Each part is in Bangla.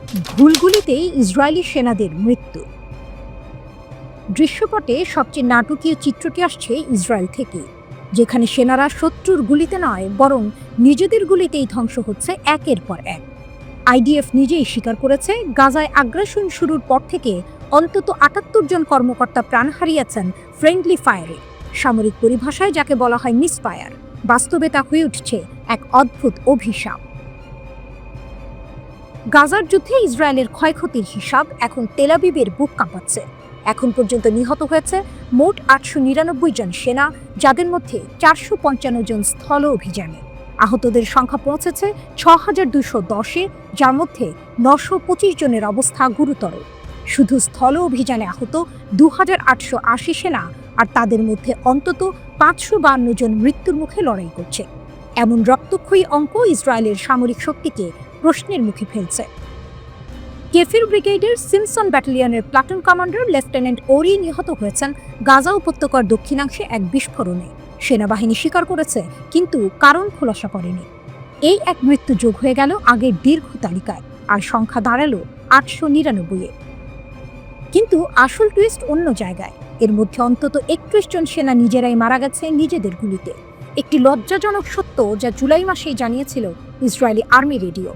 ভুলগুলিতেই ইসরায়েলি সেনাদের মৃত্যু। দৃশ্যপটে সবচেয়ে নাটকীয় চিত্রটি আসছে ইসরায়েল থেকে, যেখানে সেনারা শত্রুর গুলিতে নয় বরং নিজেদের গুলিতেই ধ্বংস হচ্ছে একের পর এক। আইডিএফ নিজেই স্বীকার করেছে, গাজায় আগ্রাসন শুরুর পর থেকে অন্তত ৭৮ জন কর্মকর্তা প্রাণ হারিয়েছেন ফ্রেন্ডলি ফায়ারে। সামরিক পরিভাষায় যাকে বলা হয় মিসফায়ার, বাস্তবে তা হয়ে উঠছে এক অদ্ভুত অভিশাপ। গাজার যুদ্ধে ইসরায়েলের ক্ষয়ক্ষতির হিসাব এখন তেল আবিবের বুক কাঁপাচ্ছে। এখন পর্যন্ত নিহত হয়েছে মোট ৮৯৯ জন সেনা, যাদের মধ্যে ৪৫৫ জন স্থল অভিযানে। আহতদের সংখ্যা পৌঁছেছে ৬,২১০-এ, যার মধ্যে ৯২৫ জনের অবস্থা গুরুতর। শুধু স্থল অভিযানে আহত ২,৮৮০ সেনা, আর তাদের মধ্যে অন্তত ৫৫২ জন মৃত্যুর মুখে লড়াই করছে। এমন রক্তক্ষয়ী অঙ্ক ইসরায়েলের সামরিক শক্তিকে প্রশ্নের মুখে ফেলছে। কেফির ব্রিগেডের সিমসন ব্যাটালিয়নের প্লাটুন কমান্ডার লেফটেন্যান্ট ওরি নিহত হয়েছেন গাজা উপত্যকার দক্ষিণাংশে এক বিস্ফোরণে। সেনাবাহিনী স্বীকার করেছে, কিন্তু কারণ খোলাসা করেনি। এই এক মৃত্যু যোগ হয়ে গেল আগের দীর্ঘ তালিকায়, আর সংখ্যা দাঁড়ালো ৮৯৯-এ। কিন্তু আসল টুইস্ট অন্য জায়গায়। এর মধ্যে অন্তত ৩১ জন সেনা নিজেরাই মারা গেছে নিজেদের গুলিতে। একটি লজ্জাজনক সত্য, যা জুলাই মাসেই জানিয়েছিল ইসরায়েলি আর্মি রেডিও।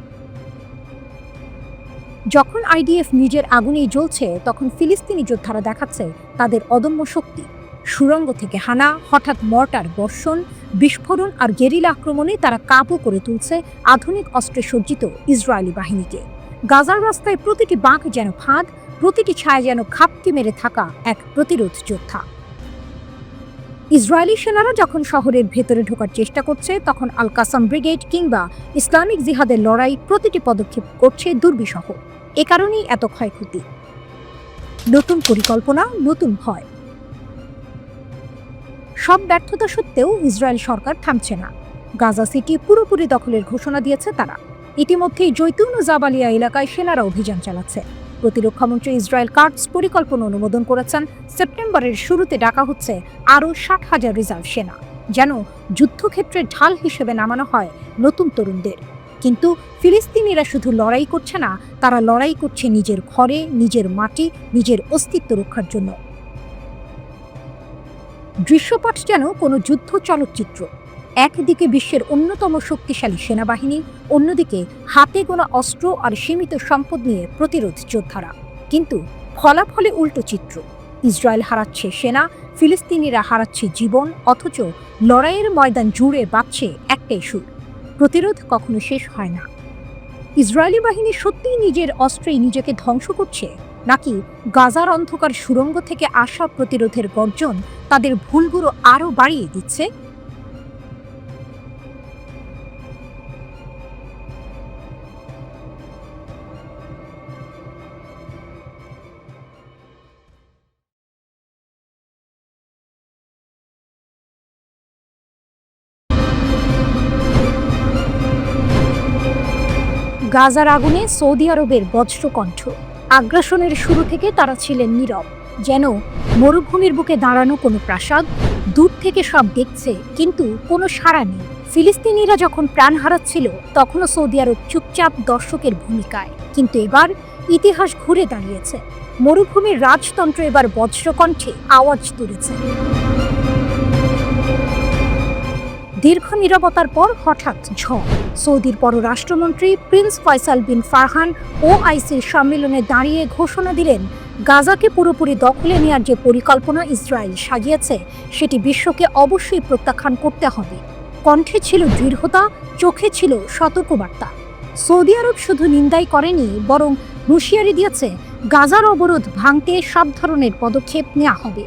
যখন আইডিএফ নিজের আগুনেই জ্বলছে, তখন ফিলিস্তিনি যোদ্ধারা দেখাচ্ছে তাদের অদম্য শক্তি। সুড়ঙ্গ থেকে হানা, হঠাৎ মর্টার বর্ষণ, বিস্ফোরণ আর গেরিলা আক্রমণে তারা কাবু করে তুলছে আধুনিক অস্ত্রে সজ্জিত ইসরায়েলি বাহিনীকে। গাজার রাস্তায় প্রতিটি বাঁক যেন ফাঁদ, প্রতিটি ছায়া যেন খাপটি মেরে থাকা এক প্রতিরোধ যোদ্ধা। ইসরায়েলি সেনারা যখন শহরের ভেতরে ঢোকার চেষ্টা করছে, তখন আল কাসাম ব্রিগেড কিংবা ইসলামিক জিহাদের লড়াই প্রতিটি পদক্ষেপ করছে দুর্বিষহ। এ কারণেই এত ক্ষয়ক্ষতি। নতুন পরিকল্পনা, নতুন ভয়। সব ব্যর্থতা সত্ত্বেও ইসরায়েল সরকার থামছে না। গাজা সিটি পুরোপুরি দখলের ঘোষণা দিয়েছে তারা। ইতিমধ্যেই জৈতুন ও জাবালিয়া এলাকায় সেনারা অভিযান চালাচ্ছে। প্রতিরক্ষামন্ত্রী ইসরায়েল কাটস পরিকল্পনা অনুমোদন করেছেন, সেপ্টেম্বরের শুরুতে ডাকা হচ্ছে আরও ৬০,০০০ রিজার্ভ সেনা, যেন যুদ্ধক্ষেত্রে ঢাল হিসেবে নামানো হয় নতুন তরুণদের। কিন্তু ফিলিস্তিনিরা শুধু লড়াই করছে না, তারা লড়াই করছে নিজের ঘরে, নিজের মাটি, নিজের অস্তিত্ব রক্ষার জন্য। দৃশ্যপট যেন কোনো যুদ্ধ চলচ্চিত্র। একদিকে বিশ্বের অন্যতম শক্তিশালী সেনাবাহিনী, অন্যদিকে হাতে গোনা অস্ত্র আর সীমিত সম্পদ নিয়ে প্রতিরোধ যোদ্ধারা। কিন্তু ফলাফলে উল্টো চিত্র। ইসরায়েল হারাচ্ছে সেনা, ফিলিস্তিনিরা হারাচ্ছে জীবন, অথচ লড়াইয়ের ময়দান জুড়ে বাজছে একটাই সুর: প্রতিরোধ কখনো শেষ হয় না। ইসরায়েলি বাহিনী সত্যিই নিজের অস্ত্রেই নিজেকে ধ্বংস করছে, নাকি গাজার অন্ধকার সুড়ঙ্গ থেকে আসা প্রতিরোধের গর্জন তাদের ভুলগুলো আরও বাড়িয়ে দিচ্ছে? গাজার আগুনে সৌদি আরবের বজ্রকণ্ঠ। আগ্রাসনের শুরু থেকে তারা ছিলেন নীরব, যেন মরুভূমির বুকে দাঁড়ানো কোনো প্রাসাদ। দূর থেকে সব দেখছে, কিন্তু কোনো সাড়া নেই। ফিলিস্তিনিরা যখন প্রাণ হারাচ্ছিল, তখনও সৌদি আরব চুপচাপ দর্শকের ভূমিকায়। কিন্তু এবার ইতিহাস ঘুরে দাঁড়িয়েছে। মরুভূমির রাজতন্ত্র এবার বজ্রকণ্ঠে আওয়াজ তুলেছে। দীর্ঘ নীরবতার পর হঠাৎ ঝড়। সৌদির পররাষ্ট্রমন্ত্রী প্রিন্স ফয়সাল বিন ফারহান ওআইসির সম্মেলনে দাঁড়িয়ে ঘোষণা দিলেন, গাজাকে পুরোপুরি দখলে নেওয়ার যে পরিকল্পনা ইসরায়েল সাজিয়েছে, সেটি বিশ্বকে অবশ্যই প্রত্যাখ্যান করতে হবে। কণ্ঠে ছিল দৃঢ়তা, চোখে ছিল সতর্কবার্তা। সৌদি আরব শুধু নিন্দাই করেনি, বরং হুঁশিয়ারি দিয়েছে, গাজার অবরোধ ভাঙতে সব ধরনের পদক্ষেপ নেওয়া হবে।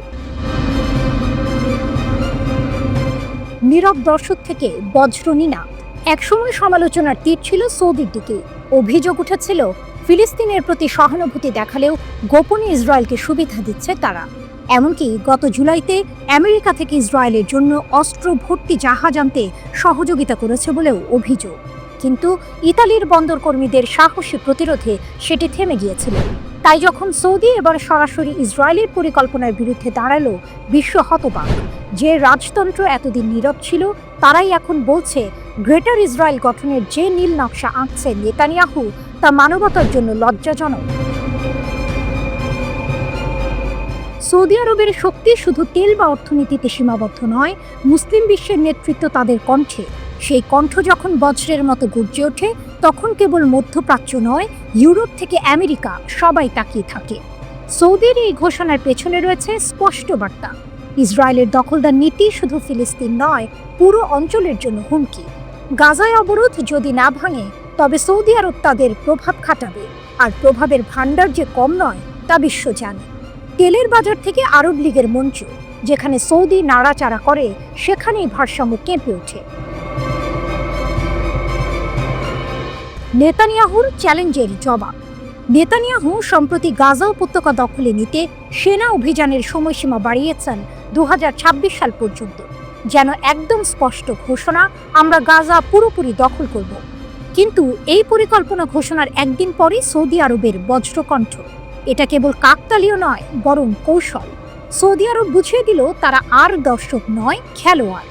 নীরব দর্শক থেকে বজ্র নিনাদ। একসময় সমালোচনার তীর ছিল সৌদির দিকে। অভিযোগ উঠেছিল, ফিলিস্তিনের প্রতি সহানুভূতি দেখালেও গোপনে ইসরায়েলকে সুবিধা দিচ্ছে তারা। এমনকি গত জুলাইতে আমেরিকা থেকে ইসরায়েলের জন্য অস্ত্র ভর্তি জাহাজ আনতে সহযোগিতা করেছে বলেও অভিযোগ। কিন্তু ইতালির বন্দর কর্মীদের সাহসী প্রতিরোধে সেটি থেমে গিয়েছিল। তাই যখন সৌদি এবার সরাসরি ইসরায়েলের পরিকল্পনার বিরুদ্ধে দাঁড়ালো, বিশ্ব হতবাক। যে রাজতন্ত্র এতদিন নীরব ছিল, তারাই এখন বলছে গ্রেটার ইসরায়েল গঠনের যে নীল নকশা আঁকছে নেতানিয়াহু, তা মানবতার জন্য লজ্জাজনক। সৌদি আরবের শক্তি শুধু তেল বা অর্থনীতিতে সীমাবদ্ধ নয়, মুসলিম বিশ্বের নেতৃত্ব তাদের কণ্ঠে। সেই কণ্ঠ যখন বজ্রের মতো গর্জে ওঠে, তখন কেবল মধ্যপ্রাচ্য নয়, ইউরোপ থেকে আমেরিকা সবাই তাকিয়ে থাকে। সৌদির এই ঘোষণার পেছনে রয়েছে স্পষ্ট বার্তা। ইসরায়েলের দখলদার নীতি শুধু ফিলিস্তিন নয়, পুরো অঞ্চলের জন্য হুমকি। গাজায় অবরোধ যদি না ভাঙে, তবে সৌদি আরব তাদের প্রভাব খাটাবে, আর প্রভাবের ভাণ্ডার যে কম নয় তা বিশ্ব জানে। তেলের বাজার থেকে আরব লীগের মঞ্চ, যেখানে সৌদি নাড়াচাড়া করে, সেখানেই ভারসাম্য কেঁপে ওঠে। নেতানিয়াহুর চ্যালেঞ্জের জবাব। নেতানিয়াহু সম্প্রতি গাজা উপত্যকা দখলে নিতে সেনা অভিযানের সময়সীমা বাড়িয়েছেন 2026 সাল পর্যন্ত, যেন একদম স্পষ্ট ঘোষণা, আমরা গাজা পুরোপুরি দখল করব। কিন্তু এই পরিকল্পনা ঘোষণার একদিন পরই সৌদি আরবের বজ্রকণ্ঠ। এটা কেবল কাকতালীয় নয়, বরং কৌশল। সৌদি আরব বুঝিয়ে দিল তারা আর দর্শক নয়, খেলোয়াড়।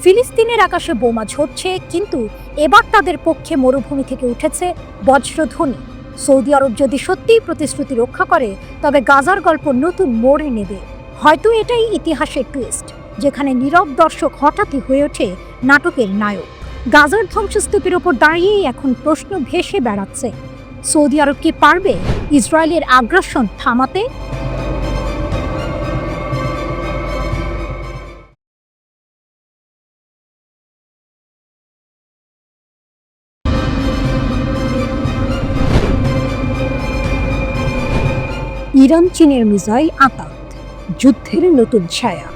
ফিলিস্তিনের আকাশে বোমা ঝরছে, কিন্তু এবার তাদের পক্ষে মরুভূমি থেকে উঠেছে বজ্রধ্বনি। সৌদি আরব যদি সত্যিই প্রতিশ্রুতি রক্ষা করে, তবে গাজার গল্প নতুন মোড়ে নেবে। হয়তো এটাই ইতিহাসের টুইস্ট, যেখানে নীরব দর্শক হঠাৎই হয়ে ওঠে নাটকের নায়ক। গাজার ধ্বংসস্তূপের ওপর দাঁড়িয়েই এখন প্রশ্ন ভেসে বেড়াচ্ছে, সৌদি আরব কি পারবে ইসরায়েলের আগ্রাসন থামাতে? ইরান চীনের মিসাইল আঘাত, যুদ্ধের নতুন ছায়া।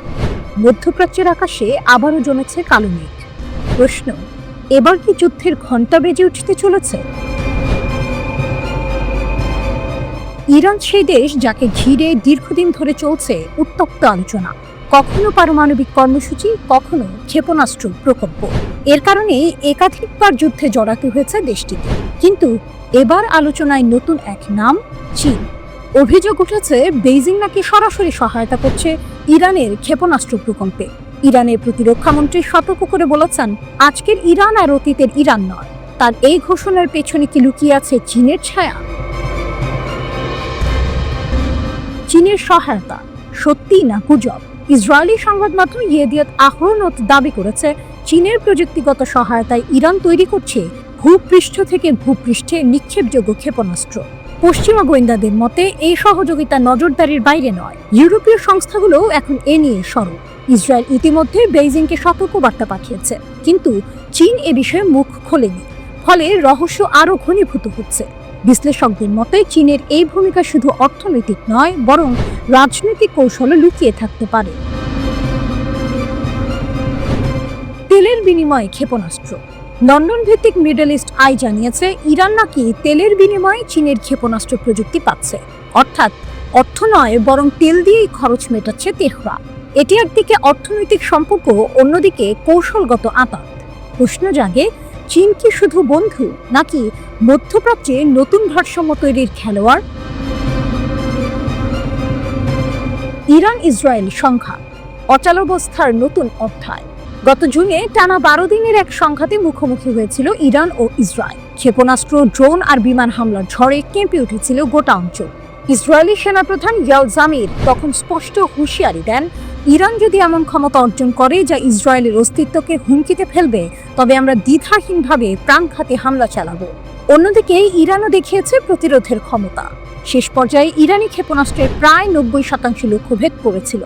মধ্যপ্রাচ্যের আকাশে আবারও জমেছে কালো মেঘ। প্রশ্ন, এবার কি যুদ্ধের ঘণ্টা বেজে উঠতে চলেছে? ইরান সেই দেশ যাকে ঘিরে দীর্ঘদিন ধরে চলছে উত্তপ্ত আলোচনা। কখনো পারমাণবিক কর্মসূচি, কখনো ক্ষেপণাস্ত্র প্রকল্প। এর কারণে একাধিকবার যুদ্ধে জড়াতে হয়েছে দেশটিতে। কিন্তু এবার আলোচনায় নতুন এক নাম, চীন। অভিযোগ উঠেছে বেইজিং নাকি সরাসরি সহায়তা করছে ইরানের ক্ষেপণাস্ত্র প্রকল্পে। ইরানের প্রতিরক্ষামন্ত্রী সতর্ক করে বলেছেন, আজকের ইরান আর অতীতের ইরান নয়। তার এই ঘোষণার পেছনে কি লুকিয়ে আছে চীনের ছায়া? চীনের সহায়তা সত্যি না গুজব? ইসরায়েলি সংবাদ মাধ্যম ইয়েদিয়াত আহরোনট দাবি করেছে, চীনের প্রযুক্তিগত সহায়তায় ইরান তৈরি করছে ভূপৃষ্ঠ থেকে ভূপৃষ্ঠে নিক্ষেপযোগ্য ক্ষেপণাস্ত্র। পশ্চিমা গোয়েন্দাদের মতে এই সহযোগিতা নজরদারির বাইরে নয়। ইউরোপীয় সংস্থাগুলোও এখন এ নিয়ে সরব। ইসরায়েল ইতিমধ্যে বেইজিংকে সতর্কবার্তা পাঠিয়েছে, কিন্তু চীন এ বিষয়ে মুখ খোলেনি। ফলে রহস্য আরও ঘনীভূত হচ্ছে। বিশ্লেষকদের মতে চীনের এই ভূমিকা শুধু অর্থনৈতিক নয়, বরং রাজনৈতিক কৌশলে লুকিয়ে থাকতে পারে। তেলের বিনিময়ে ক্ষেপণাস্ত্র। লন্ডন ভিত্তিক মিডল ইস্ট আই জানিয়েছে, ইরান নাকি তেলের বিনিময়ে চীনের ক্ষেপণাস্ত্র প্রযুক্তি পাচ্ছে। অর্থাৎ অর্থ নয়, বরং তেল দিয়েই খরচ মেটাচ্ছে তেহরান। এটি একদিকে অর্থনৈতিক সম্পর্ক, অন্যদিকে কৌশলগত আঘাত। প্রশ্ন জাগে, চীন কি শুধু বন্ধু, নাকি মধ্যপ্রাচ্যে নতুন ভারসাম্য তৈরির খেলোয়াড়? ইরান ইসরায়েল সংঘাত, অচলাবস্থার নতুন অধ্যায়। গত জুনে টানা 12 দিনের এক সংঘাতে মুখোমুখি হয়েছিল ইরান ও ইসরায়েল। ক্ষেপণাস্ত্র, ড্রোন আর বিমান হামলার ঝড়ে কেঁপে উঠেছিল গোটা অঞ্চল। ইসরায়েলি সেনাপ্রধান ইয়াল জামির তখন স্পষ্ট হুঁশিয়ারি দেন, ইরান যদি এমন ক্ষমতা অর্জন করে যা ইসরায়েলের অস্তিত্বকে হুমকিতে ফেলবে, তবে আমরা দ্বিধাহীনভাবে প্রাণঘাতী হামলা চালাবো। অন্যদিকে ইরানও দেখিয়েছে প্রতিরোধের ক্ষমতা। শেষ পর্যায়ে ইরানি ক্ষেপণাস্ত্রের প্রায় 90% লক্ষ্যভেদ করেছিল।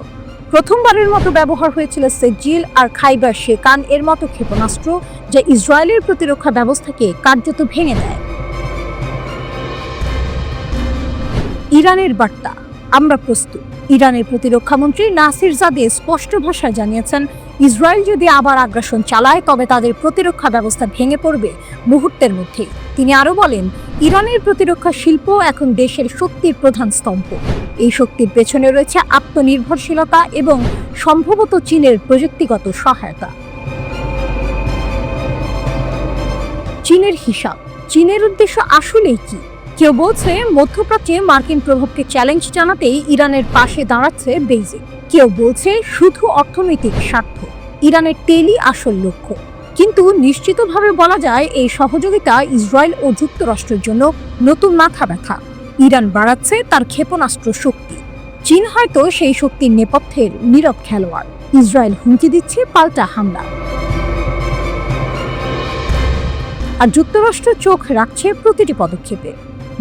প্রথমবারের মতো ব্যবহার হয়েছিল সেজিল আর খাইবার শেকান এর মতো ক্ষেপণাস্ত্র, যা ইসরায়েলের প্রতিরক্ষা ব্যবস্থাকে কার্যত ভেঙে দেয়। ইরানের বার্তা, আমরা প্রস্তুত। ইরানের প্রতিরক্ষামন্ত্রী নাসির জাদে স্পষ্ট ভাষায় জানিয়েছেন, ইসরায়েল যদি আবার আগ্রাসন চালায়, তবে তাদের প্রতিরক্ষা ব্যবস্থা ভেঙে পড়বে মুহূর্তের মধ্যেই। তিনি আরও বলেন, ইরানের প্রতিরক্ষা শিল্প এখন দেশের শক্তির প্রধান স্তম্ভ। এই শক্তির পেছনে রয়েছে আত্মনির্ভরশীলতা এবং সম্ভবত চীনের প্রযুক্তিগত সহায়তা। চীন চীনের হিসাব, চীনের উদ্দেশ্য আসলেই কি? কেউ বলছে মধ্যপ্রাচ্যে মার্কিন প্রভাবকে চ্যালেঞ্জ জানাতেই ইরানের পাশে দাঁড়াচ্ছে বেইজিং। কেউ বলছে শুধু অর্থনৈতিক স্বার্থ, ইরানের তেলই আসল লক্ষ্য। কিন্তু নিশ্চিতভাবে বলা যায় এই সহযোগিতা ইসরায়েল ও যুক্তরাষ্ট্রের জন্য নতুন মাথা ব্যথা। ইরান বাড়াচ্ছে তার ক্ষেপণাস্ত্র শক্তি, চীন হয়তো সেই শক্তির নেপথ্যের নীরব খেলোয়াড়। ইসরায়েল হুমকি দিচ্ছে পাল্টা হামলা, আর যুক্তরাষ্ট্র চোখ রাখছে প্রতিটি পদক্ষেপে।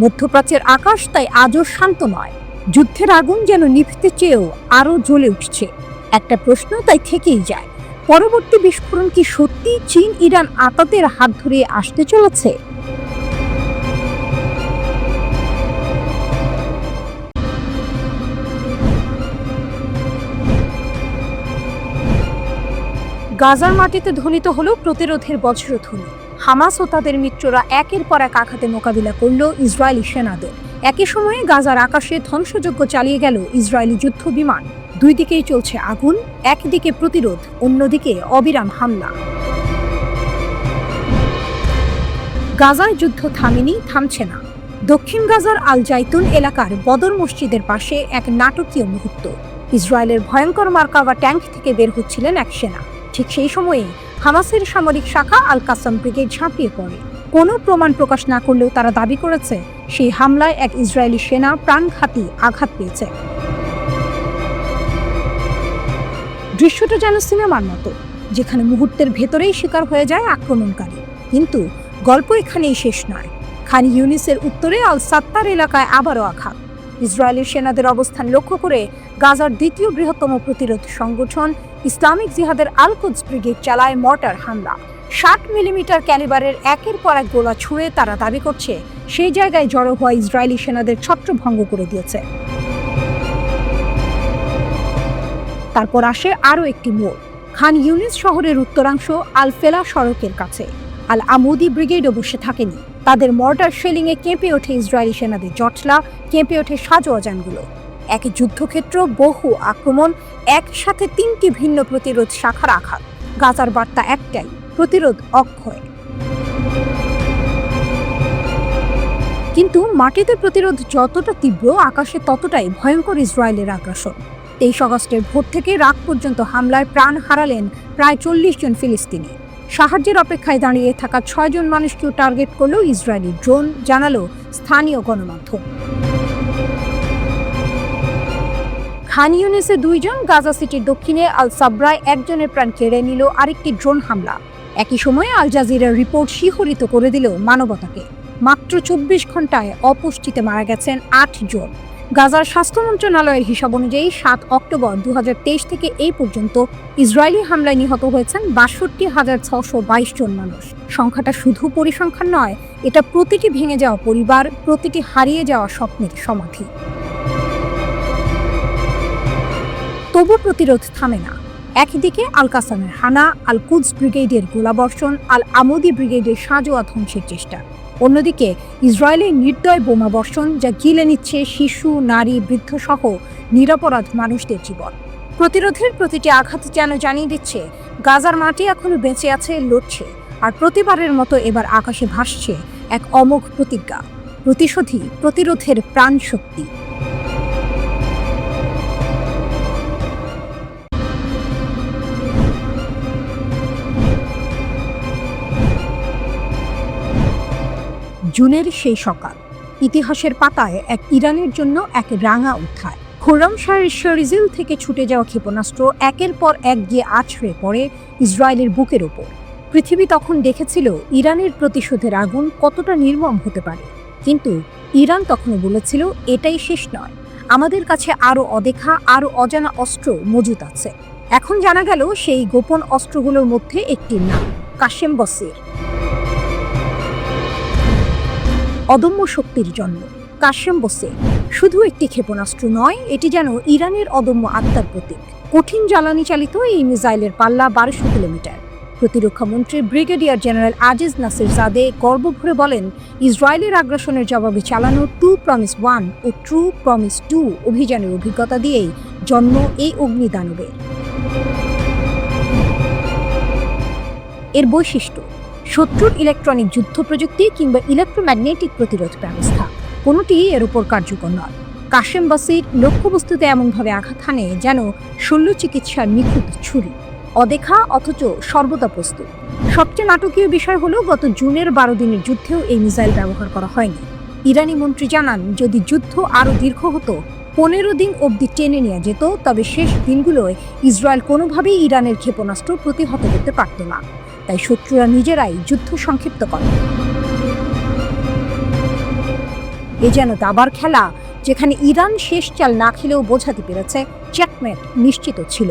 মধ্যপ্রাচ্যের আকাশ তাই আজও শান্ত নয়, যুদ্ধের আগুন যেন নিভতে চেয়েও আরও জ্বলে উঠছে। একটা প্রশ্ন তাই থেকেই যায়, পরবর্তী বিস্ফোরণ কি সত্যি চীন ইরান আতাতের হাত ধরে আসতে চলেছে? গাজার মাটিতে ধ্বনিত হলো প্রতিরোধের বজ্রধ্বনি। হামাস ও তাদের মিত্ররা একের পর এক আঘাতে মোকাবিলা করল ইসরায়েলি সেনাদের। একই সময়ে গাজার আকাশে ধ্বংসযজ্ঞ চালিয়ে গেল ইসরায়েলি যুদ্ধ বিমান। দুই দিকেই চলছে আগুন, একদিকে প্রতিরোধ, অন্যদিকে অবিরাম হামলা। গাজায় যুদ্ধ থামেনি, থামছে না। দক্ষিণ গাজার আল জাইতুন এলাকার বদর মসজিদের পাশে এক নাটকীয় মুহূর্ত। ইসরায়েলের ভয়ঙ্কর মার্কাভা ট্যাঙ্ক থেকে বের হচ্ছিলেন এক সেনা। ঠিক সেই সময়ে হামাসের সামরিক শাখা আল কাসাম ব্রিগেড ঝাঁপিয়ে পড়ে। কোনো প্রমাণ প্রকাশ না করলেও তারা দাবি করেছে সেই হামলায় এক ইসরায়েলি সেনা প্রাণঘাতী আঘাত পেয়েছে। দৃশ্যটা যেন সিনেমার মতো, যেখানে মুহূর্তের ভেতরেই শিকার হয়ে যায় আক্রমণকারী। কিন্তু গল্প এখানেই শেষ নয়। খান ইউনিসের উত্তরে আল সাত্তার এলাকায় আবারও আঘাত। ইসরায়েলের সেনাদের অবস্থান লক্ষ্য করে গাজার দ্বিতীয় বৃহত্তম প্রতিরোধ সংগঠন ইসলামিক জিহাদের আল কুদস ব্রিগেড চালায় মর্টার হামলা। 60 মিলিমিটার ক্যালিবারের একের পর এক গোলা ছুঁড়ে তারা দাবি করছে সেই জায়গায় জড়ো হওয়া ইসরায়েলি সেনাদের ছত্রভঙ্গ করে দিয়েছে। তারপর আসে আরও একটি মোড়। খান ইউনিস শহরের উত্তরাংশ আল ফেলা সড়কের কাছে আল আমুদি ব্রিগেডও বসে থাকেনি। তাদের মর্টার শেলিংয়ে কেঁপে ওঠে ইসরায়েলি সেনাদের জটলা, কেঁপে ওঠে সাজোয়া যানগুলো। এক যুদ্ধক্ষেত্র, বহু আক্রমণ, একসাথে 3টি ভিন্ন প্রতিরোধ শাখার আঘাত। গাজার বার্তা একটাই, প্রতিরোধ অক্ষয়। কিন্তু মাটিতে প্রতিরোধ যতটা তীব্র, আকাশে ততটাই ভয়ঙ্কর ইসরায়েলের আগ্রাসন। 23 আগস্টের ভোর থেকে রাত পর্যন্ত হামলায় প্রাণ হারালেন প্রায় 40 জন ফিলিস্তিনি। সাহায্যের অপেক্ষায় দাঁড়িয়ে থাকা 6 জন মানুষকেও টার্গেট করল ইসরায়েলি ড্রোন, জানালো স্থানীয় গণমাধ্যম। খান ইউনিসে 2 জন, গাজা সিটির দক্ষিণে আল সাবরায় 1 জনের প্রাণ কেড়ে নিল আরেকটি ড্রোন হামলা। একই সময়ে আল জাজিরার রিপোর্ট শিহরিত করে দিল মানবতাকে। মাত্র 24 ঘন্টায় অপুষ্টিতে মারা গেছেন 8 জন। গাজার স্বাস্থ্য মন্ত্রণালয়ের হিসাব অনুযায়ী 7 অক্টোবর 2023 থেকে এই পর্যন্ত ইসরায়েলি হামলায় নিহত হয়েছেন 62,622 জন মানুষ। সংখ্যাটা শুধু পরিসংখ্যান নয়, এটা প্রতিটি ভেঙে যাওয়া পরিবার, প্রতিটি হারিয়ে যাওয়া স্বপ্নের সমাধি। তবু প্রতিরোধ থামে না। একদিকে আল কাসামের হানা, আল কুদস ব্রিগেডের গোলাবর্ষণ, আল আমুদি ব্রিগেডের সাজোয়া ধ্বংসের চেষ্টা। অন্যদিকে ইসরায়েলের নির্দয় বোমাবর্ষণ, যা গিলে নিচ্ছে শিশু, নারী, বৃদ্ধ সহ নিরপরাধ মানুষদের জীবন। প্রতিরোধের প্রতিটি আঘাত যেন জানিয়ে দিচ্ছে গাজার মাটি এখনো বেঁচে আছে, লড়ছে। আর প্রতিবারের মতো এবার আকাশে ভাসছে এক অমোঘ প্রতিজ্ঞা, প্রতিশোধী প্রতিরোধের প্রাণ শক্তি। জুনের সেই সকাল, ইতিহাসের পাতায় এক ইরানের জন্য এক রাঙা অধ্যায়। খোরামশাহের শরিজিল থেকে ছুটে যাওয়া ক্ষেপণাস্ত্র একের পর এক গিয়ে আছড়ে পড়ে ইসরায়েলের বুকের ওপর। পৃথিবী তখন দেখেছিল ইরানের প্রতিশোধের আগুন কতটা নির্মম হতে পারে। কিন্তু ইরান তখনও বলেছিল, এটাই শেষ নয়, আমাদের কাছে আরও অদেখা, আরও অজানা অস্ত্র মজুত আছে। এখন জানা গেল সেই গোপন অস্ত্রগুলোর মধ্যে একটির নাম কাশেম বসির। অদম্য শক্তির জন্ম কাশেম বসে শুধু একটি ক্ষেপণাস্ত্র নয়, এটি যেন ইরানের অদম্য আত্মার প্রতীক। কঠিন জ্বালানি চালিত এই মিসাইলের পাল্লা 1200 কিলোমিটার। প্রতিরক্ষা মন্ত্রী ব্রিগেডিয়ার জেনারেল আজিজ নাসির জাদে গর্ব ভরে বলেন, ইসরায়েলের আগ্রাসনের জবাবে চালানো ট্রু প্রমিস 1 ও ট্রু প্রমিস 2 অভিযানের অভিজ্ঞতা দিয়েই জন্ম এই অগ্নিদানবের। এর বৈশিষ্ট্য, শত্রুর ইলেকট্রনিক যুদ্ধ প্রযুক্তি কিংবা ইলেকট্রোম্যাগনেটিক প্রতিরোধ ব্যবস্থা কোনোটি এর উপর কার্যকর নয়। কাশেম বাসির লক্ষ্যবস্তুতে এমনভাবে আঘাত হানে যেন শল্য চিকিৎসার নিখুঁত ছুরি, অদেখা অথচ সর্বদা প্রস্তুত। সবচেয়ে নাটকীয় বিষয় হলো গত জুনের 12 দিনের যুদ্ধেও এই মিসাইল ব্যবহার করা হয়নি। ইরানি মন্ত্রী জানান, যদি যুদ্ধ আরও দীর্ঘ হতো, 15 দিন অবধি টেনে নিয়ে যেত, তবে শেষ দিনগুলোয় ইসরায়েল কোনোভাবেই ইরানের ক্ষেপণাস্ত্র প্রতিহত করতে পারত না। তাই শত্রুরা নিজেরাই যুদ্ধ সংক্ষিপ্ত করে। এ যেন দাবার খেলা, যেখানে ইরান শেষ চাল না খেলেও বোঝাতে পেরেছে চেকমেট নিশ্চিত ছিল।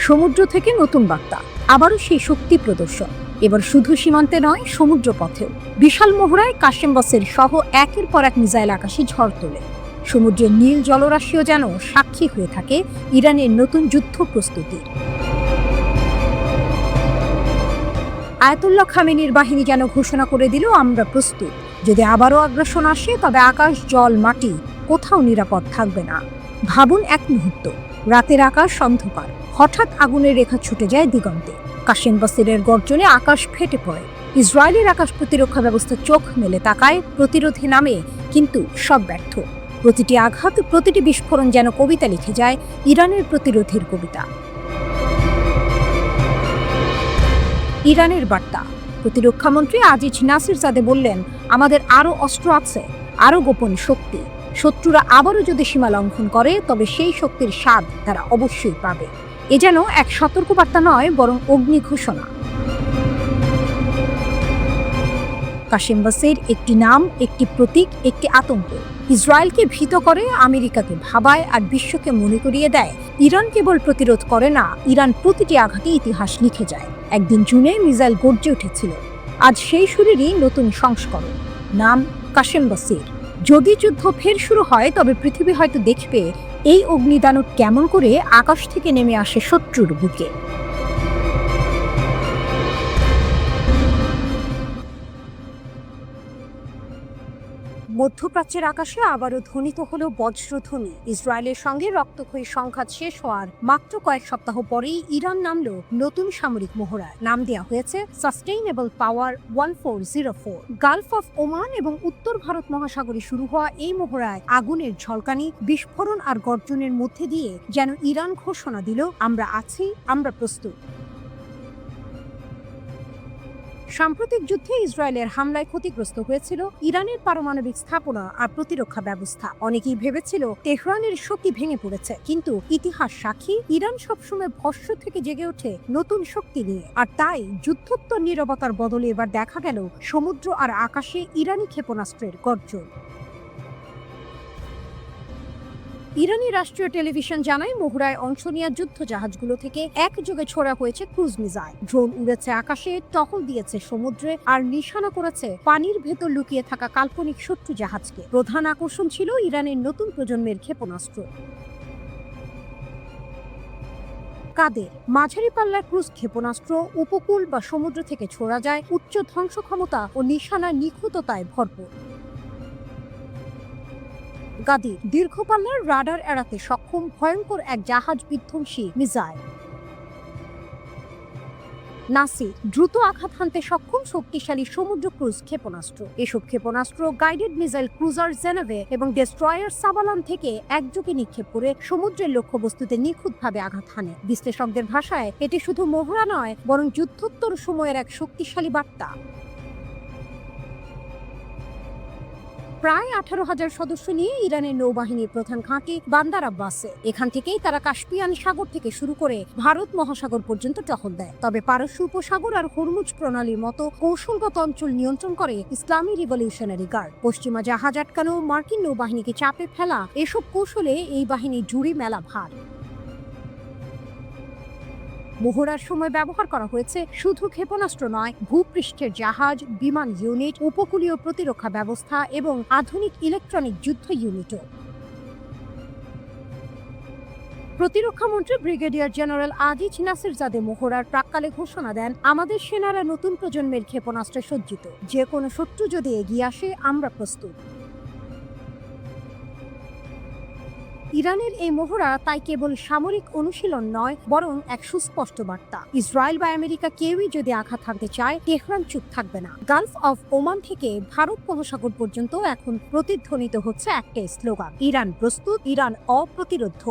সমুদ্র থেকে নতুন বার্তা, আবারও সেই শক্তি প্রদর্শন, এবার শুধু সীমান্তে নয়, সমুদ্র পথেও। বিশাল মোহরায় কাশেম বাসের সহ একের পর এক মিসাইল আকাশে ঝড় তোলে। সমুদ্রের নীল জলরাশিও যেন সাক্ষী হয়ে থাকে ইরানের নতুন যুদ্ধ প্রস্তুতির। আয়াতুল্লাহ খামেনির বাহিনী যেন ঘোষণা করে দিল, আমরা প্রস্তুত। যদি আবারও আগ্রাসন আসে, তবে আকাশ, জল, মাটি কোথাও নিরাপদ থাকবে না। ভাবুন এক মুহূর্ত, রাতের আকাশ অন্ধকার, হঠাৎ আগুনের রেখা ছুটে যায় দিগন্তে, কাশেম বাসিরের গর্জনে আকাশ ফেটে পড়ে। ইসরায়েলের আকাশ প্রতিরক্ষা ব্যবস্থা চোখ মেলে তাকায়, প্রতিরোধে নামে, কিন্তু সব ব্যর্থ। প্রতিটি আঘাত, প্রতিটি বিস্ফোরণ যেন কবিতা লিখে যায়, ইরানের প্রতিরোধের কবিতা। ইরানের বার্তা, প্রতিরক্ষামন্ত্রী আজিজ নাসিরজাদে বললেন, আমাদের আরও অস্ত্র আছে, আরও গোপন শক্তি। শত্রুরা আবারও যদি সীমা লঙ্ঘন করে, তবে সেই শক্তির স্বাদ তারা অবশ্যই পাবে। এ যেন এক সতর্কবার্তা নয়, বরং অগ্নি ঘোষণা। কাশেম বাসের একটি নাম, একটি প্রতীক, একটি আতঙ্ক। ইসরায়েলকে ভীত করে, আমেরিকাকে ভাবায়, আর বিশ্বকে মনে করিয়ে দেয়, ইরান কেবল প্রতিরোধ করে না, ইরান প্রতিটি আঘাতে ইতিহাস লিখে যায়। একদিন জুনে মিসাইল গর্জে উঠেছিল, আজ সেই সুরেরই নতুন সংস্করণ, নাম কাশেম বাসির। যদি যুদ্ধ ফের শুরু হয়, তবে পৃথিবী হয়তো দেখবে এই অগ্নিদানব কেমন করে আকাশ থেকে নেমে আসে শত্রুর বুকে। মধ্যপ্রাচ্যের আকাশে আবারও ধ্বনিত হলো বজ্রধ্বনি। ইসরায়েলের সঙ্গে রক্তক্ষয়ী সংঘাত শেষ হওয়ার মাত্র কয়েক সপ্তাহ পরেই ইরান নামলো নতুন সামরিক মহড়ায়। নাম দেওয়া হয়েছে sustainable power 1404। Gulf of Oman এবং উত্তর ভারত মহাসাগরে শুরু হওয়া এই মহড়ায় আগুনের ঝলকানি, বিস্ফোরণ আর গর্জনের মধ্যে দিয়ে যেন ইরান ঘোষণা দিল, আমরা আছি, আমরা প্রস্তুত। সাম্প্রতিক যুদ্ধে ইসরায়েলের হামলায় ক্ষতিগ্রস্ত হয়েছিল ইরানের পারমাণবিক স্থাপনা আর প্রতিরক্ষা ব্যবস্থা। অনেকেই ভেবেছিল তেহরানের শক্তি ভেঙে পড়েছে, কিন্তু ইতিহাস সাক্ষী, ইরান সবসময় ভস্ম থেকে জেগে ওঠে নতুন শক্তি নিয়ে। আর তাই যুদ্ধোত্তর নীরবতার বদলে এবার দেখা গেল সমুদ্র আর আকাশে ইরানি ক্ষেপণাস্ত্রের গর্জন। ইরানি রাষ্ট্রীয় টেলিভিশন জানায়, মহড়ায় অংশ নেওয়া যুদ্ধ জাহাজগুলো থেকে একযোগে ছোড়া হয়েছে ক্রুজ মিসাইল। ড্রোন উড়েছে আকাশে, টহল দিয়েছে সমুদ্রে, আর নিশানা করেছে পানির ভেতর লুকিয়ে থাকা কাল্পনিক শত্রু জাহাজকে। প্রধান আকর্ষণ ছিল ইরানের নতুন প্রজন্মের ক্ষেপণাস্ত্র। কাদের মাঝারি পাল্লার ক্রুজ ক্ষেপণাস্ত্র উপকূল বা সমুদ্র থেকে ছোড়া যায়, উচ্চ ধ্বংস ক্ষমতা ও নিশানার নিখুঁততায় ভরপুর। গাদির দীর্ঘ পাল্লার রাডার এড়াতে সক্ষম ভয়ঙ্কর এক জাহাজ বিধ্বংসী মিসাইল। নাসির দ্রুত আঘাত হানতে সক্ষম শক্তিশালী সমুদ্র ক্রুজ ক্ষেপণাস্ত্র। এসব ক্ষেপণাস্ত্র গাইডেড মিসাইল ক্রুজার জেনেভে এবং ডেস্ট্রয়ার সাবালান থেকে একযোগে নিক্ষেপ করে সমুদ্রের লক্ষ্যবস্তুতে নিখুঁতভাবে আঘাত হানে। বিশ্লেষকদের ভাষায় এটি শুধু মহড়া নয়, বরং যুদ্ধোত্তর সময়ের এক শক্তিশালী বার্তা। প্রায় 18,000 সদস্য নিয়ে ইরানের নৌবাহিনীর প্রধান ঘাঁটি বান্দার আব্বাসে। এখান থেকেই তারা কাস্পিয়ান সাগর থেকে শুরু করে ভারত মহাসাগর পর্যন্ত টহল দেয়। তবে পারস্য উপসাগর আর হরমুজ প্রণালীর মতো কৌশলগত অঞ্চল নিয়ন্ত্রণ করে ইসলামী রিভলিউশনারি গার্ড। পশ্চিমা জাহাজ আটকানো, মার্কিন নৌবাহিনীকে চাপে ফেলা, এসব কৌশলে এই বাহিনী জুড়ি মেলা ভার। মহড়ার সময় ব্যবহার করা হয়েছে শুধু ক্ষেপণাস্ত্র নয়, ভূপৃষ্ঠের জাহাজ, বিমান ইউনিট, উপকূলীয় প্রতিরক্ষা ব্যবস্থা এবং আধুনিক ইলেকট্রনিক যুদ্ধ ইউনিটও। প্রতিরক্ষামন্ত্রী ব্রিগেডিয়ার জেনারেল আজিজ নাসিরজাদে মহড়ার প্রাক্কালে ঘোষণা দেন, আমাদের সেনারা নতুন প্রজন্মের ক্ষেপণাস্ত্রে সজ্জিত, যে কোনো শত্রু যদি এগিয়ে আসে, আমরা প্রস্তুত। ইরানের এই মহড়া তাই কেবল সামরিক অনুশীলন নয়, বরং এক সুস্পষ্ট বার্তা। ইসরায়েল বা আমেরিকা কেউই যদি আঘাত হানতে চায়, তেহরান চুপ থাকবে না। গালফ অফ ওমান থেকে ভারত মহাসাগর পর্যন্ত এখন প্রতিধ্বনিত হচ্ছে একটাই স্লোগান: ইরান প্রস্তুত, ইরান অপ্রতিরোধ্য।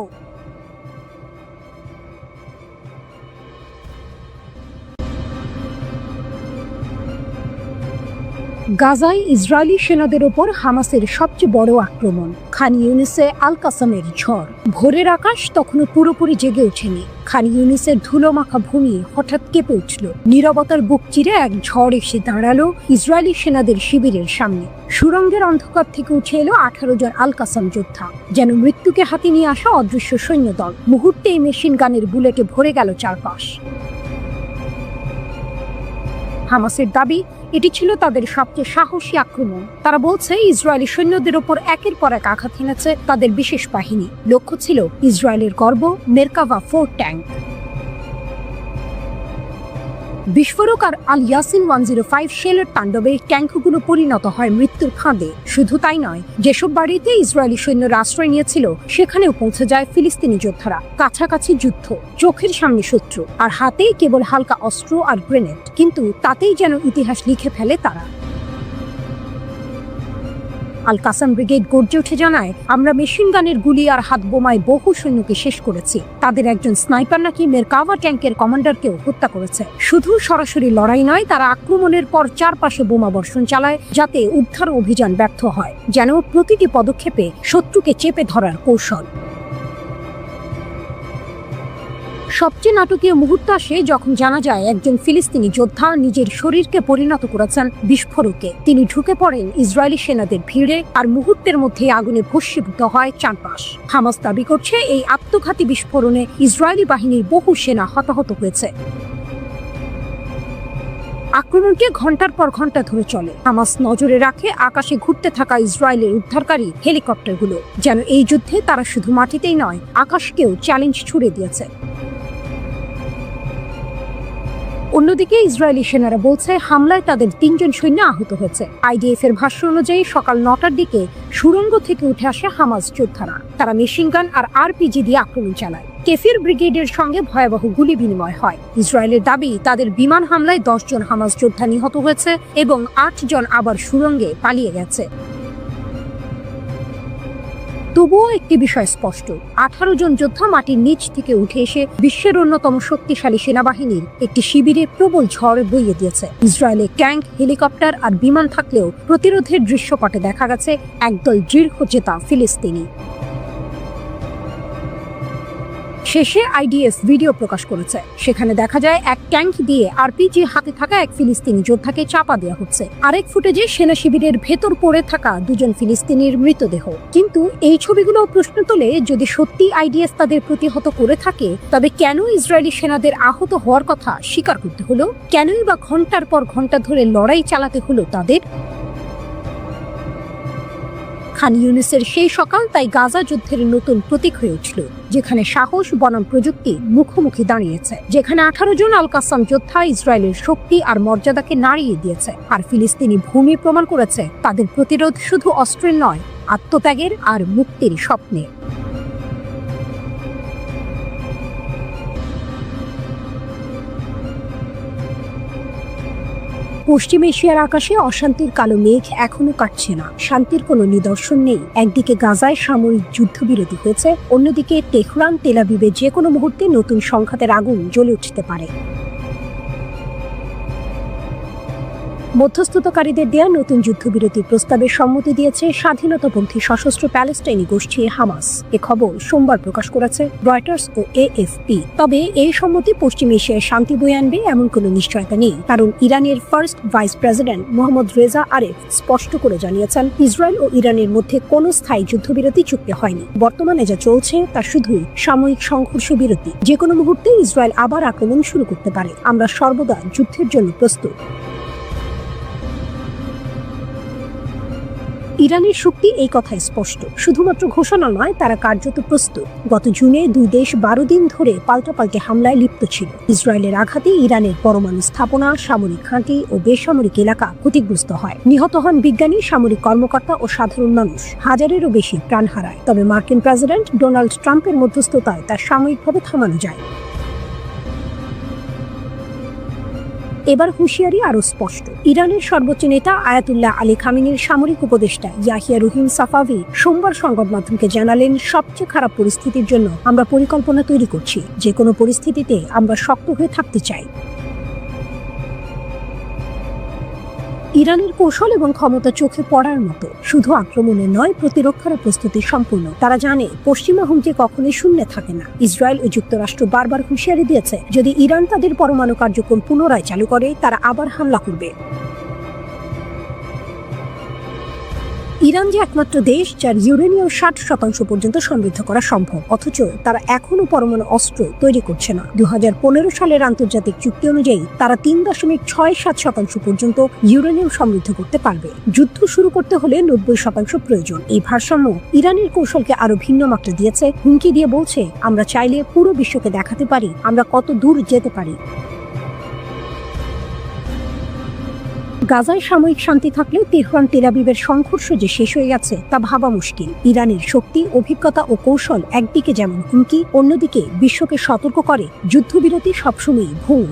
গাজায় ইসরায়েলি সেনাদের ওপর হামাসের সবচেয়ে বড় আক্রমণ। খান ইউনিসে আল কাসামের ঝড়। ভোরের আকাশ তখনও পুরোপুরি জেগে ওঠেনি। খান ইউনিসের ধুলো মাখা ভূমি হঠাৎ কেঁপে উঠল। নীরবতার বুক চিরে এক ঝড় এসে দাঁড়ালো ইসরায়েলি সেনাদের শিবিরের সামনে। সুরঙ্গের অন্ধকার থেকে উঠে এলো 18 জন আল কাসাম যোদ্ধা, যেন মৃত্যুকে হাতে নিয়ে আসা অদৃশ্য সৈন্যদল। মুহূর্তেই মেশিন গানের বুলেটে ভরে গেল চারপাশ। হামাসের দাবি, এটি ছিল তাদের সবচেয়ে সাহসী আক্রমণ। তারা বলছে, ইসরায়েলি সৈন্যদের ওপর একের পর এক আঘাত হেনেছে তাদের বিশেষ বাহিনী। লক্ষ্য ছিল ইসরায়েলের গর্ব মেরকাভা 4 ট্যাঙ্ক। বিস্ফোরক আর আল ইয়াসিন 105 শেলের তাণ্ডবে ট্যাঙ্কগুলো পরিণত হয় মৃত্যুর ফাঁদে। শুধু তাই নয়, যেসব বাড়িতে ইসরায়েলি সৈন্যরা আশ্রয় নিয়েছিল সেখানেও পৌঁছে যায় ফিলিস্তিনি যোদ্ধারা। কাছাকাছি যুদ্ধ, চোখের সামনে শত্রু, আর হাতেই কেবল হালকা অস্ত্র আর গ্রেনেড। কিন্তু তাতেই যেন ইতিহাস লিখে ফেলে তারা। আল কাসাম ব্রিগেড গর্জে উঠে জানায়, আমরা মেশিন গানের গুলি আর হাত বোমায় বহু সৈন্যকে শেষ করেছি। তাদের একজন স্নাইপার নাকি মেরকাভা ট্যাঙ্কের কমান্ডারকেও হত্যা করেছে। শুধু সরাসরি লড়াই নয়, তারা আক্রমণের পর চারপাশে বোমা বর্ষণ চালায় যাতে উদ্ধার অভিযান ব্যর্থ হয়, যেন প্রতিটি পদক্ষেপে শত্রুকে চেপে ধরার কৌশল। সবচেয়ে নাটকীয় মুহূর্ত আসে যখন জানা যায় একজন ফিলিস্তিনি যোদ্ধা নিজের শরীরকে পরিণত করেছেন বিস্ফোরকে। তিনি ঢুকে পড়েন ইসরায়েলি সেনাদের ভিড়ে, আর মুহূর্তের মধ্যে আগুনে ভস্মীভূত হয় চারপাশ। হামাস দাবি করছে, এই আত্মঘাতী বিস্ফোরণে ইসরায়েলি বাহিনীর বহু সেনা হতাহত হয়েছে। আক্রমণটি ঘন্টার পর ঘন্টা ধরে চলে। হামাস নজরে রাখে আকাশে ঘুরতে থাকা ইসরায়েলের উদ্ধারকারী হেলিকপ্টারগুলো, যেন এই যুদ্ধে তারা শুধু মাটিতেই নয়, আকাশকেও চ্যালেঞ্জ ছুড়ে দিয়েছে। অন্যদিকে ইসরায়েলি সেনারা বলছে, হামলায় তাদের 3 জন সৈন্য আহত হয়েছে। আইডিএফ এর ভাষ্য অনুযায়ী সকাল 9টার দিকে সুড়ঙ্গ থেকে উঠে আসে হামাস যোদ্ধারা। তারা মেশিনগান আর আরপিজি দিয়ে আক্রমণ চালায়। কেফির ব্রিগেডের সঙ্গে ভয়াবহ গুলি বিনিময় হয়। ইসরায়েলের দাবি, তাদের বিমান হামলায় 10 জন হামাস যোদ্ধা নিহত হয়েছে এবং 8 জন আবার সুড়ঙ্গে পালিয়ে গেছে। তবুও একটি বিষয় স্পষ্ট, 18 জন যোদ্ধা মাটির নিচ থেকে উঠে এসে বিশ্বের অন্যতম শক্তিশালী সেনাবাহিনীর একটি শিবিরে প্রবল ঝড় বইয়ে দিয়েছে। ইসরায়েলে ট্যাঙ্ক, হেলিকপ্টার আর বিমান থাকলেও প্রতিরোধের দৃশ্যপটে দেখা গেছে একদল দৃঢ়চেতা ফিলিস্তিনি। শেষে আইডিএফ ভিডিও প্রকাশ করেছে। সেখানে দেখা যায় এক ট্যাঙ্ক দিয়ে আরপিজি হাতে থাকা এক ফিলিস্তিনি যোদ্ধাকে চাপা দেওয়া হচ্ছে। আরেক ফুটেজে সেনা শিবিরের ভেতর পড়ে থাকা 2 জন ফিলিস্তিনির মৃতদেহ। কিন্তু এই ছবিগুলো প্রশ্ন তোলে, যদি সত্যি আইডিএফ তাদের প্রতিহত করে থাকে, তবে কেন ইসরায়েলি সেনাদের আহত হওয়ার কথা স্বীকার করতে হলো? কেনই বা ঘন্টার পর ঘন্টা ধরে লড়াই চালাতে হলো তাদের? খান ইউনিসের সেই সকাল তাই গাজা যুদ্ধের নতুন প্রতীক হয়ে উঠল, যেখানে সাহস বনাম প্রযুক্তি মুখোমুখি দাঁড়িয়েছে, যেখানে 18 জন আল কাসাম যোদ্ধা ইসরায়েলের শক্তি আর মর্যাদাকে নাড়িয়ে দিয়েছে, আর ফিলিস্তিনি ভূমি প্রমাণ করেছে তাদের প্রতিরোধ শুধু অস্ত্রের নয়, আত্মত্যাগের আর মুক্তির স্বপ্নে। পশ্চিম এশিয়ার আকাশে অশান্তির কালো মেঘ এখনো কাটছে না। শান্তির কোনো নিদর্শন নেই। একদিকে গাজায় সামরিক যুদ্ধবিরতি হয়েছে, অন্যদিকে তেহরান, তেল আবিবে যে কোনো মুহূর্তে নতুন সংঘাতের আগুন জ্বলে উঠতে পারে। মধ্যস্থতাকারীদের দেয়া নতুন যুদ্ধবিরতির প্রস্তাবে সম্মতি দিয়েছে স্বাধীনতাপন্থী সশস্ত্র প্যালেস্টাইনি গোষ্ঠী হামাস। এ খবর সোমবার প্রকাশ করেছে রয়টার্স ও এএফপি। তবে এই সম্মতি পশ্চিম এশিয়ায় শান্তি বয়ে আনবে এমন কোনো নিশ্চয়তা নেই, কারণ ইরানের first vice president Mohammad Reza Aref স্পষ্ট করে জানিয়েছেন, ইসরায়েল ও ইরানের মধ্যে কোনো স্থায়ী যুদ্ধবিরতি চুক্তি হয়নি। বর্তমানে যা চলছে তা শুধুই সাময়িক সংঘর্ষ বিরতি। যে কোনো মুহূর্তে ইসরায়েল আবার আক্রমণ শুরু করতে পারে। আমরা সর্বদা যুদ্ধের জন্য প্রস্তুত। ইরানের শক্তি এই কথাই স্পষ্ট। শুধুমাত্র ঘোষণা নয়, তারা কার্যত প্রস্তুত। গত জুনে দুই দেশ 12 দিন ধরে পাল্টাপাল্টে হামলায় লিপ্ত ছিল। ইসরায়েলের আঘাতে ইরানের পরমাণু স্থাপনা, সামরিক ঘাঁটি ও বেসামরিক এলাকা ক্ষতিগ্রস্ত হয়। নিহত হন বিজ্ঞানী, সামরিক কর্মকর্তা ও সাধারণ মানুষ। হাজারেরও বেশি প্রাণ হারায়। তবে মার্কিন প্রেসিডেন্ট ডোনাল্ড ট্রাম্পের মধ্যস্থতায় তা সাময়িকভাবে থামানো যায়। এবার হুঁশিয়ারি আরো স্পষ্ট। ইরানের সর্বোচ্চ নেতা আয়াতুল্লাহ আলী খামেনির সামরিক উপদেষ্টা ইয়াহিয়া রুহিম সাফাভি সোমবার সংবাদ মাধ্যমকে জানালেন, সবচেয়ে খারাপ পরিস্থিতির জন্য আমরা পরিকল্পনা তৈরি করছি। যে কোনো পরিস্থিতিতে আমরা শক্ত হয়ে থাকতে চাই। ইরানের কৌশল এবং ক্ষমতা চোখে পড়ার মতো। শুধু আক্রমণে নয়, প্রতিরক্ষার প্রস্তুতি সম্পূর্ণ। তারা জানে পশ্চিমা হুমকি কখনোই শূন্যে থাকে না। ইসরায়েল ও যুক্তরাষ্ট্র বারবার হুঁশিয়ারি দিয়েছে, যদি ইরান তাদের পরমাণু কার্যক্রম পুনরায় চালু করে, তারা আবার হামলা করবে। ইরান যে একমাত্র দেশ যার ইউরেনিয়াম 60% পর্যন্ত সমৃদ্ধ করা সম্ভব, অথচ তারা এখনো পরমাণু অস্ত্র তৈরি করছে না। 2015 সালের আন্তর্জাতিক চুক্তি অনুযায়ী তারা 3.67% পর্যন্ত ইউরেনিয়াম সমৃদ্ধ করতে পারবে। যুদ্ধ শুরু করতে হলে 90% প্রয়োজন। এই ভারসাম্য ইরানের কৌশলকে আরো ভিন্ন মাত্রা দিয়েছে। হুমকি দিয়ে বলছে, আমরা চাইলে পুরো বিশ্বকে দেখাতে পারি আমরা কত দূর যেতে পারি। গাজায় সাময়িক শান্তি থাকলেও তেহরান তেল আবিবের সংঘর্ষ যে শেষ হয়ে গেছে তা ভাবা মুশকিল। ইরানের শক্তি, অভিজ্ঞতা ও কৌশল একদিকে যেমন হুমকি, অন্যদিকে বিশ্বকে সতর্ক করে যুদ্ধবিরতি সবসময়ই ভুল।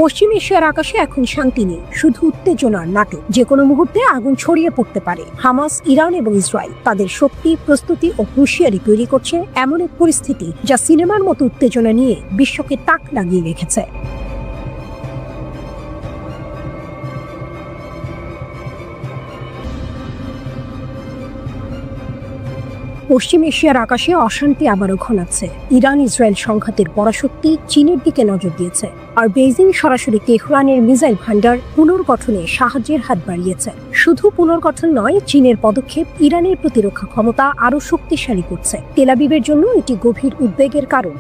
পশ্চিম এশিয়ার আকাশে এখন শান্তি নেই, শুধু উত্তেজনার নাটক। যে কোনো মুহূর্তে আগুন ছড়িয়ে পড়তে পারে। হামাস, ইরান এবং ইসরায়েল তাদের শক্তি, প্রস্তুতি ও হুঁশিয়ারি তৈরি করছে এমন এক পরিস্থিতি যা সিনেমার মতো উত্তেজনা নিয়ে বিশ্বকে তাক লাগিয়ে রেখেছে। পশ্চিম এশিয়ার আকাশে অশান্তি আবারও ঘনাচ্ছে। ইরান ইসরায়েল সংঘাতের পরাশক্তি চীনের দিকে নজর দিয়েছে, আর বেইজিং সরাসরি তেহরানের মিসাইল ভান্ডার পুনর্গঠনে সাহায্যের হাত বাড়িয়েছে। শুধু পুনর্গঠন নয়, চীনের পদক্ষেপ ইরানের প্রতিরক্ষা ক্ষমতা আরও শক্তিশালী করছে। তেল আবিবের জন্য এটি গভীর উদ্বেগের কারণ।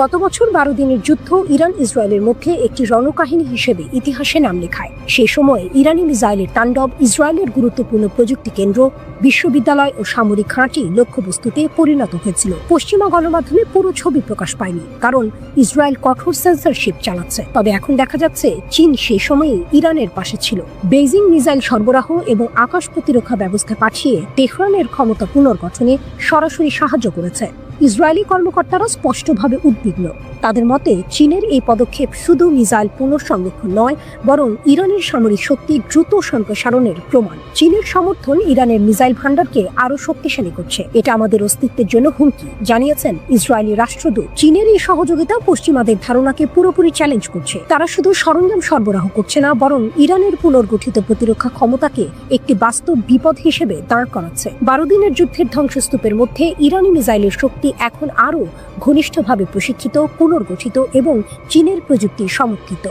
গত বছর 12 দিনের যুদ্ধ ইরান ইসরায়েলের মধ্যে একটি রণকাহিনী হিসেবে ইতিহাসে নাম লেখায়। সেই সময় ইরানি মিসাইলের তাণ্ডব ইসরায়েলের গুরুত্বপূর্ণ প্রযুক্তি কেন্দ্র, বিশ্ববিদ্যালয় ও সামরিক ঘাঁটি লক্ষ্যবস্তুতে পরিণত হয়েছিল। পশ্চিমা গণমাধ্যমে পুরো ছবি প্রকাশ পায়নি, কারণ ইসরায়েল কঠোর সেন্সরশিপ চালাচ্ছে। তবে এখন দেখা যাচ্ছে চীন সেই সময়ে ইরানের পাশে ছিল। বেইজিং মিসাইল সরবরাহ এবং আকাশ প্রতিরক্ষা ব্যবস্থা পাঠিয়ে তেহরানের ক্ষমতা পুনর্গঠনে সরাসরি সাহায্য করেছে। ইসরায়েলি কর্মকর্তারা স্পষ্টভাবে উদ্বিগ্ন। তাদের মতে চীনের এই পদক্ষেপ শুধু মিসাইল পুনঃসংরক্ষণ নয়, বরং ইরানের সামরিক শক্তি দ্রুত সম্প্রসারণের প্রমাণ। চীনের সমর্থন ইরানের মিসাইল ভান্ডারকে আরো শক্তিশালী করছে। এটা আমাদের অস্তিত্বের জন্য হুমকি, জানিয়েছেন ইসরায়েলি রাষ্ট্রদূত। চীনের এই সহযোগিতা পশ্চিমাদের ধারণাকে পুরোপুরি চ্যালেঞ্জ করছে। তারা শুধু সরঞ্জাম সরবরাহ করছে না, বরং ইরানের পুনর্গঠিত প্রতিরক্ষা ক্ষমতাকে একটি বাস্তব বিপদ হিসেবে দাঁড় করাচ্ছে। 12 দিনের যুদ্ধের ধ্বংসস্তূপের মধ্যে ইরানি মিসাইলের শক্তি এখন আরও ঘনিষ্ঠভাবে প্রশিক্ষিত, পুনর্গঠিত এবং চীনের প্রযুক্তি সমর্থিত।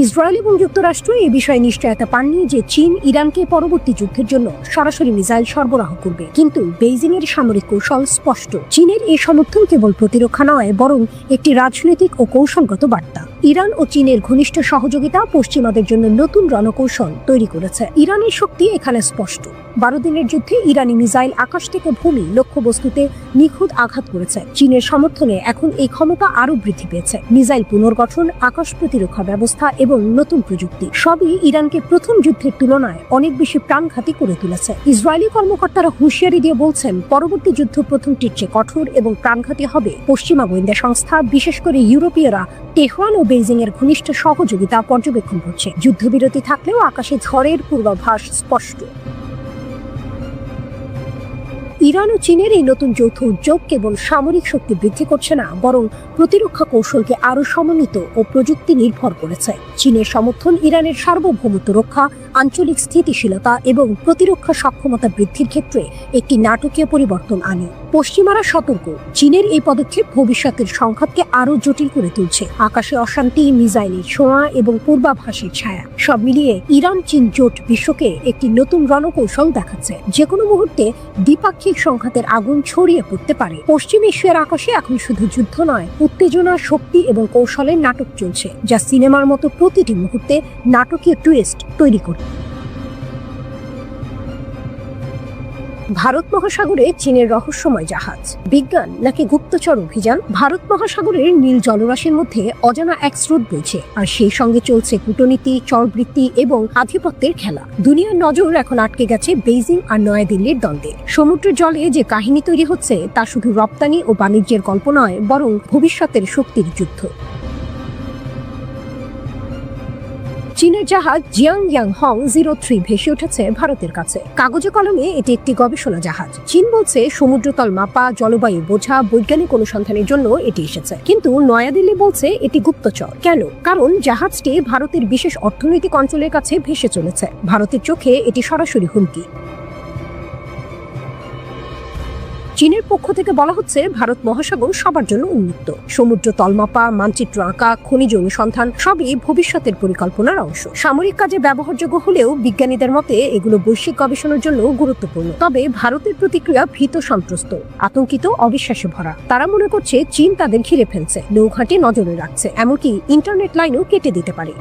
ইসরায়েল এবং যুক্তরাষ্ট্র এই বিষয়ে নিশ্চয়তা পাননি যে চীন ইরানকে পরবর্তী যুদ্ধের জন্য সরাসরি মিসাইল সরবরাহ করবে, কিন্তু বেইজিং এর সামরিক কৌশল স্পষ্ট। চীনের এই সমর্থন কেবল প্রতিরক্ষা নয়, বরং একটি রাজনৈতিক ও কৌশলগত বার্তা। ইরান ও চীনের ঘনিষ্ঠ সহযোগিতা পশ্চিমাদের জন্য নতুন রণকৌশল তৈরি করেছে। ইরানের শক্তি এখানে স্পষ্ট। 12 দিনের যুদ্ধে ইরানি মিসাইল আকাশ থেকে ভূমি লক্ষ্যবস্তুতে নিখুঁত আঘাত করেছে। চীনের সমর্থনে এখন এই ক্ষমতা আরও বৃদ্ধি পেয়েছে। মিসাইল পুনর্গঠন, আকাশ প্রতিরক্ষা ব্যবস্থা এবং নতুন প্রযুক্তি সবই ইরানকে প্রথম যুদ্ধের তুলনায় অনেক বেশি প্রাণঘাতী করে তুলেছে। ইসরায়েলি কর্মকর্তারা হুঁশিয়ারি দিয়ে বলছেন, পরবর্তী যুদ্ধ প্রথমটির চেয়ে কঠোর এবং প্রাণঘাতী হবে। পশ্চিমা গোয়েন্দা সংস্থা, বিশেষ করে ইউরোপীয়রা তেহরান ও বেইজিং এর ঘনিষ্ঠ সহযোগিতা পর্যবেক্ষণ করছে। যুদ্ধবিরতি থাকলেও আকাশে ঝড়ের পূর্বাভাস স্পষ্ট। ইরান ও চীনের এই নতুন যৌথ উদ্যোগ কেবল সামরিক শক্তি বৃদ্ধি করছে না, বরং প্রতিরক্ষা কৌশলকে আরও সমন্বিত ও প্রযুক্তি নির্ভর করেছে। চীনের সমর্থন ইরানের সার্বভৌমত্ব রক্ষা, আঞ্চলিক স্থিতিশীলতা এবং প্রতিরক্ষা সক্ষমতা বৃদ্ধির ক্ষেত্রে একটি নাটকীয় পরিবর্তন আনে। পশ্চিমারা সতর্ক, চীনের এই পদক্ষেপ ভবিষ্যতের সংঘাতকে আরও জটিল করে তুলছে। আকাশে অশান্তি, মিসাইলের ছোঁয়া এবং পূর্বাভাসের ছায়া সব মিলিয়ে ইরান চীন জোট বিশ্বকে একটি নতুন রণকৌশল দেখাচ্ছে। যে কোনো মুহূর্তে দ্বিপাক্ষিক সামরিক সংঘাতের আগুন ছড়িয়ে পড়তে পারে। পশ্চিম এশিয়ার আকাশে এখন শুধু যুদ্ধ নয়, উত্তেজনা, শক্তি এবং কৌশলের নাটক চলছে, যা সিনেমার মতো প্রতিটি মুহূর্তে নাটকীয় টুইস্ট তৈরি করে। ভারত মহাসাগরে চীনের রহস্যময় জাহাজ, বিজ্ঞান নাকি গুপ্তচর অভিযান? ভারত মহাসাগরের নীল জলরাশির মধ্যে অজানা এক স্রোত বইছে, আর সেই সঙ্গে চলছে কূটনীতি, চরবৃত্তি এবং আধিপত্যের খেলা। দুনিয়ার নজর এখন আটকে গেছে বেইজিং আর নয়াদিল্লির দ্বন্দ্বে। সমুদ্রের জলে যে কাহিনী তৈরি হচ্ছে তা শুধু রপ্তানি ও বাণিজ্যের গল্প নয়, বরং ভবিষ্যতের শক্তির যুদ্ধ। চীনের জাহাজ জিয়াংয়াংহং 03 ভেসে উঠেছে ভারতের কাছে। কাগজে কলমে এটি একটি গবেষণা জাহাজ। চীন বলছে সমুদ্রতল মাপা, জলবায়ু বোঝা, বৈজ্ঞানিক অনুসন্ধানের জন্য এটি এসেছে, কিন্তু নয়াদিল্লি বলছে এটি গুপ্তচর। কেন? কারণ জাহাজটি ভারতের বিশেষ অর্থনৈতিক অঞ্চলের কাছে ভেসে চলেছে। ভারতের চোখে এটি সরাসরি হুমকি। চীনের পক্ষ থেকে বলা হচ্ছে ভারত মহাসাগর সবার জন্য উন্মুক্ত। সমুদ্র তলমাপা, মানচিত্র আঁকা, খনিজ অনুসন্ধান সবই ভবিষ্যতের পরিকল্পনার অংশ। সামরিক কাজে ব্যবহারযোগ্য হলেও বিজ্ঞানীদের মতে এগুলো বৈশ্বিক গবেষণার জন্য গুরুত্বপূর্ণ। তবে ভারতের প্রতিক্রিয়া ভীত, সন্ত্রস্ত, আতঙ্কিত, অবিশ্বাসে ভরা। তারা মনে করছে চীন তাদের ঘিরে ফেলছে, নৌঘাঁটি নজরে রাখছে, এমনকি ইন্টারনেট লাইনও কেটে দিতে পারে।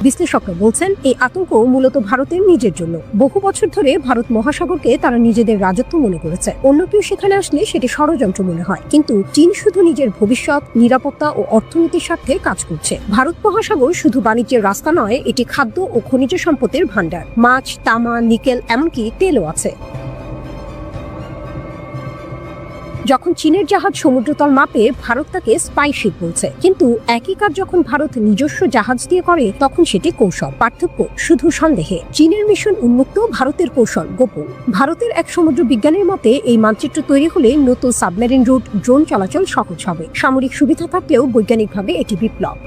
বিশ্লেষকরা বলছেন এই আতঙ্ক মূলত ভারতের নিজের জন্য। বহু বছর ধরে ভারত মহাসাগরকে তারা নিজেদের রাজত্ব মনে করেছে। অন্য কেউ সেখানে আসলে সেটি ষড়যন্ত্র মনে হয়, কিন্তু চীন শুধু নিজের ভবিষ্যৎ, নিরাপত্তা ও অর্থনীতির স্বার্থে কাজ করছে। ভারত মহাসাগর শুধু বাণিজ্যের রাস্তা নয়, এটি খাদ্য ও খনিজ সম্পদের ভান্ডার। মাছ, তামা, নিকেল, এমনকি তেলও আছে। যখন চীনের জাহাজ সমুদ্রতল মাপে, ভারত তাকে স্পাই শিপ বলছে, কিন্তু একই কাজ যখন ভারত নিজস্ব জাহাজ দিয়ে করে, তখন সেটি কৌশল। পার্থক্য শুধু সন্দেহে। চীনের মিশন উন্মুক্ত, ভারতের কৌশল গোপন। ভারতের এক সমুদ্র বিজ্ঞানীর মতে এই মানচিত্র তৈরি হলে নতুন সাবমেরিন রুট, ড্রোন চলাচল সহজ হবে। সামরিক সুবিধা থাকলেও বৈজ্ঞানিকভাবে এটি বিপ্লব।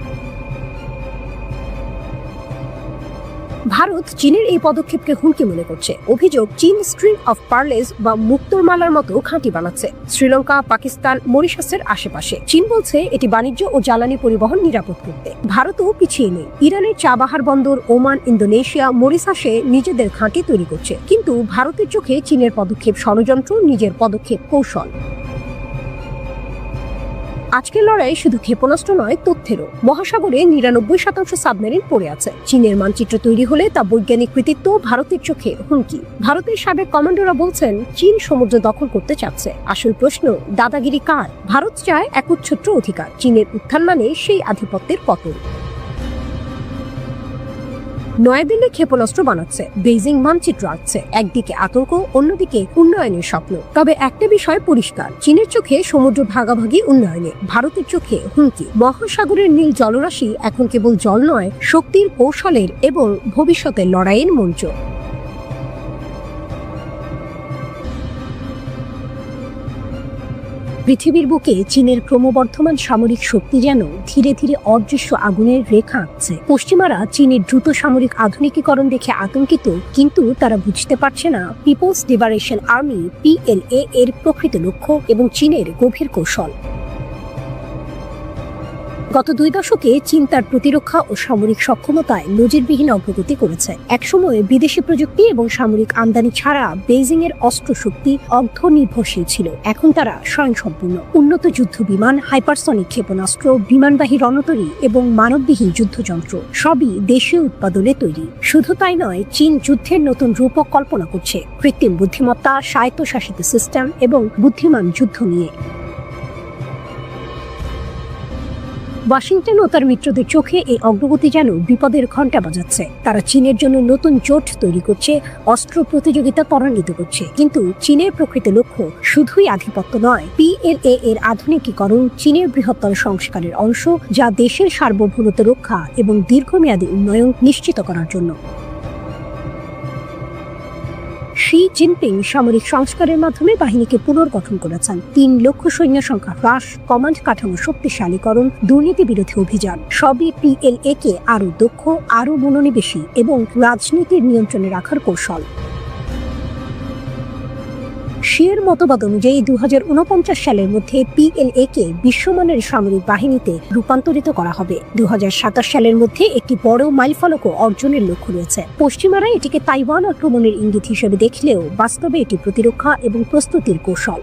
ভারত চীনের এই পদক্ষেপকে হুমকি মনে করছে। অভিযোগ, চীন স্ট্রিং অফ পার্লেস বা মুক্তোর মালার মতো ঘাঁটি বানাচ্ছে শ্রীলঙ্কা, পাকিস্তান, মরিশাসের আশেপাশে। চীন বলছে এটি বাণিজ্য ও জ্বালানি পরিবহন নিরাপদ করতে। ভারতও পিছিয়ে নেই। ইরানের চাবাহার বন্দর, ওমান, ইন্দোনেশিয়া, মরিশাসে নিজেদের ঘাঁটি তৈরি করছে। কিন্তু ভারতের চোখে চীনের পদক্ষেপ ষড়যন্ত্র, নিজের পদক্ষেপ কৌশল। আজকের লড়াই শুধু ক্ষেপণাস্ত্র নয়, তথ্যেরও। মহাসাগরে 99% সাবমেরিন পড়ে আছে। চীনের মানচিত্র তৈরি হলে তা বৈজ্ঞানিক কৃতিত্ব, ভারতের চোখে হুমকি। ভারতের সাবেক কমান্ডোরা বলছেন চীন সমুদ্র দখল করতে চাচ্ছে। আসল প্রশ্ন, দাদাগিরি কার? ভারত চায় একচ্ছত্র অধিকার। চীনের উত্থান মানে সেই আধিপত্যের পতন। নয়াদিল্লি ক্ষেপণাস্ত্র বানাচ্ছে, বেইজিং মানচিত্র আঁকছে। একদিকে আতঙ্ক, অন্যদিকে উন্নয়নের স্বপ্ন। তবে একটা বিষয় পরিষ্কার, চীনের চোখে সমুদ্র ভাগাভাগি উন্নয়নে, ভারতের চোখে হুমকি। মহাসাগরের নীল জলরাশি এখন কেবল জল নয়, শক্তির, কৌশলের এবং ভবিষ্যতের লড়াইয়ের মঞ্চ। পৃথিবীর বুকে চীনের ক্রমবর্ধমান সামরিক শক্তি যেন ধীরে ধীরে অদৃশ্য আগুনের রেখা আঁকছে। পশ্চিমারা চীনের দ্রুত সামরিক আধুনিকীকরণ দেখে আতঙ্কিত, কিন্তু তারা বুঝতে পারছে না পিপলস লিবারেশন আর্মি PLA এর প্রকৃত লক্ষ্য এবং চীনের গভীর কৌশল। গত 2 দশকে চীন তার প্রতিরক্ষা ও সামরিক সক্ষমতায় নজিরবিহীন অগ্রগতি করেছে। একসময় বিদেশি প্রযুক্তি এবং সামরিক আমদানি ছাড়া বেইজিং এর অস্ত্র শক্তি অর্ধ নির্ভরশীল ছিল। এখন তারা স্বয়ংসম্পূর্ণ। উন্নত যুদ্ধ বিমান, হাইপারসনিক ক্ষেপণাস্ত্র, বিমানবাহী রণতরী এবং মানববিহীন যুদ্ধযন্ত্র সবই দেশীয় উৎপাদনে তৈরি। শুধু তাই নয়, চীন যুদ্ধের নতুন রূপক কল্পনা করছে, কৃত্রিম বুদ্ধিমত্তা, স্বায়ত্তশাসিত সিস্টেম এবং বুদ্ধিমান যুদ্ধ নিয়ে। ওয়াশিংটন ও তার মিত্রদের চোখে এই অগ্রগতি যেন বিপদের ঘণ্টা বাজাচ্ছে। তারা চীনের জন্য নতুন জোট তৈরি করছে, অস্ত্র প্রতিযোগিতা ত্বরান্বিত করছে। কিন্তু চীনের প্রকৃত লক্ষ্য শুধুই আধিপত্য নয়, PLA এর আধুনিকীকরণ চীনের বৃহত্তর সংস্কারের অংশ, যা দেশের সার্বভৌমত্ব রক্ষা এবং দীর্ঘমেয়াদী উন্নয়ন নিশ্চিত করার জন্য। শি জিনপিং সামরিক সংস্কারের মাধ্যমে বাহিনীকে পুনর্গঠন করেছেন। 3 লক্ষ সৈন্য সংখ্যা হ্রাস, কমান্ড কাঠামো শক্তিশালীকরণ, দুর্নীতি বিরোধী অভিযান সবই PLA কে আরো দক্ষ, আরো মনোনিবেশী এবং রাজনীতির নিয়ন্ত্রণে রাখার কৌশল। শিয়ের মতবাদ অনুযায়ী 2049 সালের মধ্যে PLA কে বিশ্বমানের সামরিক বাহিনীতে রূপান্তরিত করা হবে। 2027 সালের মধ্যে একটি বড় মাইলফলকও অর্জনের লক্ষ্য রয়েছে। পশ্চিমারা এটিকে তাইওয়ান আক্রমণের ইঙ্গিত হিসেবে দেখলেও বাস্তবে এটি প্রতিরক্ষা এবং প্রস্তুতির কৌশল।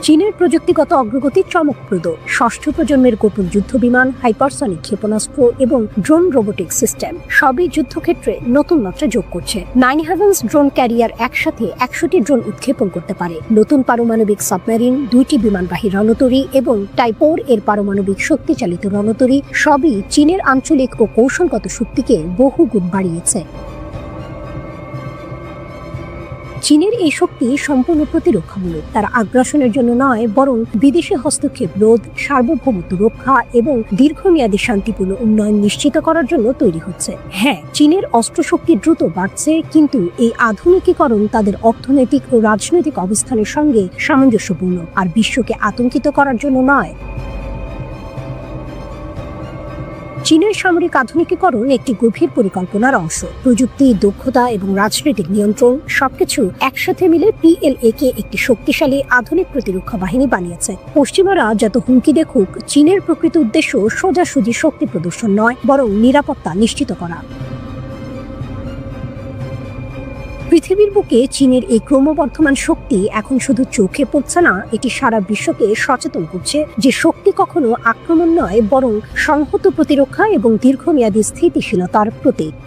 চীনের প্রযুক্তিগত অগ্রগতি চমকপ্রদ। ষষ্ঠ প্রজন্মের গোপন যুদ্ধবিমান, হাইপারসনিক ক্ষেপণাস্ত্র এবং ড্রোন রোবোটিক সিস্টেম সবই যুদ্ধক্ষেত্রে নতুন মাত্রা যোগ করছে। 9 হেভেন্স ড্রোন ক্যারিয়ার একসাথে 100টি ড্রোন উৎক্ষেপণ করতে পারে। নতুন পারমাণবিক সাবমেরিন, 2টি বিমানবাহী রণতরী এবং টাইপ 4 এর পারমাণবিক শক্তিচালিত রণতরী সবই চীনের আঞ্চলিক ও কৌশলগত শক্তিকে বহুগুণ বাড়িয়েছে। চীনের এই শক্তি সম্পূর্ণ প্রতিরক্ষামূলক। তারা আগ্রাসনের জন্য নয়, বরং বিদেশি হস্তক্ষেপ রোধ, সার্বভৌমত্ব রক্ষা এবং দীর্ঘমেয়াদী শান্তিপূর্ণ উন্নয়ন নিশ্চিত করার জন্য তৈরি হচ্ছে। হ্যাঁ, চীনের অস্ত্রশক্তি দ্রুত বাড়ছে, কিন্তু এই আধুনিকীকরণ তাদের অর্থনৈতিক ও রাজনৈতিক অবস্থানের সঙ্গে সামঞ্জস্যপূর্ণ, আর বিশ্বকে আতঙ্কিত করার জন্য নয়। চীনের সামরিক আধুনিকীকরণ একটি গভীর পরিকল্পনার অংশ। প্রযুক্তি, দক্ষতা এবং রাজনৈতিক নিয়ন্ত্রণ সবকিছু একসাথে মিলে PLA কে একটি শক্তিশালী আধুনিক প্রতিরক্ষা বাহিনী বানিয়েছে। পশ্চিমারা যত হুমকি দেখুক, চীনের প্রকৃত উদ্দেশ্য সোজাসুজি শক্তি প্রদর্শন নয়, বরং নিরাপত্তা নিশ্চিত করা। পৃথিবীর বুকে চীনের এই ক্রমবর্ধমান শক্তি এখন শুধু চোখে পড়ছে না, এটি সারা বিশ্বকে সচেতন করছে যে শক্তি কখনো আক্রমণ নয়, বরং সংহত প্রতিরক্ষা এবং দীর্ঘমেয়াদী স্থিতিশীলতার প্রতীক।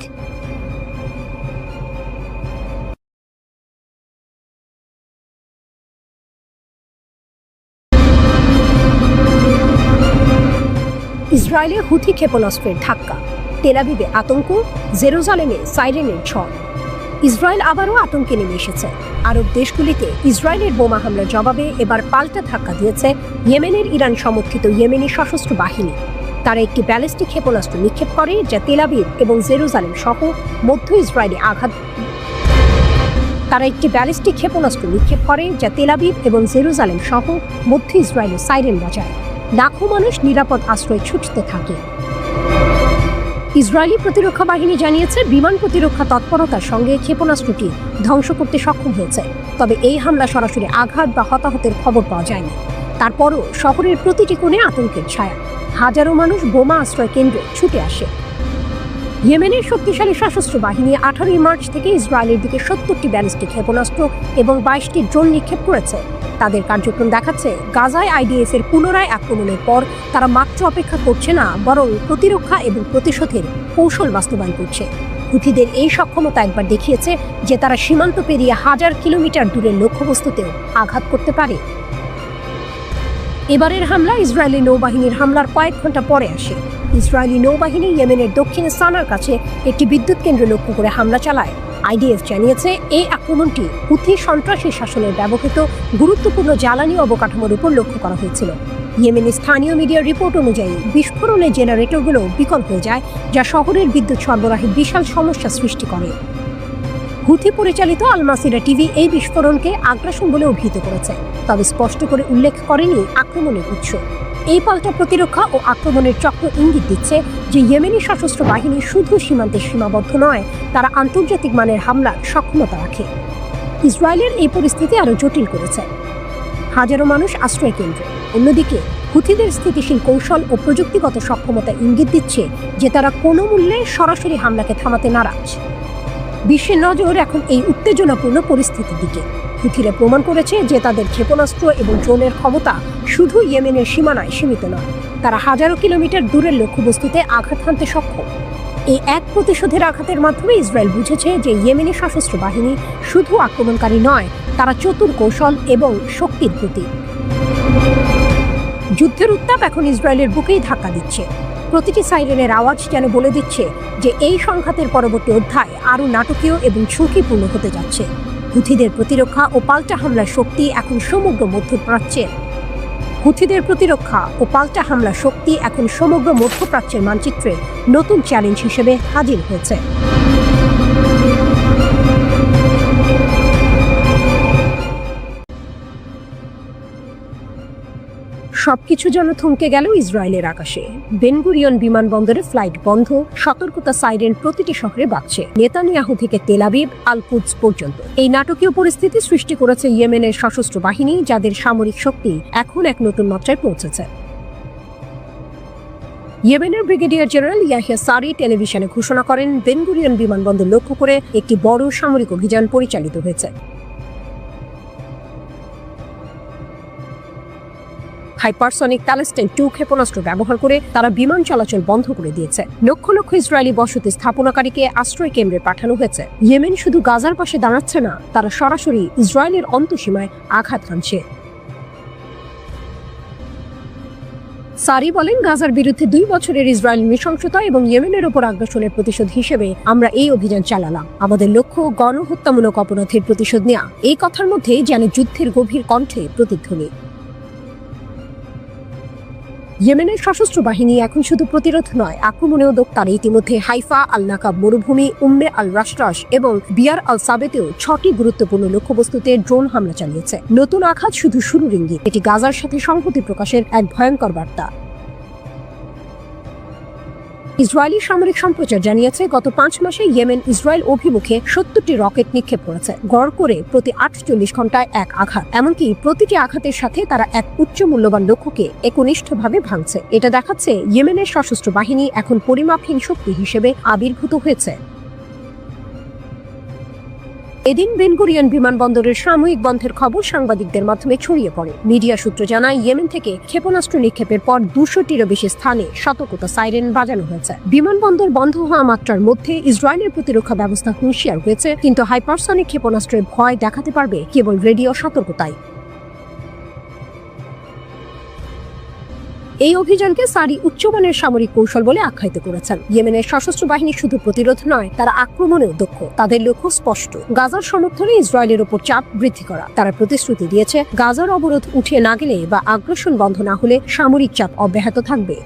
ইসরায়েলে হুথি ক্ষেপণাস্ত্রের ধাক্কা, তেল আবিবে আতঙ্ক, জেরুজালেমে সাইরেনের ঝড়। ইসরায়েল আবারও আতঙ্কে নেমে এসেছে। আরব দেশগুলিতে ইসরায়েলের বোমা হামলার জবাবে এবার পাল্টা ধাক্কা দিয়েছে ইয়েমেনের ইরান সমর্থিত ইয়েমেনি সশস্ত্র বাহিনী। তারা একটি ব্যালিস্টিক ক্ষেপণাস্ত্র নিক্ষেপ করে, যা তেল আবিব এবং জেরুজালেম সহ মধ্য ইসরায়েলে আঘাত সাইরেন বাজায়। লাখো মানুষ নিরাপদ আশ্রয়ে ছুটতে থাকে। ইসরায়েলি প্রতিরক্ষা বাহিনী জানিয়েছে, বিমান প্রতিরক্ষা তৎপরতার সঙ্গে ক্ষেপণাস্ত্রটি ধ্বংস করতে সক্ষম হয়েছে। তবে এই হামলা সরাসরি আঘাত বা হতাহতের খবর পাওয়া যায়নি। তারপরও শহরের প্রতিটি কোণে আতঙ্কের ছায়া। হাজারো মানুষ বোমা আশ্রয় কেন্দ্রে ছুটে আসে। ইয়েমেনের শক্তিশালী সশস্ত্র বাহিনী 18 মার্চ থেকে ইসরায়েলের দিকে 70টি ব্যালিস্টিক ক্ষেপণাস্ত্র এবং 22টি ড্রোন নিক্ষেপ করেছে। তাদের কার্যক্রম দেখাচ্ছে, গাজায় IDF এর পুনরায় আক্রমণের পর তারা মাত্র অপেক্ষা করছে না, বরং প্রতিরক্ষা এবং প্রতিশোধের কৌশল বাস্তবায়ন করছে। হুথিদের এই সক্ষমতা একবার দেখিয়েছে যে তারা সীমান্ত পেরিয়ে 1000 কিলোমিটার দূরের লক্ষ্যবস্তুতেও আঘাত করতে পারে। এবারের হামলা ইসরায়েলি নৌবাহিনীর হামলার কয়েক ঘন্টা পরে আসে। ইসরায়েলি নৌবাহিনী ইয়েমেনের দক্ষিণে সানার কাছে একটি বিদ্যুৎ কেন্দ্র লক্ষ্য করে হামলা চালায়। IDF জানিয়েছে, এই আক্রমণটি হুথি সন্ত্রাসী শাসনের ব্যবহৃত গুরুত্বপূর্ণ জ্বালানি অবকাঠামোর উপর লক্ষ্য করা হয়েছিল। ইয়েমেনি স্থানীয় মিডিয়ার রিপোর্ট অনুযায়ী বিস্ফোরণে জেনারেটরগুলো বিকল হয়ে যায়, যা শহরের বিদ্যুৎ সরবরাহে বিশাল সমস্যা সৃষ্টি করে। হুথি পরিচালিত আল মাসিরা টিভি এই বিস্ফোরণকে আগ্রাসন বলে অভিহিত করেছে, তবে স্পষ্ট করে উল্লেখ করেনি আক্রমণের উৎস। এই পাল্টা প্রতিরক্ষা ও আক্রমণের চক্র ইঙ্গিত দিচ্ছে যে ইয়েমেনি সশস্ত্র বাহিনী শুধু সীমান্তে সীমাবদ্ধ নয়, তারা আন্তর্জাতিক মানের হামলার সক্ষমতা রাখে। ইসরায়েলের এই পরিস্থিতি আরও জটিল করেছে হাজারো মানুষ আশ্রয় কেন্দ্রে। অন্যদিকে হুথিদের স্থিতিশীল কৌশল ও প্রযুক্তিগত সক্ষমতা ইঙ্গিত দিচ্ছে যে তারা কোনো মূল্যে সরাসরি হামলাকে থামাতে নারাজ। বিশ্বের নজর এখন এই উত্তেজনাপূর্ণ পরিস্থিতির দিকে। হুথিরা প্রমাণ করেছে যে তাদের ক্ষেপণাস্ত্র এবং ড্রোনের ক্ষমতা শুধু ইয়েমেনের সীমানায় সীমিত নয়, তারা হাজারো কিলোমিটার দূরের লক্ষ্যবস্তুতে আঘাত হানতে সক্ষম। এই এক প্রতিশোধের আঘাতের মাধ্যমে ইসরায়েল বুঝেছে যে ইয়েমেনি সশস্ত্র বাহিনী শুধু আক্রমণকারী নয়, তারা চতুর কৌশল এবং শক্তির প্রতীক। যুদ্ধের উত্তাপ এখন ইসরায়েলের বুকেই ধাক্কা দিচ্ছে। প্রতিটি সাইরেনের আওয়াজ যেন বলে দিচ্ছে যে এই সংঘাতের পরবর্তী অধ্যায় আরও নাটকীয় এবং ঝুঁকিপূর্ণ হতে যাচ্ছে। হুথিদের প্রতিরক্ষা ও পাল্টা হামলার শক্তি এখন সমগ্র মধ্যপ্রাচ্যের মানচিত্রে নতুন চ্যালেঞ্জ হিসেবে হাজির হয়েছে। সবকিছু যেন থমকে গেল ইসরায়েলের আকাশে। বেন গুরিয়ন বিমানবন্দরে ফ্লাইট বন্ধ, সতর্কতা সাইরেন প্রতিটি শহরে বাজছে, নেতানিয়াহু থেকে তেল আবিব, আল কুদস পর্যন্ত। এই নাটকীয় পরিস্থিতি সৃষ্টি করেছে ইয়েমেনের সশস্ত্র বাহিনী, যাদের সামরিক শক্তি এখন এক নতুন মাত্রায় পৌঁছেছে। ইয়েমেনের ব্রিগেডিয়ার জেনারেল ইয়াহিয়া সারি টেলিভিশনে ঘোষণা করেন, বেন গুরিয়ন বিমানবন্দর লক্ষ্য করে একটি বড় সামরিক অভিযান পরিচালিত হয়েছে। হাইপারসনিক প্যালেস্টাইন 2 ক্ষেপণাস্ত্র ব্যবহার করে তারা বিমান চলাচল বন্ধ করে দিয়েছে। লক্ষ লক্ষ ইসরায়েলি বসতি স্থাপনাকারীকে আশ্রয় কেন্দ্রে পাঠানো হয়েছে। ইয়েমেন শুধু গাজার পাশে দাঁড়াচ্ছে না, তারা সরাসরি ইসরায়েলের অন্তঃসীমায় আঘাত হানছে। সারি বলেন, গাজার বিরুদ্ধে 2 বছরের ইসরায়েল নৃশংসতা এবং ইয়েমেনের ওপর আগ্রাসনের প্রতিশোধ হিসেবে আমরা এই অভিযান চালালাম। আমাদের লক্ষ্য গণহত্যামূলক অপরাধের প্রতিশোধ নেওয়া। এই কথার মধ্যে যেন যুদ্ধের গভীর কণ্ঠে প্রতিধ্বনি। ইয়েমেনের সশস্ত্র বাহিনী এখন শুধু প্রতিরোধ নয়, আক্রমণেও দক্ষ। তারা ইতিমধ্যে হাইফা, আল নাকাব মরুভূমি, উম্মে আল রাশরাশ এবং বিয়ার আল সাবেতেও 6টি গুরুত্বপূর্ণ লক্ষ্যবস্তুতে ড্রোন হামলা চালিয়েছে। নতুন আঘাত শুধু শুরুর ইঙ্গিত, এটি গাজার সাথে সংহতি প্রকাশের এক ভয়ঙ্কর বার্তা। ইসরায়েলি সামরিক সম্প্রচার জানিয়েছে, গত 5 মাসে ইয়েমেন ইসরায়েল অভিমুখে 70টি রকেট নিক্ষেপ করেছে, গড় করে প্রতি 48 ঘন্টায় এক আঘাত। এমনকি প্রতিটি আঘাতের সাথে তারা এক উচ্চ মূল্যবান লক্ষ্যকে একনিষ্ঠভাবে ভাঙছে। এটা দেখাচ্ছে ইয়েমেনের সশস্ত্র বাহিনী এখন পরিমাপহীন শক্তি হিসেবে আবির্ভূত হয়েছে। এদিন বেন গুরিয়ন বিমানবন্দরের সাময়িক বন্ধের খবর সাংবাদিকদের মাধ্যমে ছড়িয়ে পড়ে। মিডিয়া সূত্র জানায়, ইয়েমেন থেকে ক্ষেপণাস্ত্র নিক্ষেপের পর 200টিরও বেশি স্থানে সতর্কতা সাইরেন বাজানো হয়েছে। বিমানবন্দর বন্ধ হওয়া মাত্রার মধ্যে ইসরায়েলের প্রতিরক্ষা ব্যবস্থা হুঁশিয়ার হয়েছে, কিন্তু হাইপারসনিক ক্ষেপণাস্ত্রের ভয় দেখাতে পারবে কেবল রেডিও সতর্কতায়। এই অভিযানকে সারি উচ্চমানের সামরিক কৌশল বলে আখ্যায়িত করেছেন। ইয়েমেনের সশস্ত্র বাহিনী শুধু প্রতিরোধ নয়, তারা আক্রমণেও দক্ষ। তাদের লক্ষ্য স্পষ্ট, গাজার সমর্থনে ইসরায়েলের উপর চাপ বৃদ্ধি করা। তারা প্রতিশ্রুতি দিয়েছে, গাজার অবরোধ উঠিয়ে না গেলে বা আগ্রাসন বন্ধ না হলে সামরিক চাপ অব্যাহত থাকবে।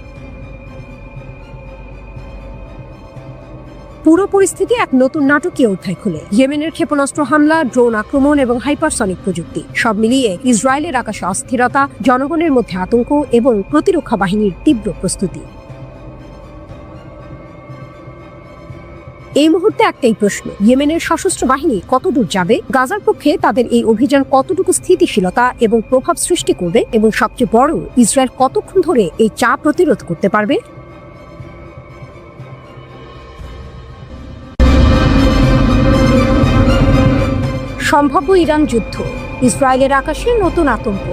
পুরো পরিস্থিতি এক নতুন নাটকীয় অধ্যায় খুলে। ইয়েমেনের ক্ষেপণাস্ত্র হামলা, ড্রোন আক্রমণ এবং হাইপারসনিক প্রযুক্তি সব মিলিয়ে ইসরায়েলের আকাশে অস্থিরতা, জনগণের মধ্যে আতঙ্ক এবং প্রতিরক্ষা বাহিনীর তীব্র প্রস্তুতি। এই মুহূর্তে একটাই প্রশ্ন, ইয়েমেনের সশস্ত্র বাহিনী কতদূর যাবে? গাজার পক্ষে তাদের এই অভিযান কতটুকু স্থিতিশীলতা এবং প্রভাব সৃষ্টি করবে? এবং সবচেয়ে বড়, ইসরায়েল কতক্ষণ ধরে এই চাপ প্রতিরোধ করতে পারবে? সম্ভাব্য ইরান যুদ্ধ, ইসরায়েলের আকাশে নতুন আতঙ্ক,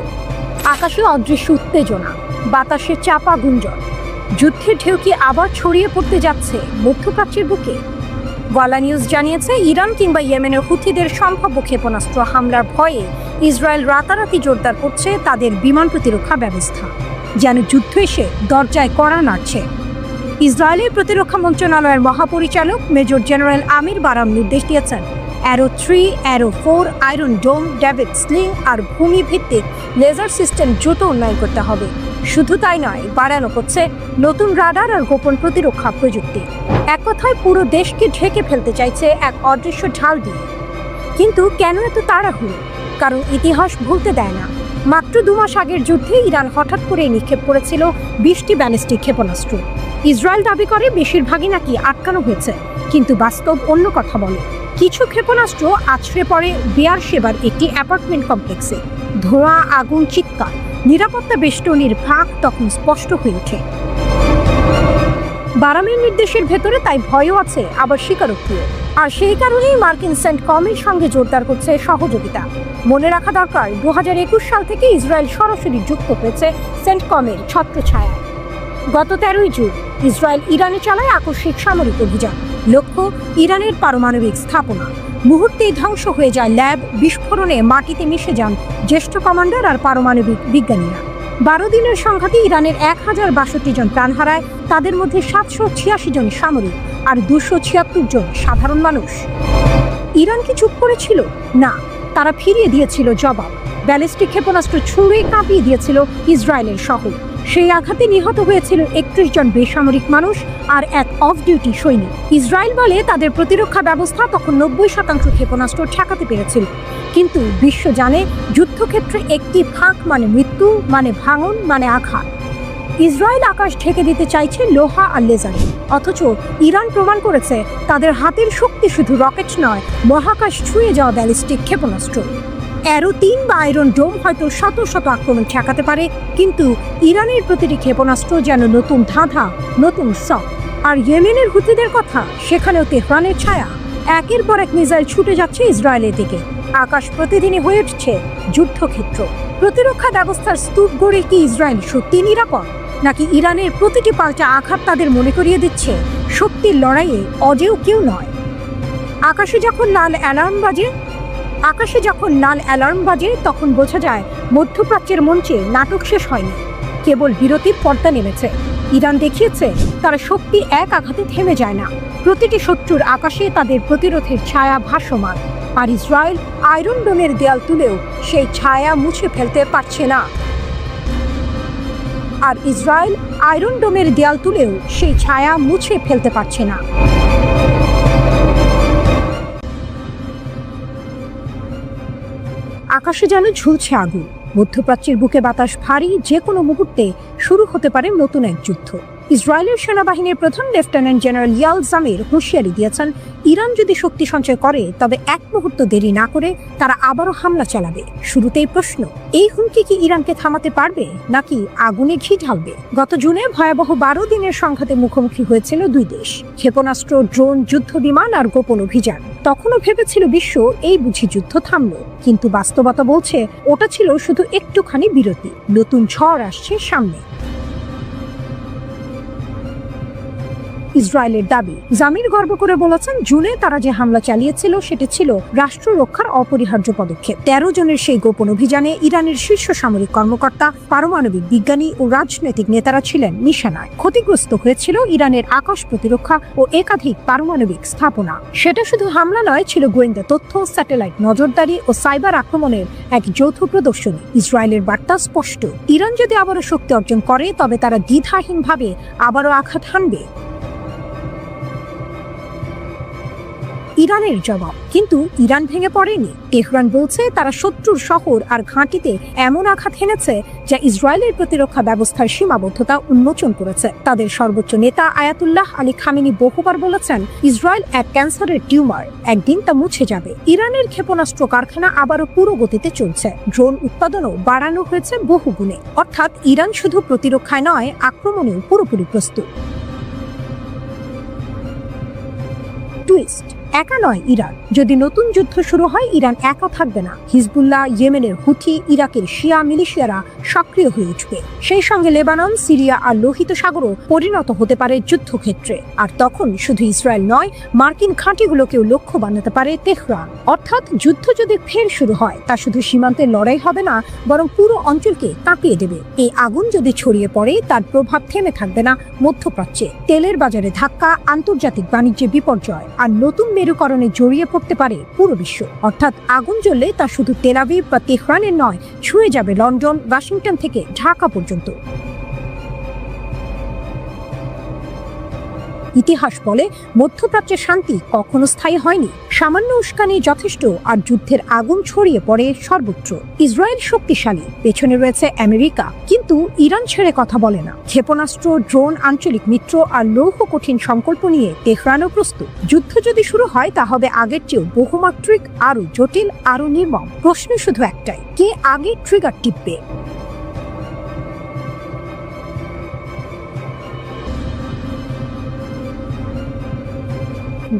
আকাশে অদৃশ্য উত্তেজনা, বাতাসে চাপা গুঞ্জন। যুদ্ধের ঢেউ কি আবার ছড়িয়ে পড়তে যাচ্ছে মধ্যপ্রাচ্যের বুকে? ওয়ালা নিউজ জানিয়েছে, ইরান কিংবা ইয়েমেনের হুথিদের সম্ভাব্য ক্ষেপণাস্ত্র হামলার ভয়ে ইসরায়েল রাতারাতি জোরদার করছে তাদের বিমান প্রতিরক্ষা ব্যবস্থা, যেন যুদ্ধ এসে দরজায় কড়া নাড়ছে। ইসরায়েলের প্রতিরক্ষা মন্ত্রণালয়ের মহাপরিচালক মেজর জেনারেল আমির বারাম নির্দেশ দিয়েছেন, অ্যারো 3, অ্যারো 4, আয়রন ডোম, ডেভিড স্লিং আর ভূমি ভিত্তিক লেজার সিস্টেম দ্রুত উন্নয়ন করতে হবে। শুধু তাই নয়, বাড়ানো হচ্ছে নতুন রাডার আর গোপন প্রতিরক্ষা প্রযুক্তি। এক কথায় পুরো দেশকে ঢেকে ফেলতে চাইছে এক অদৃশ্য ঢাল দিয়ে। কিন্তু কেন এত তাড়াহুড়ো? কারণ ইতিহাস ভুলতে দেয় না। মাত্র 2 মাস আগের যুদ্ধে ইরান হঠাৎ করে নিক্ষেপ করেছিল 20টি ব্যালিস্টিক ক্ষেপণাস্ত্র। ইসরায়েল দাবি করে বেশিরভাগই নাকি আটকানো হয়েছে, কিন্তু বাস্তব অন্য কথা বলে। কিছু ক্ষেপণাস্ত্র আছড়ে পড়ে বেয়ারশেবার একটি অ্যাপার্টমেন্ট কমপ্লেক্সে। ধোঁয়া, আগুন, চিৎকার, নিরাপত্তা বেষ্টনীর ফাঁক তখন স্পষ্ট হয়ে ওঠে। বারামের নির্দেশের ভেতরে তাই ভয়ও আছে, আবার স্বীকারোক্তিও। আর সেই কারণেই মার্কিন সেন্টকমের সঙ্গে জোরদার করছে সহযোগিতা। মনে রাখা দরকার, 2021 সাল থেকে ইসরায়েল সরাসরি যুক্ত হয়েছে সেন্টকমের ছত্রছায়ায়। গত 13ই জুন ইসরায়েল ইরানে চালায় আকস্মিক সামরিক অভিযান। লক্ষ্য ইরানের পারমাণবিক স্থাপনা। মুহূর্তেই ধ্বংস হয়ে যায় ল্যাব, বিস্ফোরণে মাটিতে মিশে যান জ্যেষ্ঠ কমান্ডার আর পারমাণবিক বিজ্ঞানীরা। 12 দিনের সংঘাতে ইরানের 1062 জন প্রাণ হারায়, তাদের মধ্যে 786 জন সামরিক আর 276 জন সাধারণ মানুষ। ইরান কি চুপ করেছিল? না, তারা ফিরিয়ে দিয়েছিল জবাব। ব্যালিস্টিক ক্ষেপণাস্ত্র ছুঁড়ে কাঁপিয়ে দিয়েছিল ইসরায়েলের শহর। সেই আঘাতে নিহত হয়েছিল 31 জন বেসামরিক মানুষ আর এক অফ ডিউটি সৈনিক। ইসরায়েল বলে তাদের প্রতিরক্ষা ব্যবস্থা তখন 90% ক্ষেপণাস্ত্র ঠেকাতে পেরেছিল, কিন্তু বিশ্ব জানে যুদ্ধক্ষেত্রে একটি ফাঁক মানে মৃত্যু, মানে ভাঙন, মানে আঘাত। ইসরায়েল আকাশ ঢেকে দিতে চাইছে লোহা আর লেজারে, অথচ ইরান প্রমাণ করেছে তাদের হাতের শক্তি শুধু রকেট নয়, মহাকাশ ছুঁয়ে যাওয়া ব্যালিস্টিক ক্ষেপণাস্ত্র। অ্যারো-3 বা আয়রন ডোম হয়তো শত শত আক্রমণ ঠেকাতে পারে, কিন্তু ইরানের প্রতিটি ক্ষেপণাস্ত্র যেন নতুন ধাঁধা, নতুন শক। আর ইয়েমেনের হুথিদের কথা, সেখানেও তেহরানের ছায়া। একের পর এক মিসাইল ছুটে যাচ্ছে ইসরায়েলের দিকে। আকাশ প্রতিদিনই হয়ে উঠছে যুদ্ধক্ষেত্র। প্রতিরক্ষা ব্যবস্থার স্তূপ গড়ে কি ইসরায়েল সত্যি নিরাপদ, নাকি ইরানের প্রতিটি পাল্টা আঘাত তাদের মনে করিয়ে দিচ্ছে শক্তির লড়াইয়ে অজেয় কেউ নয়? আকাশে যখন লাল অ্যালার্ম বাজে তখন বোঝা যায় মধ্যপ্রাচ্যের মঞ্চে নাটক শেষ হয়নি, কেবল বিরতির পর্দা নেমেছে। ইরান দেখিয়েছে তারা শক্তি এক আঘাতে থেমে যায় না। প্রতিটি শত্রুর আকাশে তাদের প্রতিরোধের ছায়া ভাসমান, আর ইসরায়েল আয়রন ডোমের দেয়াল তুলেও সেই ছায়া মুছে ফেলতে পারছে না। আকাশে যেন ঝুলছে আগুন। মধ্যপ্রাচ্যের বুকে বাতাস ভারী, যে কোনো মুহূর্তে শুরু হতে পারে নতুন এক যুদ্ধ। ইসরায়েলের সেনাবাহিনীর প্রধান লেফটেন্যান্ট জেনারেল ইয়াল জামির হুঁশিয়ারি দিয়েছেন, ইরান যদি শক্তি সঞ্চয় করে তবে এক মুহূর্ত দেরি না করে তারা আবারও হামলা চালাবে। শুরুতেই প্রশ্ন, এই হুমকি কি ইরানকে থামাতে পারবে, নাকি আগুনে ঘি ঢালবে? গত জুনে ভয়াবহ 12 দিনের সংঘাতে মুখোমুখি হয়েছিল দুই দেশ। ক্ষেপণাস্ত্র, ড্রোন, যুদ্ধ বিমান আর গোপন অভিযান। তখনও ভেবেছিল বিশ্ব এই বুঝি যুদ্ধ থামলো, কিন্তু বাস্তবতা বলছে ওটা ছিল শুধু একটুখানি বিরতি। নতুন ঝড় আসছে সামনে। ইসরায়েলের দাবি, জামির গর্ব করে বলেছেন, জুনে তারা যে হামলা চালিয়েছিল সেটি ছিল রাষ্ট্র রক্ষার অপরিহার্য পদক্ষেপ। 13 জনের সেই গোপন অভিযানে ইরানের শীর্ষ সামরিক কর্মকর্তা, পারমাণবিক বিজ্ঞানী ও রাজনৈতিক নেতারা ছিলেন নিশানায়। ক্ষতিগ্রস্ত হয়েছিল ইরানের আকাশ প্রতিরক্ষা ও একাধিক পারমাণবিক স্থাপনা। সেটা শুধু হামলা নয়, ছিল গোয়েন্দা তথ্য, স্যাটেলাইট নজরদারি ও সাইবার আক্রমণের এক যৌথ প্রদর্শনী। ইসরায়েলের বার্তা স্পষ্ট, ইরান যদি আবারও শক্তি অর্জন করে তবে তারা দ্বিধাহীনভাবে আবারও আঘাত হানবে। ইরানের জবাব, কিন্তু ইরান ভেঙে পড়েনি। তেহরান বলছে তারা শত্রুর শহর আর ঘাঁটিতে এমন আঘাত হেনেছে যা ইসরায়েলের প্রতিরক্ষা ব্যবস্থার সীমাবদ্ধতা উন্মোচন করেছে। তাদের সর্বোচ্চ নেতা আয়াতুল্লাহ আলী খামেনি বহুবার বলেছেন, ইসরায়েল এক ক্যান্সারের টিউমার, একদিন তা মুছে যাবে। ইরানের ক্ষেপণাস্ত্র কারখানা আবারও পুরো গতিতে চলছে। ড্রোন উৎপাদনও বাড়ানো হয়েছে বহুগুণে। অর্থাৎ ইরান শুধু প্রতিরক্ষায় নয়, আক্রমণেও পুরোপুরি প্রস্তুত। টুইস্ট, একা নয় ইরান। যদি নতুন যুদ্ধ শুরু হয়, ইরান একা থাকবে না। হিজবুল্লাহ, ইয়েমেনের হুথি, ইরাকের শিয়া মিলিশিয়ারা সক্রিয় হয়ে উঠবে। সেই সঙ্গে লেবানন, সিরিয়া আর লোহিত সাগরও পরিণত হতে পারে যুদ্ধক্ষেত্রে। আর তখন শুধু ইসরায়েল নয়, মার্কিন ঘাঁটিগুলোকেও লক্ষ্য বানাতে পারে তেহরান। অর্থাৎ যুদ্ধ যদি ফের শুরু হয়, তা শুধু সীমান্তের লড়াই হবে না, বরং পুরো অঞ্চলকে কাঁপিয়ে দেবে। এই আগুন যদি ছড়িয়ে পড়ে, তার প্রভাব থেমে থাকবে না মধ্যপ্রাচ্যে। তেলের বাজারে ধাক্কা, আন্তর্জাতিক বাণিজ্যে বিপর্যয়, আর নতুন মেরুকরণে জড়িয়ে পড়তে পারে পুরো বিশ্ব। অর্থাৎ আগুন জ্বললে তা শুধু তেল আবিব বা তেহরানের নয়, ছুঁয়ে যাবে লন্ডন, ওয়াশিংটন থেকে ঢাকা পর্যন্ত। ইতিহাস বলে, মধ্যপ্রাচ্যের শান্তি কখনো স্থায়ী হয়নি। সামান্য উস্কানি যথেষ্ট, আর যুদ্ধের আগুন ছড়িয়ে পড়ে সর্বত্র। ইসরায়েল শক্তিশালী, পেছনে রয়েছে আমেরিকা, কিন্তু ইরান ছেড়ে কথা বলে না। ক্ষেপণাস্ত্র, ড্রোন, আঞ্চলিক মিত্র আর লৌহ কঠিন সংকল্প নিয়ে তেহরানও প্রস্তুত। যুদ্ধ যদি শুরু হয়, তা হবে আগের চেয়েও বহুমাত্রিক, আরো জটিল, আরো নির্মম। প্রশ্ন শুধু একটাই, কে আগে ট্রিগার টিপবে?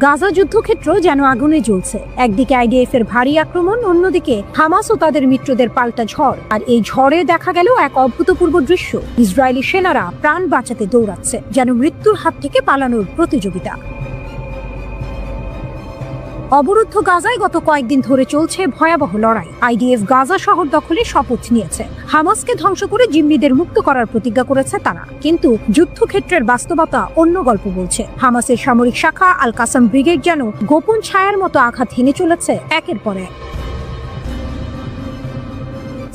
গাজা যুদ্ধক্ষেত্র যেন আগুনে জ্বলছে। একদিকে আইডিএফ এর ভারী আক্রমণ, অন্যদিকে হামাস ও তাদের মিত্রদের পাল্টা ঝড়। আর এই ঝড়ে দেখা গেল এক অভূতপূর্ব দৃশ্য। ইসরায়েলি সেনারা প্রাণ বাঁচাতে দৌড়াচ্ছে, যেন মৃত্যুর হাত থেকে পালানোর প্রতিযোগিতা। অবরুদ্ধ গাজায় গত কয়েকদিন ধরে চলছে ভয়াবহ লড়াই। আইডিএফ গাজা শহর দখলে শপথ নিয়েছে। হামাসকে ধ্বংস করে জিম্মিদের মুক্ত করার প্রতিজ্ঞা করেছে তারা। কিন্তু যুদ্ধক্ষেত্রের বাস্তবতা অন্য গল্প বলছে। হামাসের সামরিক শাখা আল কাসাম ব্রিগেড যেন গোপন ছায়ার মতো আঘাত হেনে চলেছে একের পর এক।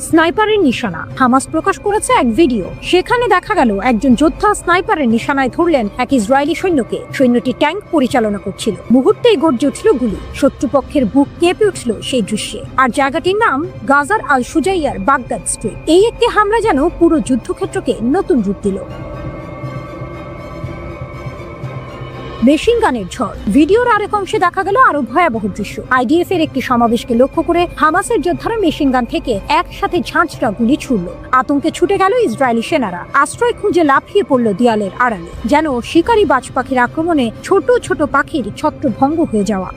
স্নাইপারের নিশানা। হামাস প্রকাশ করেছে এক ভিডিও, সেখানে দেখা গেল একজন যোদ্ধা স্নাইপারের নিশানায় ধরলেন এক ইসরায়েলি সৈন্যকে। সৈন্যটি ট্যাঙ্ক পরিচালনা করছিল, মুহূর্তেই গর্জে উঠল গুলি। শত্রুপক্ষের বুক কেঁপে উঠল সেই দৃশ্যে। আর জায়গাটির নাম গাজার আল সুজাইয়ার বাগদাদ স্ট্রিট। এই একটি হামলা যেন পুরো যুদ্ধক্ষেত্রকে নতুন রূপ দিল। মেশিন গানের ঝড়। ভিডিওর আরেক অংশে দেখা গেল আরো ভয়াবহ দৃশ্য। আইডিএফ এর একটি সমাবেশকে লক্ষ্য করে হামাসের যোদ্ধারা মেশিন গান থেকে একসাথে ঝাঁঝরা গুলি ছুড়ল। আতঙ্কে ছুটে গেল ইসরায়েলি সেনারা। আশ্রয় খুঁজে লাফিয়ে পড়ল দেয়ালের আড়ালে, যেন শিকারী বাজ পাখির আক্রমণে ছোট ছোট পাখির ছত্রভঙ্গ হয়ে যাওয়া।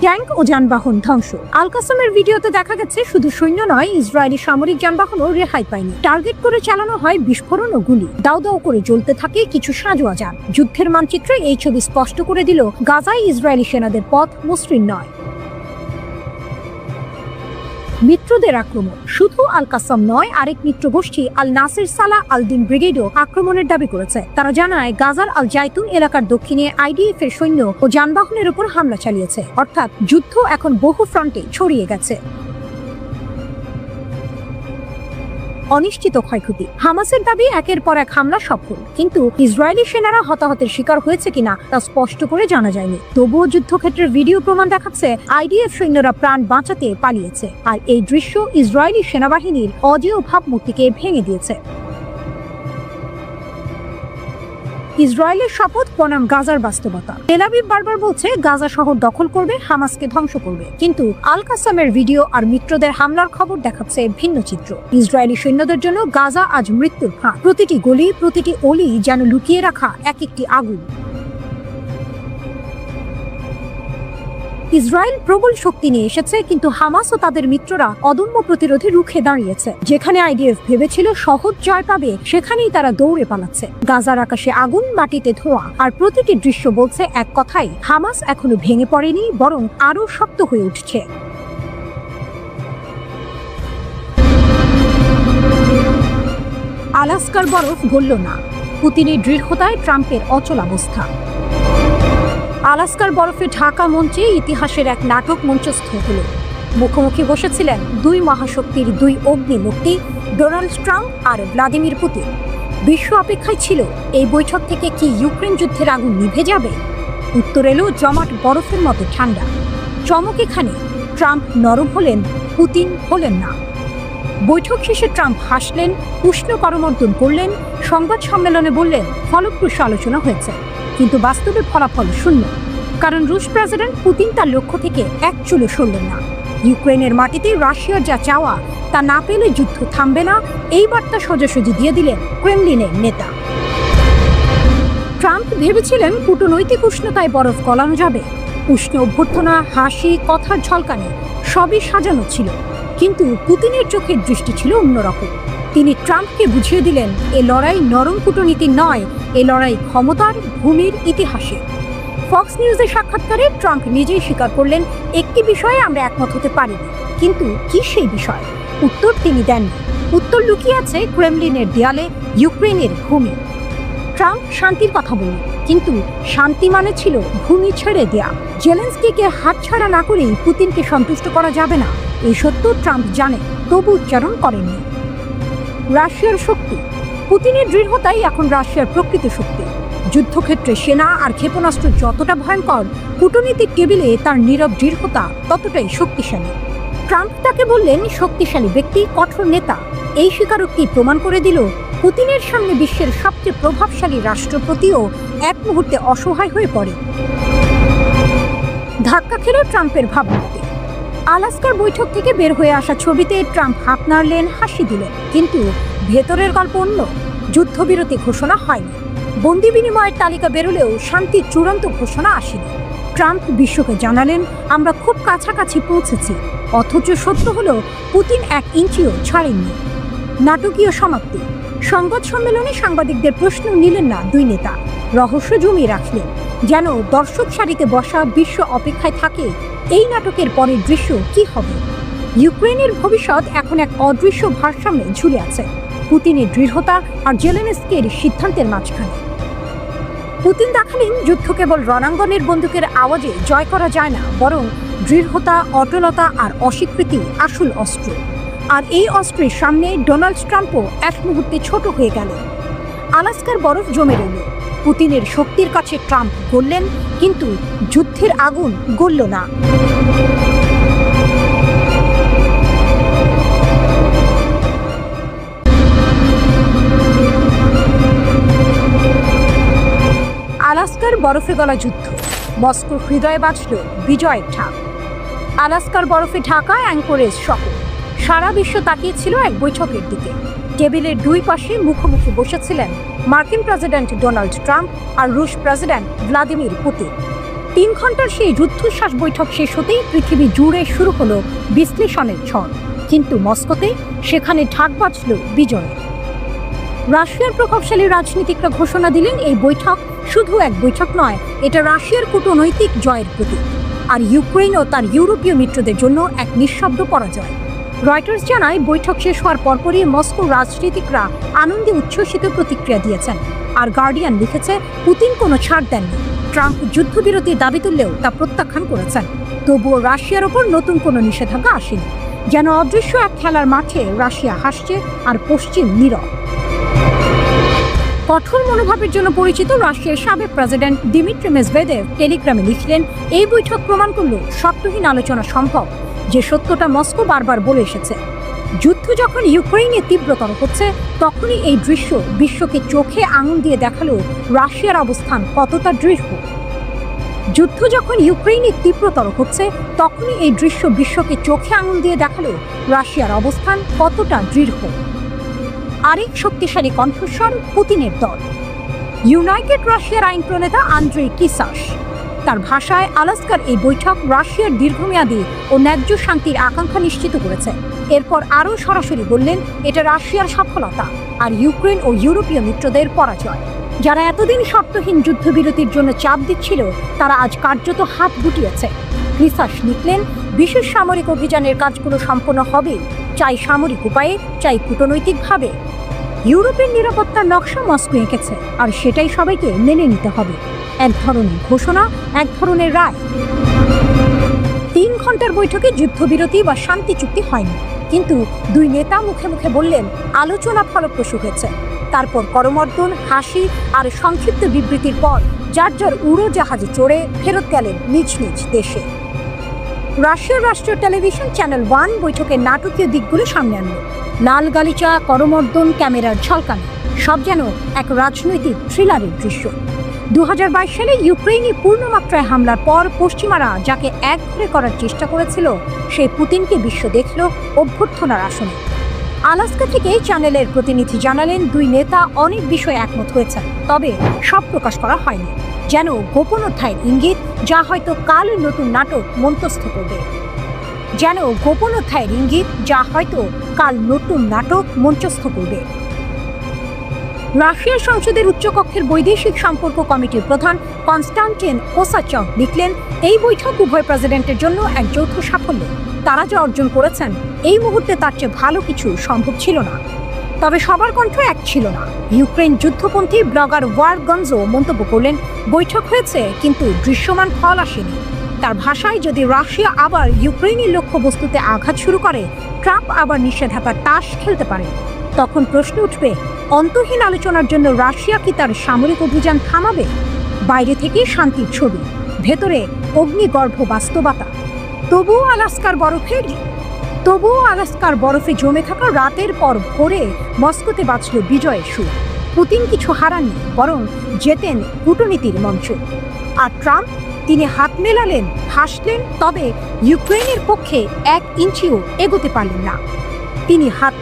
ট্যাঙ্ক ও যানবাহন ধ্বংস। আল কাসামের ভিডিওতে দেখা গেছে শুধু সৈন্য নয়, ইসরায়েলি সামরিক যানবাহনও রেহাই পায়নি। টার্গেট করে চালানো হয় বিস্ফোরণ ও গুলি। দাউ দাউ করে জ্বলতে থাকে কিছু সাঁজোয়া যান। যুদ্ধের মানচিত্রে এই ছবি স্পষ্ট করে দিল গাজায় ইসরায়েলি সেনাদের পথ মসৃণ নয়। মিত্রদের আক্রমণ। শুধু আল কাসাম নয়, আরেক মিত্র গোষ্ঠী আল নাসির সালাহ আল দিন ব্রিগেডও আক্রমণের দাবি করেছে। তারা জানায় গাজার আল জাইতুন এলাকার দক্ষিণে আইডিএফ এর সৈন্য ও যানবাহনের উপর হামলা চালিয়েছে। অর্থাৎ যুদ্ধ এখন বহু ফ্রন্টে ছড়িয়ে গেছে। অনিশ্চিত ক্ষয়ক্ষতি। হামাসের দাবি একের পর এক হামলা সফল, কিন্তু ইসরায়েলি সেনারা হতাহতের শিকার হয়েছে কিনা তা স্পষ্ট করে জানা যায়নি। তবুও যুদ্ধক্ষেত্রের ভিডিও প্রমাণ দেখাচ্ছে আইডিএফ সৈন্যরা প্রাণ বাঁচাতে পালিয়েছে। আর এই দৃশ্য ইসরায়েলি সেনাবাহিনীর অজেয় ভাবমূর্তিকে ভেঙে দিয়েছে। ইসরায়েলের শপথ বনাম গাজার বাস্তবতা। তেল আবিব বারবার বলছে গাজা শহর দখল করবে, হামাসকে ধ্বংস করবে, কিন্তু আল কাসামের ভিডিও আর মিত্রদের হামলার খবর দেখাচ্ছে ভিন্ন চিত্র। ইসরায়েলি সৈন্যদের জন্য গাজা আজ মৃত্যুর ফাঁদ। প্রতিটি গলি, প্রতিটি অলি যেন লুকিয়ে রাখা এক একটি আগুন। ইসরায়েল প্রবল শক্তি নিয়ে এসেছে, কিন্তু হামাস ও তাদের মিত্ররা অদম্য প্রতিরোধে রুখে দাঁড়িয়েছে। যেখানে আইডিএফ ভেবেছিল সহজ জয় পাবে, সেখানেই তারা দৌড়ে পালাচ্ছে। গাজার আকাশে আগুন, মাটিতে ধোঁয়া, আর প্রতিটি দৃশ্য বলছে এক কথাই, হামাস এখনো ভেঙে পড়েনি, বরং আরো শক্ত হয়ে উঠছে। আলাস্কার বরফ গলল না। পুতিনের দৃঢ়তায় ট্রাম্পের অচল অবস্থা। আলাস্কার বরফে ঢাকা মঞ্চে ইতিহাসের এক নাটক মঞ্চস্থ হল। মুখোমুখি বসেছিলেন দুই মহাশক্তির দুই অগ্নিমূর্তি, ডোনাল্ড ট্রাম্প আর ভ্লাদিমির পুতিন। বিশ্ব অপেক্ষায় ছিল এই বৈঠক থেকে কি ইউক্রেন যুদ্ধের আগুন নিভে যাবে। উত্তর এলো জমাট বরফের মতো ঠান্ডা। চমক এখানে, ট্রাম্প নরম হলেন, পুতিন হলেন না। বৈঠক শেষে ট্রাম্প হাসলেন, উষ্ণ করমর্দন করলেন, সংবাদ সম্মেলনে বললেন ফলপ্রসূ আলোচনা হয়েছে, কিন্তু বাস্তবে ফলাফল শূন্য। কারণ রুশ প্রেসিডেন্ট পুতিন তার লক্ষ্য থেকে এক চুলো সরলেন না। ইউক্রেনের মাটিতে রাশিয়ার যা চাওয়া তা না পেলে যুদ্ধ থামবে না, এই বার্তা সোজাসুজি দিয়ে দিলেন ক্রেমলিনের নেতা। ট্রাম্প ভেবেছিলেন কূটনৈতিক উষ্ণতায় বরফ গলানো যাবে। উষ্ণ অভ্যর্থনা, হাসি, কথার ঝলকানি সবই সাজানো ছিল, কিন্তু পুতিনের চোখের দৃষ্টি ছিল অন্যরকম। তিনি ট্রাম্পকে বুঝিয়ে দিলেন এ লড়াই নরম কূটনীতি নয়, এ লড়াই ক্ষমতার, ভূমির, ইতিহাসে। ফক্স নিউজের সাক্ষাৎকারে ট্রাম্প নিজেই স্বীকার করলেন একটি বিষয়ে আমরা একমত হতে পারিনি, কিন্তু কি সেই বিষয়? উত্তর তিনি দেননি। উত্তর লুকিয়ে আছে ক্রেমলিনের দেয়ালে, ইউক্রেনের ভূমি। ট্রাম্প শান্তির কথা বললেন, কিন্তু শান্তি মানে ছিল ভূমি ছেড়ে দেয়া। জেলেনস্কিকে হাতছাড়া না করেই পুতিনকে সন্তুষ্ট করা যাবে না, এই সত্য ট্রাম্প জানেন, তবু উচ্চারণ করেননি। রাশিয়ার শক্তি। পুতিনের দৃঢ়তাই এখন রাশিয়ার প্রকৃত শক্তি। যুদ্ধক্ষেত্রে সেনা আর ক্ষেপণাস্ত্র যতটা ভয়ঙ্কর, কূটনীতিক টেবিলে তার নীরব দৃঢ়তা ততটাই শক্তিশালী। ট্রাম্প তাকে বললেন শক্তিশালী ব্যক্তি, কঠোর নেতা। এই স্বীকারোক্তি প্রমাণ করে দিল পুতিনের সামনে বিশ্বের সবচেয়ে প্রভাবশালী রাষ্ট্রপতিও এক মুহূর্তে অসহায় হয়ে পড়ে। ধাক্কা খেল ট্রাম্পের ভাবমূর্তি। আলাস্কার বৈঠক থেকে বের হয়ে আসা ছবিতে ট্রাম্প হাত নাড়লেন, হাসি দিলেন, কিন্তু ভেতরের গল্প অন্য। যুদ্ধবিরতি ঘোষণা হয়নি, বন্দি বিনিময়ের তালিকা বেরোলেও শান্তির চূড়ান্ত ঘোষণা আসেনি। ট্রাম্প বিশ্বকে জানালেন আমরা খুব কাছাকাছি পৌঁছেছি, অথচ সত্য হলো পুতিন এক ইঞ্চিও ছাড়েননি। নাটকীয় সমাপ্তি। সংবাদ সম্মেলনে সাংবাদিকদের প্রশ্ন নিলেন না দুই নেতা, রহস্য জমিয়ে রাখলেন, যেন দর্শক সারিতে বসা বিশ্ব অপেক্ষায় থাকে এই নাটকের পরের দৃশ্য কি হবে। ইউক্রেনের ভবিষ্যৎ এখন এক অদৃশ্য ভারসাম্যে ঝুলে আছে, পুতিনের দৃঢ়তা আর জেলেনস্কির সিদ্ধান্তের মাঝখানে। পুতিন দেখালেন যুদ্ধ কেবল রণাঙ্গনের বন্দুকের আওয়াজে জয় করা যায় না, বরং দৃঢ়তা, অটলতা আর অস্বীকৃতি আসল অস্ত্র। আর এই অস্ত্রের সামনে ডোনাল্ড ট্রাম্পও এক মুহূর্তে ছোট হয়ে গেল। আলাস্কার বরফ জমে রইল। পুতিনের শক্তির কাছে ট্রাম্প গললেন, কিন্তু যুদ্ধের আগুন গলল না। আলাস্কার বরফে গলা যুদ্ধ, মস্কোর হৃদয়ে বাজল বিজয়ের ঢাক। আলাস্কার বরফে ঢাকা অ্যাঙ্করেজ শহর। সারা বিশ্ব তাকিয়েছিল এক বৈঠকের দিকে। টেবিলের দুই পাশে মুখোমুখি বসেছিলেন মার্কিন প্রেসিডেন্ট ডোনাল্ড ট্রাম্প আর রুশ প্রেসিডেন্ট ভ্লাদিমির পুতিন। 3 ঘন্টার সেই রুদ্ধশ্বাস বৈঠক শেষ হতেই পৃথিবী জুড়ে শুরু হলো বিশ্লেষণের ঝড়। কিন্তু মস্কোতে সেখানে ঢাক বাজল বিজয়ের। রাশিয়ার প্রভাবশালী রাজনীতিকরা ঘোষণা দিলেন এই বৈঠক শুধু এক বৈঠক নয়, এটা রাশিয়ার কূটনৈতিক জয়ের প্রতীক, আর ইউক্রেন ও তার ইউরোপীয় মিত্রদের জন্য এক নিঃশব্দ পরাজয়। রয়টার্স জানায়, বৈঠক শেষ হওয়ার পরপরই মস্কোর রাজনীতিকরা আনন্দে উচ্ছ্বসিত প্রতিক্রিয়া দিয়েছেন। আর গার্ডিয়ান লিখেছে, পুতিন কোনো ছাড় দেননি। ট্রাম্প যুদ্ধবিরতির দাবি তুললেও তা প্রত্যাখ্যান করেছেন। তবুও রাশিয়ার ওপর নতুন কোনো নিষেধাজ্ঞা আসেনি। যেন অদৃশ্য এক খেলার মাঠে রাশিয়া হাসছে আর পশ্চিম নীরব। কঠোর মনোভাবের জন্য পরিচিত রাশিয়ার সাবেক প্রেসিডেন্ট দিমিত্রি মেদভেদেভ টেলিগ্রামে লিখলেন, এই বৈঠক প্রমাণ করল শর্তহীন আলোচনা সম্ভব, যে সত্যটা মস্কো বারবার বলে এসেছে। যুদ্ধ যখন ইউক্রেনে তীব্রতর হচ্ছে, তখনই এই দৃশ্য বিশ্বকে চোখে আঙুল দিয়ে দেখালো রাশিয়ার অবস্থান কতটা দৃঢ়। যুদ্ধ যখন ইউক্রেনে তীব্রতর হচ্ছে, তখনই এই দৃশ্য বিশ্বকে চোখে আঙুল দিয়ে দেখালো রাশিয়ার অবস্থান কতটা দৃঢ়। আরেক শক্তিশালী কণ্ঠস্বর পুতিনের দল, ইউনাইটেড রাশিয়ার আইন প্রণেতা আন্দ্রেই কিসাস। তার ভাষায়, আলাস্কার এই বৈঠক রাশিয়ার দীর্ঘমেয়াদী ও ন্যায্য শান্তির আকাঙ্ক্ষা নিশ্চিত করেছে। এরপর আরও সরাসরি বললেন, এটা রাশিয়ার সফলতা আর ইউক্রেন ও ইউরোপীয় মিত্রদের পরাজয়। যারা এতদিন শর্তহীন যুদ্ধবিরতির জন্য চাপ দিচ্ছিল, তারা আজ কার্যত হাত গুটিয়েছে। কিসাস লিখলেন, বিশেষ সামরিক অভিযানের কাজগুলো সম্পন্ন হবে, চাই সামরিক উপায়ে, চাই কূটনৈতিকভাবে। ইউরোপের নিরাপত্তার নকশা মস্কো এঁকেছে, আর সেটাই সবাইকে মেনে নিতে হবে। এক ধরনের ঘোষণা, এক ধরনের রায়। 3 ঘন্টার বৈঠকে যুদ্ধবিরতি বা শান্তি চুক্তি হয়নি, কিন্তু দুই নেতা মুখে মুখে বললেন আলোচনা ফলপ্রসূ হয়েছে। তারপর করমর্দন, হাসি আর সংক্ষিপ্ত বিবৃতির পর যার যার উড়োজাহাজে চড়ে ফেরত গেলেন নিজ নিজ দেশে। রাশিয়ার রাষ্ট্রীয় টেলিভিশন চ্যানেল 1 বৈঠকের নাটকীয় দিকগুলো সামনে আনল। লাল গালিচা, করমর্দন, ক্যামেরার ঝলকানি, সব যেন এক রাজনৈতিক থ্রিলারের দৃশ্য। 2022 সালে ইউক্রেনে পূর্ণমাত্রায় হামলার পর পশ্চিমারা যাকে একঘরে করার চেষ্টা করেছিল, সেই পুতিনকে বিশ্ব দেখল অভ্যর্থনার আসনে। আলাস্কা থেকে চ্যানেলের প্রতিনিধি জানালেন, দুই নেতা অনেক বিষয়ে একমত হয়েছেন, তবে সব প্রকাশ করা হয়নি। যেন গোপন অধ্যায়ের ইঙ্গিত, যা হয়তো কাল নতুন নাটক মঞ্চস্থ করবে। যেন গোপন অধ্যায়ের ইঙ্গিত, যা হয়তো কাল নতুন নাটক মঞ্চস্থ করবে। রাশিয়ার সংসদের উচ্চকক্ষের বৈদেশিক সম্পর্ক কমিটির প্রধান কনস্টান্টিন কোসাচভ লিখলেন, এই বৈঠক উভয় প্রেসিডেন্টের জন্য এক যৌথ সাফল্য। তারা যা অর্জন করেছেন, এই মুহূর্তে তার চেয়ে ভালো কিছু সম্ভব ছিল না। তবে সবার কণ্ঠ এক ছিল না। ইউক্রেন যুদ্ধপন্থী ব্লগার ওয়ার গঞ্জো মন্তব্য করলেন, বৈঠক হয়েছে, কিন্তু দৃশ্যমান ফল আসেনি। তার ভাষায়, যদি রাশিয়া আবার ইউক্রেনের লক্ষ্যবস্তুতে আঘাত শুরু করে, ট্রাম্প আবার নিষেধাজ্ঞার তাস খেলতে পারে। তখন প্রশ্ন উঠবে, অন্তহীন আলোচনার জন্য রাশিয়া কি তার সামরিক অভিযান থামাবে? বাইরে থেকে শান্তির ছবি, ভেতরে অগ্নিগর্ভ বাস্তবতা। তবুও আলাস্কার বরফে জমে থাকা রাতের পর ভোরে মস্কোতে বাজল বিজয়ের সুর। পুতিন কিছু হারাননি, বরং জেতেন কূটনীতির মঞ্চ। আর ট্রাম্প, তিনি হাত মেলালেন, হাসলেন, তবে ইউক্রেনের পক্ষে 1 ইঞ্চিও এগোতে পারলেন না। তিনি হাত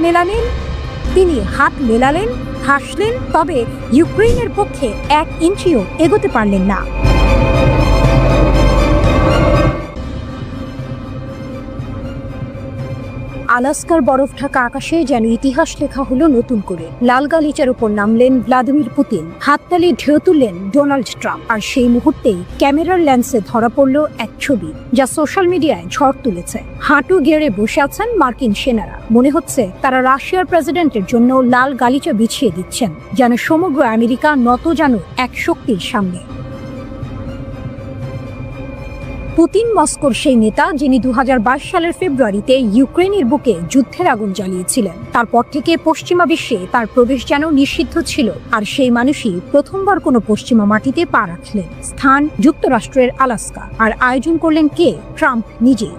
মেলালেন, হাসলেন, তবে ইউক্রেনের পক্ষে 1 ইঞ্চিও এগোতে পারলেন না। আলাস্কার বরফ ঢাকা আকাশে যেন ইতিহাস লেখা হলো নতুন করে। লাল গালিচার উপর নামলেন ভ্লাদিমির পুতিন, হাততালি ঢেউ তুললেন ডোনাল্ড ট্রাম্প। আর সেই মুহূর্তেই ক্যামেরার লেন্সে ধরা পড়ল এক ছবি, যা সোশ্যাল মিডিয়ায় ঝড় তুলেছে। হাঁটু গেড়ে বসে আছেন মার্কিন সেনারা। মনে হচ্ছে তারা রাশিয়ার প্রেসিডেন্টের জন্য লাল গালিচা বিছিয়ে দিচ্ছেন, যেন সমগ্র আমেরিকা নত যেন এক শক্তির সামনে। পুতিন মস্কোর সেই নেতা যিনি 2022 সালের ফেব্রুয়ারিতে ইউক্রেনের বুকে যুদ্ধের আগুন জ্বালিয়েছিলেন। তারপর থেকে পশ্চিমা বিশ্বে তার প্রবেশ যেন নিষিদ্ধ ছিল, আর সেই মানুষই প্রথমবার কোনো পশ্চিমা মাটিতে পা রাখলেন। স্থান যুক্তরাষ্ট্রের আলাস্কা, আর আয়োজন করলেন কে? ট্রাম্প নিজেই।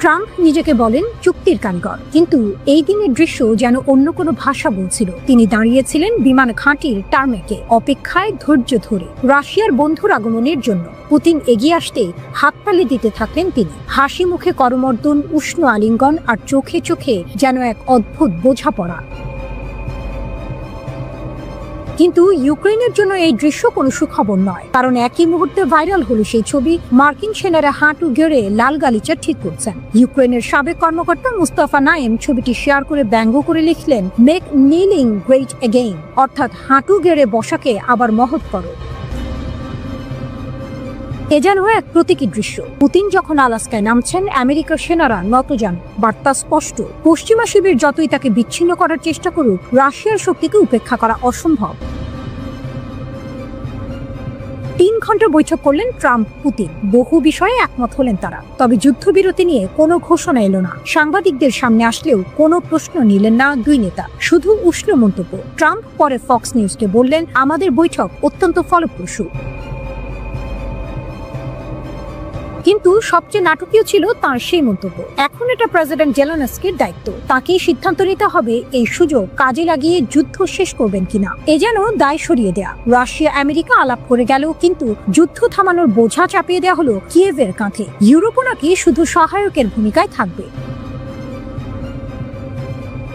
ট্রাম্প নিজেকে বলেন চুক্তির কারিগর, কিন্তু এই দিনের দৃশ্য যেন অন্য কোনো ভাষা বলছিল। তিনি দাঁড়িয়েছিলেন বিমান ঘাঁটির টার্মেকে, অপেক্ষায় ধৈর্য ধরে রাশিয়ার বন্ধুর আগমনের জন্য। পুতিন এগিয়ে আসতে হাততালি দিতে থাকলেন তিনি। হাসি মুখে করমর্দন, উষ্ণ আলিঙ্গন, আর চোখে চোখে যেন এক অদ্ভুত বোঝাপড়া। কিন্তু ইউক্রেনের জন্য এই দৃশ্য কোনো সুখবর নয়, কারণ একই মুহূর্তে ভাইরাল হলো সেই ছবি। মার্কিন সেনারা হাঁটু গেড়ে লাল গালিচা ঠিক করছেন। ইউক্রেনের সাবেক কর্মকর্তা মুস্তাফা নায়েম ছবিটি শেয়ার করে ব্যঙ্গ করে লিখলেন, মেক নিলিং গ্রেট এগেইন, অর্থাৎ হাঁটু গেড়ে বসাকে আবার মহৎ করো। এ যেন এক প্রতীকী দৃশ্য। পুতিন যখন আলাস্কায় নামছেন, আমেরিকার সেনারা নতজান। বার্তা স্পষ্ট, পশ্চিমা শিবির যতই তাকে বিচ্ছিন্ন করার চেষ্টা করুক, রাশিয়ার শক্তিকে উপেক্ষা করা অসম্ভব। 3 ঘন্টা বৈঠক করলেন ট্রাম্প পুতিন। বহু বিষয়ে একমত হলেন তারা, তবে যুদ্ধবিরতি নিয়ে কোনো ঘোষণা এলো না। সাংবাদিকদের সামনে আসলেও কোনো প্রশ্ন নিলেন না দুই নেতা, শুধু উষ্ণ মন্তব্য। ট্রাম্প পরে ফক্স নিউজকে বললেন, আমাদের বৈঠক অত্যন্ত ফলপ্রসূ। কিন্তু সবচেয়ে নাটকীয় ছিল তার সেই মন্তব্য। এখন এটা প্রেসিডেন্ট জেলেনস্কির দায়িত্ব, তাকেই সিদ্ধান্ত নিতে হবে এই সুযোগ কাজে লাগিয়ে যুদ্ধ শেষ করবেন কিনা। এ যেন দায় সরিয়ে দেয়া। রাশিয়া আমেরিকা আলাপ করে গেল, কিন্তু যুদ্ধ থামানোর বোঝা চাপিয়ে দেওয়া হলো কিয়েভের কাঁধে। ইউরোপও নাকি শুধু সহায়কের ভূমিকায় থাকবে।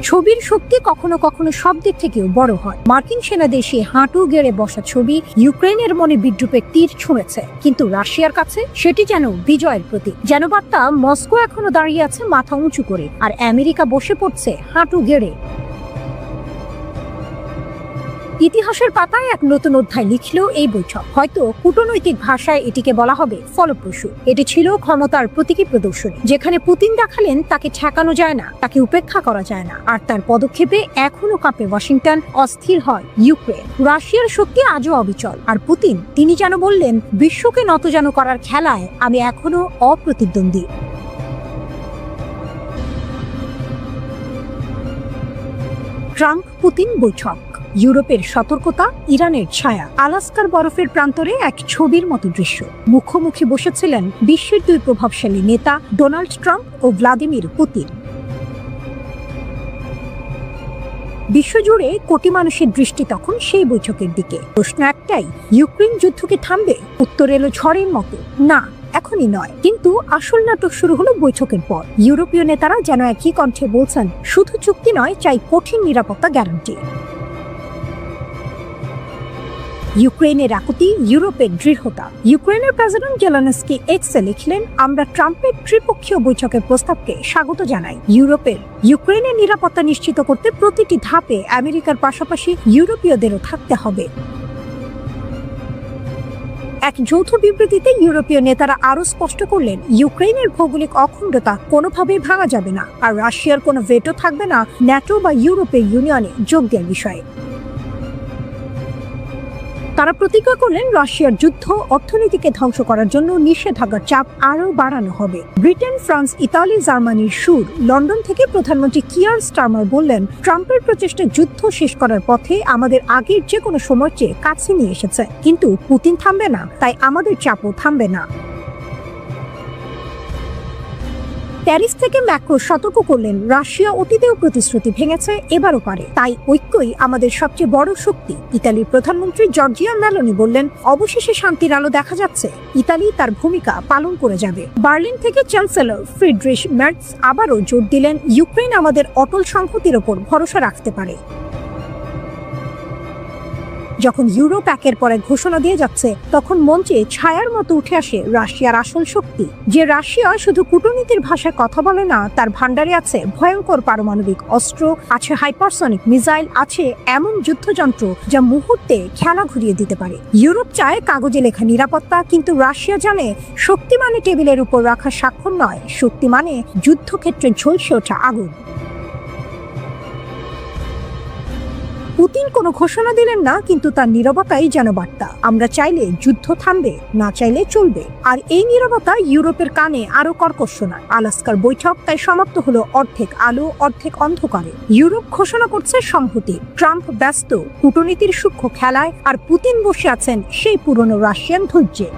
ছবির শক্তি কখনো কখনো শব্দের থেকেও বড় হয়। মার্কিন সেনাদের সে হাঁটু গেড়ে বসা ছবি ইউক্রেনের মনে বিদ্রুপের তীর ছুঁড়েছে, কিন্তু রাশিয়ার কাছে সেটি যেন বিজয়ের প্রতীক। যেন বার্তা, মস্কো এখনো দাঁড়িয়ে আছে মাথা উঁচু করে, আর আমেরিকা বসে পড়ছে হাঁটু গেড়ে। ইতিহাসের পাতায় এক নতুন অধ্যায় লিখল এই বৈঠক। হয়তো কূটনৈতিক ভাষায় এটিকে বলা হবে ফলপ্রসূ। এটি ছিল ক্ষমতার প্রতীকী প্রদর্শনী, যেখানে পুতিন দেখালেন তাকে ঠেকানো যায় না, তাকে উপেক্ষা করা যায় না, আর তার পদক্ষেপে এখনো কাঁপে ওয়াশিংটন, অস্থির হয় ইউক্রেন। রাশিয়ার শক্তি আজও অবিচল, আর পুতিন তিনি যেন বললেন, বিশ্বকে নতজান করার খেলায় আমি এখনো অপ্রতিদ্বন্দ্বী। ট্রাম্প পুতিন বৈঠক, ইউরোপের সতর্কতা, ইরানের ছায়া, আলাস্কার বরফের প্রান্তরে এক ছবির মতো দৃশ্য। মুখোমুখি বসেছিলেন বিশ্বের দুই প্রভাবশালী নেতা, ডোনাল্ড ট্রাম্প ও ভ্লাদিমির পুতিন। বিশ্বজুড়ে কোটি মানুষের দৃষ্টি তখন সেই বৈঠকের দিকে। প্রশ্ন একটাই, ইউক্রেন যুদ্ধ কি থামবে? উত্তর এলো ঝড়ের মতো, না, এখনই নয়। কিন্তু আসল নাটক শুরু হলো বৈঠকের পর। ইউরোপীয় নেতারা যেন একই কণ্ঠে বলছেন, শুধু চুক্তি নয়, চাই কঠিন নিরাপত্তা গ্যারান্টি। ইউক্রেনের আকুতি, ইউরোপের দৃঢ়তা। ইউক্রেনের প্রেসিডেন্ট জেলেনস্কি এক্সে লিখলেন, আমরা ট্রাম্পের ত্রিপক্ষীয় বৈঠকের প্রস্তাবকে স্বাগত জানাই। ইউক্রেনের নিরাপত্তা নিশ্চিত করতে প্রতিটি ধাপে আমেরিকার পাশাপাশি ইউরোপীয়দেরও থাকতে হবে। এক যৌথ বিবৃতিতে ইউরোপীয় নেতারা আরো স্পষ্ট করলেন, ইউক্রেনের ভৌগোলিক অখণ্ডতা কোনোভাবেই ভাঙা যাবে না, আর রাশিয়ার কোনো ভেটো থাকবে না ন্যাটো বা ইউরোপীয় ইউনিয়নে যোগ দেওয়ার বিষয়ে। তারা প্রতিজ্ঞা করলেন, রাশিয়ার যুদ্ধ অর্থনীতিকে ধ্বংস করার জন্য নিষেধাজ্ঞার চাপ আরও বাড়ানো হবে। ব্রিটেন, ফ্রান্স, ইতালি, জার্মানির সুর। লন্ডন থেকে প্রধানমন্ত্রী কিয়ার স্টারমার বললেন, ট্রাম্পের প্রচেষ্টা যুদ্ধ শেষ করার পথে আমাদের আগের যে কোনো সময়ের চেয়ে কাছে নিয়ে এসেছে, কিন্তু পুতিন থামবে না, তাই আমাদের চাপও থামবে না। প্যারিস থেকে ম্যাক্রো সতর্ক করলেন, রাশিয়া অতীতেও প্রতিশ্রুতি ভেঙেছে, এবারও পারে, তাই ঐক্যই আমাদের সবচেয়ে বড় শক্তি। ইতালির প্রধানমন্ত্রী জর্জিয়া মেলোনি বললেন, অবশেষে শান্তির আলো দেখা যাচ্ছে, ইতালি তার ভূমিকা পালন করে যাবে। বার্লিন থেকে চ্যান্সেলর ফ্রিডরিশ মের্জ আবারও জোর দিলেন, ইউক্রেন আমাদের অটল সংহতির ওপর ভরসা রাখতে পারে। যখন ইউরোপ একের পর এক ঘোষণা দিয়ে যাচ্ছে, তখন মঞ্চে ছায়ার মতো উঠে আসে রাশিয়ার আসল শক্তি। যে রাশিয়া শুধু কূটনীতির ভাষায় কথা বলে না, তার ভান্ডারে আছে ভয়ঙ্কর পারমাণবিক অস্ত্র, আছে হাইপারসনিক মিসাইল, আছে এমন যুদ্ধযন্ত্র যা মুহূর্তে খেলা ঘুরিয়ে দিতে পারে। ইউরোপ চায় কাগজে লেখা নিরাপত্তা, কিন্তু রাশিয়া জানে শক্তি মানে টেবিলের উপর রাখা স্বাক্ষর নয়, শক্তি মানে যুদ্ধক্ষেত্রে ঝলসে ওঠা আগুন। পুতিন কোনো ঘোষণা দিলেন না, কিন্তু তার নীরবতাই যেন বার্তা। আমরা চাইলে যুদ্ধ থামবে, না চাইলে চলবে। আর এই নীরবতা ইউরোপের কানে আরো কর্কশ শোনায়। আলাস্কার বৈঠক তাই সমাপ্ত হলো অর্ধেক আলো অর্ধেক অন্ধকারে। ইউরোপ ঘোষণা করছে সংহতি, ট্রাম্প ব্যস্ত কূটনীতির সূক্ষ্ম খেলায়, আর পুতিন বসে আছেন সেই পুরনো রাশিয়ান ধৈর্যে।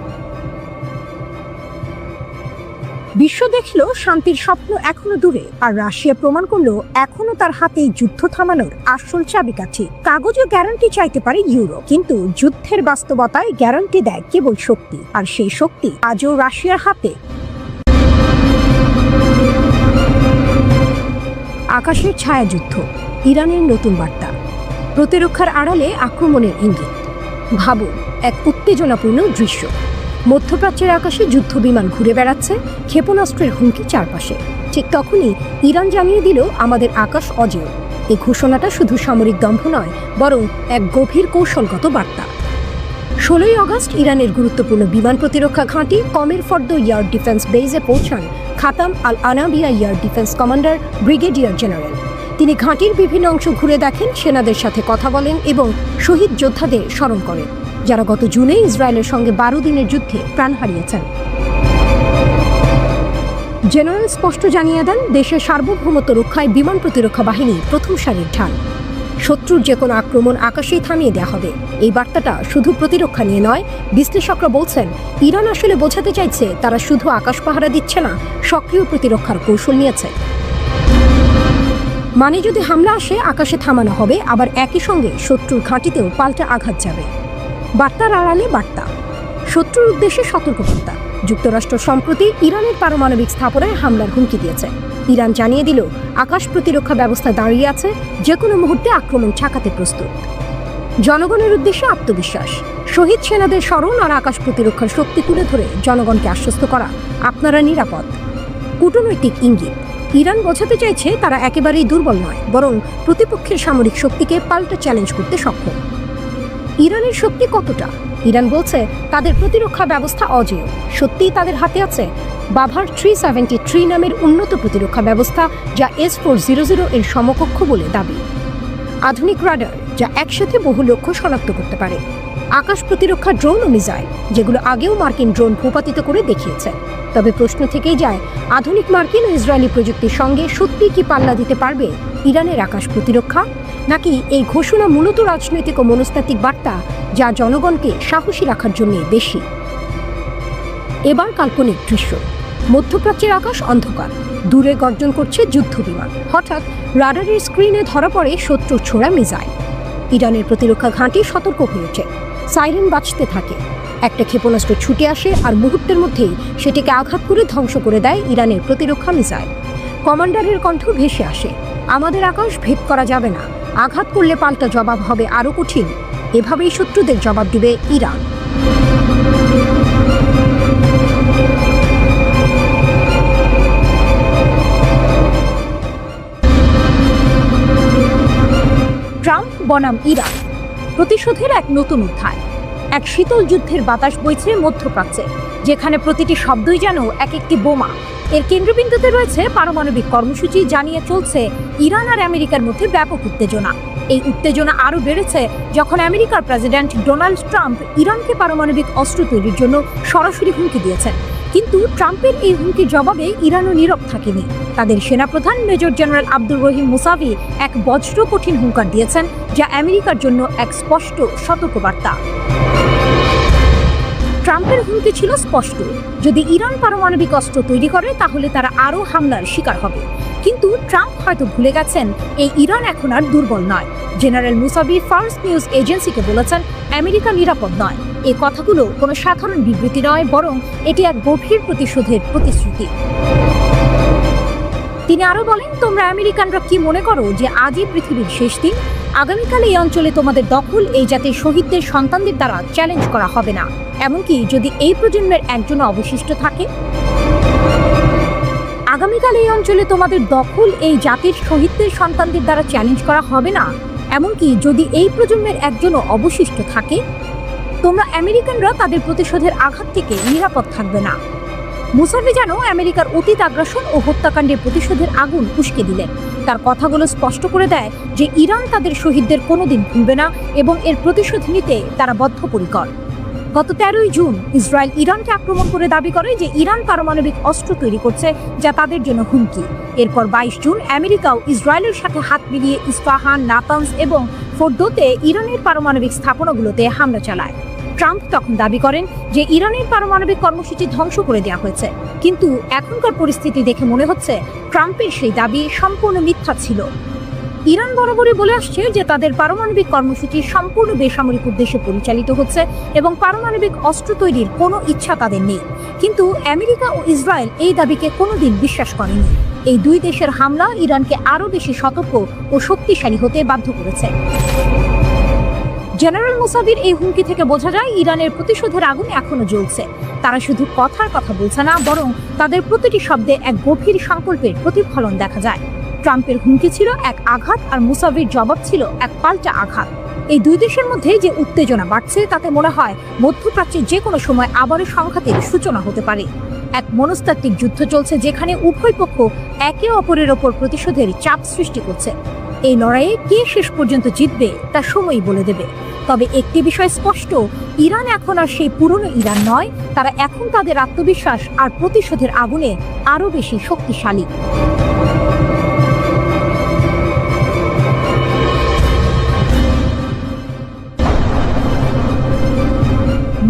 বিশ্ব দেখল শান্তির স্বপ্ন এখনো দূরে, আর রাশিয়া প্রমাণ করলো এখনো তার হাতেই যুদ্ধ থামানোর আসল চাবিকাঠি। কাগজে গ্যারান্টি চাইতে পারে ইউরোপ, কিন্তু যুদ্ধের বাস্তবতায় গ্যারান্টি দেয় কেবল শক্তি, আর সেই শক্তি আজও রাশিয়ার হাতে। আকাশের ছায়াযুদ্ধ, ইরানের নতুন বার্তা, প্রতিরক্ষার আড়ালে আক্রমণের ইঙ্গিত। ভাবুন, এক উত্তেজনাপূর্ণ দৃশ্য। মধ্যপ্রাচ্যের আকাশে যুদ্ধ বিমান ঘুরে বেড়াচ্ছে, ক্ষেপণাস্ত্রের হুমকি চারপাশে। ঠিক তখনই ইরান জানিয়ে দিল, আমাদের আকাশ অজেয়। এই ঘোষণাটা শুধু সামরিক দম্ভ নয়, বরং এক গভীর কৌশলগত বার্তা। 16ই আগস্ট ইরানের গুরুত্বপূর্ণ বিমান প্রতিরক্ষা ঘাঁটি কমের ফর্দ এয়ার ডিফেন্স বেজে পৌঁছান Khatam al Anbiya air defence commander brigadier general. তিনি ঘাঁটির বিভিন্ন অংশ ঘুরে দেখেন, সেনাদের সাথে কথা বলেন এবং শহীদ যোদ্ধাদের স্মরণ করেন, যারা গত জুনে ইসরায়েলের সঙ্গে 12 দিনের যুদ্ধে প্রাণ হারিয়েছেন। জেনারেল স্পষ্ট জানিয়ে দেন, দেশের সার্বভৌমত্ব রক্ষায় বিমান প্রতিরক্ষা বাহিনী প্রথম সারির ঢাল। শত্রুর যে কোনো আক্রমণ আকাশেই থামিয়ে দেওয়া হবে। এই বার্তাটা শুধু প্রতিরক্ষা নিয়ে নয়, বিশ্লেষকরা বলছেন ইরান আসলে বোঝাতে চাইছে তারা শুধু আকাশ পাহারা দিচ্ছে না, সক্রিয় প্রতিরক্ষার কৌশল নিয়েছে। মানে যদি হামলা আসে আকাশে থামানো হবে, আবার একই সঙ্গে শত্রুর ঘাঁটিতেও পাল্টা আঘাত যাবে। বার্তার আড়ালে বার্তা, শত্রুর উদ্দেশ্যে সতর্কবার্তা। যুক্তরাষ্ট্র সম্প্রতি ইরানের পারমাণবিক স্থাপনায় হামলার হুমকি দিয়েছে। ইরান জানিয়ে দিল, আকাশ প্রতিরক্ষা ব্যবস্থা দাঁড়িয়ে আছে, যে কোনো মুহূর্তে আক্রমণ ঠেকাতে প্রস্তুত। জনগণের উদ্দেশ্যে আত্মবিশ্বাস, শহীদ সেনাদের স্মরণ আর আকাশ প্রতিরক্ষার শক্তি তুলে ধরে জনগণকে আশ্বস্ত করা, আপনারা নিরাপদ। কূটনৈতিক ইঙ্গিত, ইরান বোঝাতে চাইছে তারা একেবারেই দুর্বল নয়, বরং প্রতিপক্ষের সামরিক শক্তিকে পাল্টা চ্যালেঞ্জ করতে সক্ষম। ইরানের শক্তি কতটা? ইরান বলছে তাদের প্রতিরক্ষা ব্যবস্থা অজেয়। সত্যিই তাদের হাতে আছে বাভার 373 নামের উন্নত প্রতিরক্ষা ব্যবস্থা, যা S-400 এর সমকক্ষ বলে দাবি। আধুনিক রাডার, যা একসাথে বহু লক্ষ্য শনাক্ত করতে পারে। আকাশ প্রতিরক্ষা ড্রোন ও মিসাইল, যেগুলো আগেও মার্কিন ড্রোন ভূপাতিত করে দেখিয়েছে। তবে প্রশ্ন থেকেই যায়, আধুনিক মার্কিন ও ইসরায়েলি প্রযুক্তির সঙ্গে সত্যি কি পাল্লা দিতে পারবে ইরানের আকাশ প্রতিরক্ষা? নাকি এই ঘোষণা মূলত রাজনৈতিক ও মনস্তাত্ত্বিক বার্তা, যা জনগণকে সাহসী রাখার জন্য বেশি? এবার কাল্পনিক দৃশ্য, মধ্যপ্রাচ্যের আকাশ অন্ধকার, দূরে গর্জন করছে যুদ্ধ বিমান। হঠাৎ রাডারের স্ক্রিনে ধরা পড়ে শত্রুর ছোড়া মিসাইল। ইরানের প্রতিরক্ষা ঘাঁটি সতর্ক হয়েছে, সাইরেন বাজতে থাকে। একটা ক্ষেপণাস্ত্র ছুটে আসে, আর মুহূর্তের মধ্যেই সেটিকে আঘাত করে ধ্বংস করে দেয় ইরানের প্রতিরক্ষা মিসাইল। কমান্ডারের কণ্ঠ ভেসে আসে, আমাদের আকাশ ভেদ করা যাবে না, আঘাত করলে পাল্টা জবাব হবে আরও কঠিন। এভাবেই শত্রুদের জবাব দিবে ইরান। ট্রাম্প বনাম ইরান, প্রতিশোধের এক নতুন অধ্যায়। এক শীতল যুদ্ধের বাতাস বইছে মধ্যপ্রাচ্যে, যেখানে প্রতিটি শব্দই যেন এক একটি বোমা। এর কেন্দ্রবিন্দুতে রয়েছে পারমাণবিক কর্মসূচি, জানিয়ে চলছে ইরান আর আমেরিকার মধ্যে ব্যাপক উত্তেজনা। এই উত্তেজনা আরও বেড়েছে যখন আমেরিকার প্রেসিডেন্ট ডোনাল্ড ট্রাম্প ইরানকে পারমাণবিক অস্ত্র তৈরির জন্য সরাসরি হুমকি দিয়েছেন। কিন্তু ট্রাম্পের এই হুমকির জবাবে ইরানও নীরব থাকেনি। তাদের সেনাপ্রধান major general Abdur Rahim Musavi এক বজ্র কঠিন হুঙ্কার দিয়েছেন, যা আমেরিকার জন্য এক স্পষ্ট সতর্কবার্তা। ট্রাম্পের হুমকি ছিল স্পষ্ট, যদি ইরান পারমাণবিক অস্ত্র তৈরি করে তাহলে তারা আরও হামলার শিকার হবে। কিন্তু ট্রাম্প হয়তো ভুলে গেছেন, এই ইরান এখন আর দুর্বল নয়। জেনারেল মুসাভি ফার্স্ট নিউজ এজেন্সিকে বলেছেন, আমেরিকা নিরাপদ নয়। এই কথাগুলো কোনো সাধারণ বিবৃতি নয়, বরং এটি এক গভীর প্রতিশোধের প্রতিশ্রুতি। তিনি আরও বলেন, তোমরা আমেরিকানরা কি মনে করো যে আজই পৃথিবীর শেষ দিন? আগামীকাল এই অঞ্চলে তোমাদের দখল এই জাতির শহীদদের সন্তানদের দ্বারা চ্যালেঞ্জ করা হবে না, এমনকি যদি এই প্রজন্মের একজনও অবশিষ্ট থাকে। আগামীকাল এই অঞ্চলে তোমাদের দখল এই জাতির শহীদদের সন্তানদের দ্বারা চ্যালেঞ্জ করা হবে না, এমনকি যদি এই প্রজন্মের একজনও অবশিষ্ট থাকে। তোমরা আমেরিকানরা তাদের প্রতিশোধের আঘাত থেকে নিরাপদ থাকবে না। মুসাভি যেন আমেরিকার অতীত আগ্রাসন ও হত্যাকাণ্ডের প্রতিশোধের আগুন উস্কে দিলেন। তার কথাগুলো স্পষ্ট করে দেয় যে ইরান তাদের শহীদদের কোনোদিন ভুলবে না এবং এর প্রতিশোধ নিতে তারা বদ্ধপরিকর। গত 13ই জুন ইসরায়েল ইরানকে আক্রমণ করে দাবি করে যে ইরান পারমাণবিক অস্ত্র তৈরি করছে, যা তাদের জন্য হুমকি। এরপর 22 জুন আমেরিকাও ইসরায়েলের সাথে হাত মিলিয়ে ইস্পাহান, নাতানজ এবং ফোর্দোতে ইরানের পারমাণবিক স্থাপনাগুলোতে হামলা চালায়। ট্রাম্প তখন দাবি করেন যে ইরানের পারমাণবিক কর্মসূচি ধ্বংস করে দেওয়া হয়েছে, কিন্তু এখনকার পরিস্থিতি দেখে মনে হচ্ছে ট্রাম্পের সেই দাবি সম্পূর্ণ মিথ্যা ছিল। ইরান বরাবরই বলে আসছে যে তাদের পারমাণবিক কর্মসূচি সম্পূর্ণ বেসামরিক উদ্দেশ্যে পরিচালিত হচ্ছে এবং পারমাণবিক অস্ত্র তৈরির কোনো ইচ্ছা তাদের নেই। কিন্তু আমেরিকা ও ইসরায়েল এই দাবিকে কোনোদিন বিশ্বাস করেনি। এই দুই দেশের হামলা ইরানকে আরও বেশি সতর্ক ও শক্তিশালী হতে বাধ্য করেছে। জেনারেল মুসাভির এই হুমকি থেকে বোঝা যায় ইরানের প্রতিশোধের আগুন এখনো জ্বলছে। তারা শুধু কথার কথা বলছে না, বরং তাদের প্রতিটি শব্দে এক গভীর সংকল্পের প্রতিফলন দেখা যায়। ট্রাম্পের হুমকি ছিল এক আঘাত আর মুসাভির জবাব ছিল এক পাল্টা আঘাত। এই দুই দেশের মধ্যে যে উত্তেজনা বাড়ছে তাতে মনে হয় মধ্যপ্রাচ্যে যে কোনো সময় আবারও সংঘাতের সূচনা হতে পারে। এক মনস্তাত্ত্বিক যুদ্ধ চলছে যেখানে উভয় পক্ষ একে অপরের ওপর প্রতিশোধের চাপ সৃষ্টি করছে। এই লড়াইয়ে কে শেষ পর্যন্ত জিতবে তা সময়ই বলে দেবে। তবে একটি বিষয় স্পষ্ট, ইরান এখন আর সেই পুরনো ইরান নয়। তারা এখন তাদের আত্মবিশ্বাস আর প্রতিশোধের আগুনে আরও বেশি শক্তিশালী।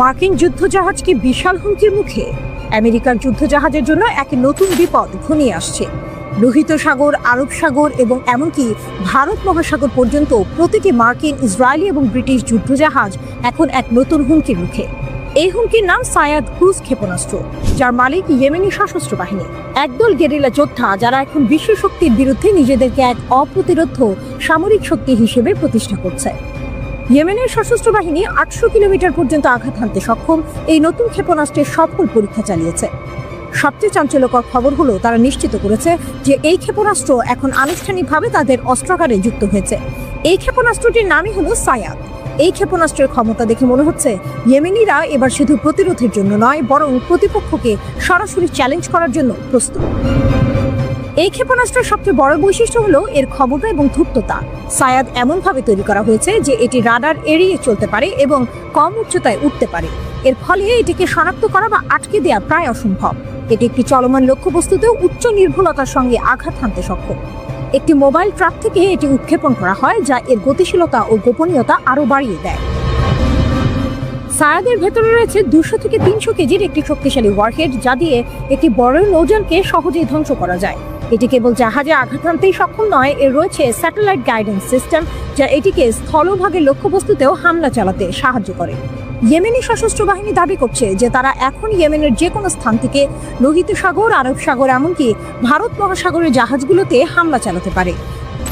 মার্কিন যুদ্ধজাহাজ কি বিশাল হুমকির মুখে? আমেরিকার যুদ্ধজাহাজের জন্য এক নতুন বিপদ ঘনিয়ে আসছে। লোহিত সাগর, আরব সাগর এবং এমনকি ভারত মহাসাগর পর্যন্ত প্রতিটি মার্কিন, ইসরায়েলি এবং ব্রিটিশ যুদ্ধজাহাজ এখন এক নতুন হুমকির মুখে। এই হুমকির নাম সায়াদ ক্রুজ ক্ষেপণাস্ত্র, যার মালিক ইয়েমেনি সশস্ত্র বাহিনী, একদল গেরিলা যোদ্ধা যারা এখন বিশ্ব শক্তির বিরুদ্ধে নিজেদেরকে এক অপ্রতিরোধ্য সামরিক শক্তি হিসেবে প্রতিষ্ঠা করছে। ইয়েমেনের সশস্ত্র বাহিনী 800 কিলোমিটার পর্যন্ত আঘাত হানতে সক্ষম এই নতুন ক্ষেপণাস্ত্রের সফল পরীক্ষা চালিয়েছে। সবচেয়ে চাঞ্চল্যকর খবর হলো তারা নিশ্চিত করেছে যে এই ক্ষেপণাস্ত্র এখন আনুষ্ঠানিকভাবে তাদের অস্ত্রাগারে যুক্ত হয়েছে। এই ক্ষেপণাস্ত্রটির নামই হলো সায়াদ। এই ক্ষেপণাস্ত্রের ক্ষমতা দেখে মনে হচ্ছে ইয়েমেনিরা এবার শুধু প্রতিরোধের জন্য নয়, বরং প্রতিপক্ষকে সরাসরি চ্যালেঞ্জ করার জন্য প্রস্তুত। এই ক্ষেপণাস্ত্রের সবচেয়ে বড় বৈশিষ্ট্য হলো এর ক্ষমতা এবং ধূর্ততা। সায়াদ এমনভাবে তৈরি করা হয়েছে যে এটি রাডার এড়িয়ে চলতে পারে এবং কম উচ্চতায় উঠতে পারে। এর ফলে এটিকে শনাক্ত করা বা আটকে দেওয়া প্রায় অসম্ভব। এটি একটি চলমান লক্ষ্যবস্তুতেও উচ্চ নির্ভুলতার সঙ্গে আঘাত হানতে সক্ষম। একটি মোবাইল ট্রাক থেকে এটি উৎক্ষেপণ করা হয়, যা এর গতিশীলতা ও গোপনীয়তা আরও বাড়িয়ে দেয়। সায়াদের ভেতরে রয়েছে 200 থেকে 300 কেজির একটি শক্তিশালী ওয়ারহেড, যা দিয়ে একটি বড় নৌযানকে সহজেই ধ্বংস করা যায়। এটি কেবল জাহাজে আঘাত হানতেই সক্ষম নয়, এর রয়েছে স্যাটেলাইট গাইডেন্স সিস্টেম, যা এটিকে স্থলভাগের লক্ষ্যবস্তুতেও হামলা চালাতে সাহায্য করে। ইয়েমেনি সশস্ত্র বাহিনী দাবি করছে যে তারা এখন ইয়েমেনের যে কোনো স্থান থেকে লোহিত সাগর, আরব সাগর, এমনকি ভারত মহাসাগরের জাহাজগুলোতে হামলা চালাতে পারে।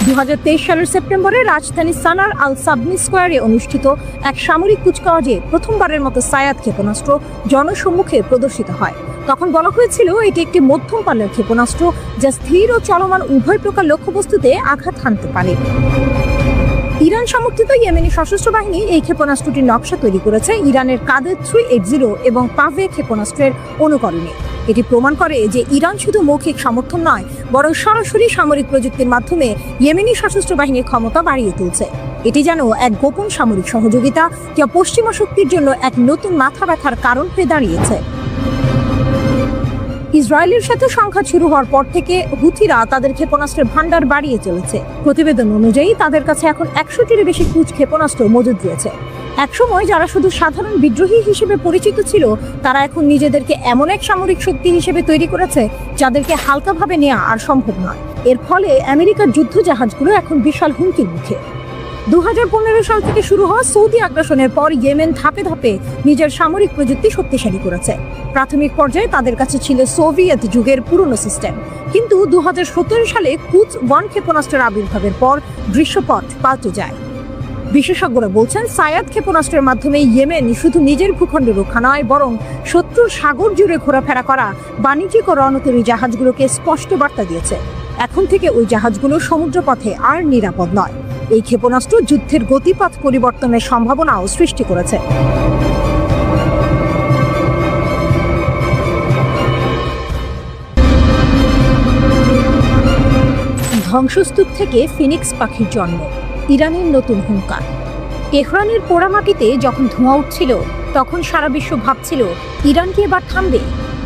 2023 সালের সেপ্টেম্বরে রাজধানী সানার আল সাবনি স্কোয়ারে অনুষ্ঠিত এক সামরিক কুচকাওয়াজে প্রথমবারের মতো সায়াদ ক্ষেপণাস্ত্র জনসম্মুখে প্রদর্শিত হয়। তখন বলা হয়েছিল এটি একটি মধ্যম পাল্লার ক্ষেপণাস্ত্র, যা স্থির ও চলমান উভয় প্রকার লক্ষ্যবস্তুতে আঘাত হানতে পারে। ইরান সমর্থিত ইয়েমেনি সশস্ত্র বাহিনী এই ক্ষেপণাস্ত্রটির নকশা তৈরি করেছে ইরানের কাদের 380 এবং পাভে ক্ষেপণাস্ত্রের অনুকরণে। এটি প্রমাণ করে যে ইরান শুধু মৌখিক সমর্থন নয়, বরং সরাসরি সামরিক প্রযুক্তির মাধ্যমে ইয়েমেনি সশস্ত্র বাহিনীর ক্ষমতা বাড়িয়ে তুলছে। এটি যেন এক গোপন সামরিক সহযোগিতা, যা পশ্চিমা শক্তির জন্য এক নতুন মাথা ব্যথার কারণ হয়ে দাঁড়িয়েছে। ইসরায়েলের সাথে সংঘাত শুরু হওয়ার পর থেকে হুথিরা তাদের ক্ষেপণাস্ত্রের ভান্ডার বাড়িয়ে চলেছে। প্রতিবেদন অনুযায়ী তাদের কাছে এখন 100টির বেশি ক্রুজ ক্ষেপণাস্ত্র মজুদ রয়েছে। একসময় যারা শুধু সাধারণ বিদ্রোহী হিসেবে পরিচিত ছিল, তারা এখন নিজেদেরকে এমন এক সামরিক শক্তি হিসেবে তৈরি করেছে যাদেরকে হালকাভাবে নেওয়া আর সম্ভব নয়। এর ফলে আমেরিকার যুদ্ধ জাহাজগুলো এখন বিশাল হুমকির মুখে। 2015 সাল থেকে শুরু হওয়া সৌদি আগ্রাসনের পর ইয়েমেন ধাপে ধাপে নিজের সামরিক প্রযুক্তি শক্তিশালী করেছে। প্রাথমিক পর্যায়ে তাদের কাছে ছিল সোভিয়েত যুগের পুরনো সিস্টেম, কিন্তু 2017 সালে কুচ 1 ক্ষেপণাস্ত্রের আবির্ভাবের পর দৃশ্যপট পাল্টে যায়। বিশেষজ্ঞরা বলছেন সায়াদ ক্ষেপণাস্ত্রের মাধ্যমে ইয়েমেন শুধু নিজের ভূখণ্ড রক্ষা নয়, বরং শত্রুর সাগর জুড়ে ঘোরাফেরা করা বাণিজ্যিক ও রণতরী জাহাজগুলোকে স্পষ্ট বার্তা দিয়েছে এখন থেকে ওই জাহাজগুলো সমুদ্রপথে আর নিরাপদ নয়। এই ক্ষেপণাস্ত্র যুদ্ধের গতিপথ পরিবর্তনের সম্ভাবনাও সৃষ্টি করেছে। ধ্বংসস্তূপ থেকে ফিনিক্স পাখির জন্ম, ইরানের নতুন হুঙ্কার। তেহরানের পোড়ামাটিতে যখন ধোঁয়া উঠছিল, তখন সারা বিশ্ব ভাবছিল ইরান কি এবার থামবে।